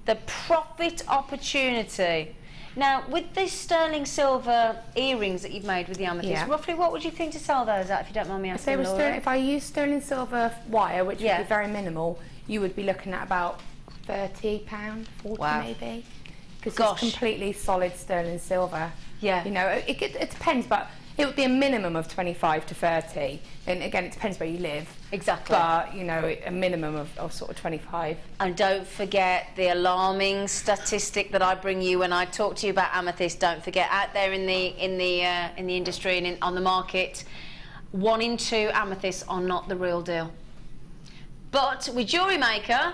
the profit opportunity? Now, with these sterling silver earrings that you've made with the amethyst, roughly what would you think to sell those at, if you don't mind me asking, Laura? If I use sterling silver wire, which would be very minimal, you would be looking at about £30, 40 maybe. Because it's completely solid sterling silver. Yeah. You know, it depends, but it would be a minimum of 25 to 30. And again, it depends where you live. Exactly. But, you know, a minimum of sort of 25. And don't forget the alarming statistic that I bring you when I talk to you about amethyst. Don't forget, out there in the industry and on the market, 1 in 2 amethysts are not the real deal. But with Jewellery Maker,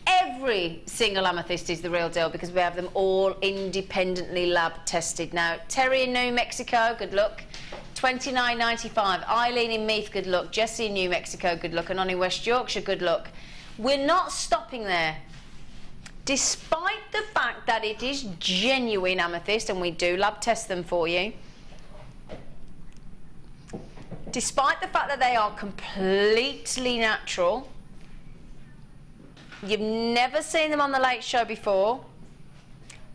every single amethyst is the real deal because we have them all independently lab tested. Now, Terry in New Mexico, good luck. $29.95. Eileen in Meath, good luck. Jessie in New Mexico, good luck. And on in West Yorkshire, good luck. We're not stopping there. Despite the fact that it is genuine amethyst, and we do lab test them for you, despite the fact that they are completely natural, you've never seen them on the Late Show before,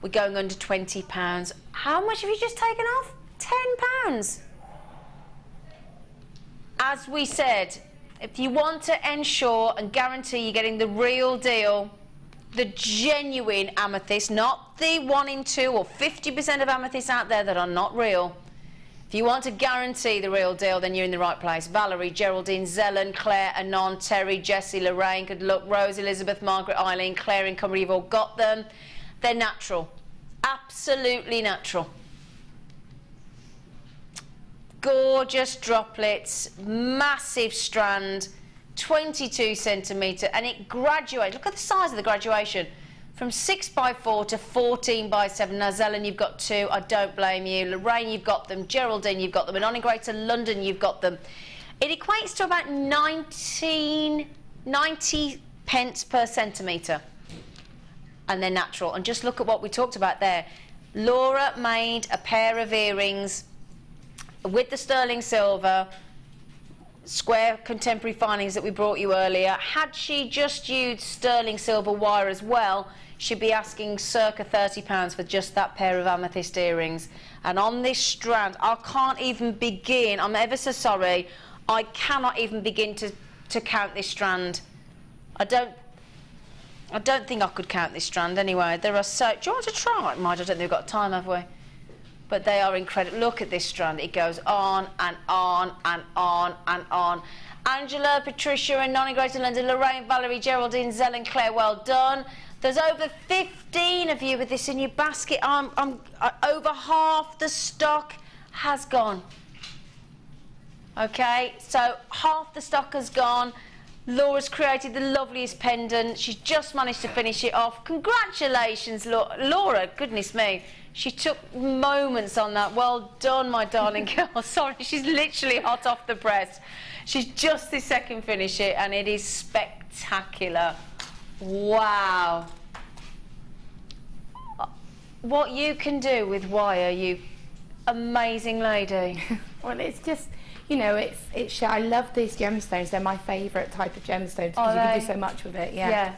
we're going under £20. How much have you just taken off? £10. As we said, if you want to ensure and guarantee you're getting the real deal, the genuine amethyst, not the 1 in 2 or 50% of amethysts out there that are not real. If you want to guarantee the real deal, then you're in the right place. Valerie, Geraldine, Zelen, Claire, Anon, Terry, Jessie, Lorraine, good luck. Rose, Elizabeth, Margaret, Eileen, Claire and Cumberland, you've all got them. They're natural. Absolutely natural. Gorgeous droplets, massive strand, 22 centimetre, and it graduates. Look at the size of the graduation. From 6x4 to 14x7. Now, Zelen, you've got 2. I don't blame you. Lorraine, you've got them. Geraldine, you've got them. And on in Greater London, you've got them. It equates to about 90 pence per centimetre. And they're natural. And just look at what we talked about there. Laura made a pair of earrings with the sterling silver, square contemporary findings that we brought you earlier. Had she just used sterling silver wire as well, she'd be asking circa £30 for just that pair of amethyst earrings. And on this strand, I can't even begin, I'm ever so sorry, I cannot even begin to count this strand. I don't think I could count this strand anyway. There are so... Do you want to try? I don't think we've got time, have we? But they are incredible. Look at this strand. It goes on and on and on and on. Angela, Patricia and Nonny, Greater London, Lorraine, Valerie, Geraldine, Zelen, Claire, well done. There's over 15 of you with this in your basket. Over half the stock has gone. Okay, so half the stock has gone. Laura's created the loveliest pendant. She's just managed to finish it off. Congratulations, Laura. Goodness me. She took moments on that. Well done, my darling girl. Sorry, she's literally hot off the press. She's just this second finished it, and it is spectacular. Wow. What you can do with wire, you amazing lady. Well, it's just, you know, I love these gemstones. They're my favourite type of gemstones because you can do so much with it. Yeah.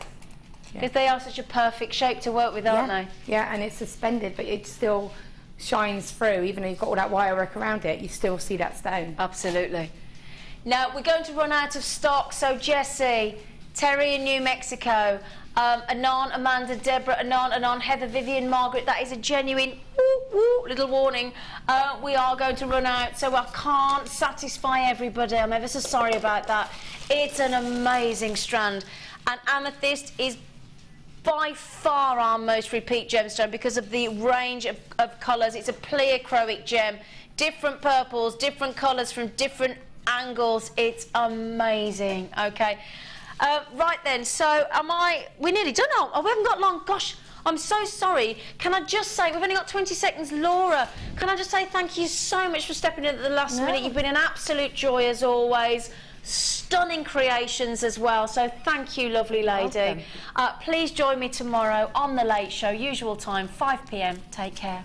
Because they are such a perfect shape to work with, aren't they? Yeah, and it's suspended, but it still shines through. Even though you've got all that wire work around it, you still see that stone. Absolutely. Now, we're going to run out of stock, so Jessie, Terry in New Mexico, Anon, Amanda, Deborah, Anon, Heather, Vivian, Margaret, that is a genuine little warning. We are going to run out, so I can't satisfy everybody. I'm ever so sorry about that. It's an amazing strand. And Amethyst is by far our most repeat gemstone because of the range of colours. It's a pleochroic gem, different purples, different colours from different angles. It's amazing. Okay, right then, so we're nearly done. Oh, we haven't got long. Gosh, I'm so sorry. Can I just say, we've only got 20 seconds. Laura, can I just say thank you so much for stepping in at the last minute. You've been an absolute joy as always. Stunning creations as well, so thank you, lovely lady. Please join me tomorrow on The Late Show, usual time, 5 p.m. Take care.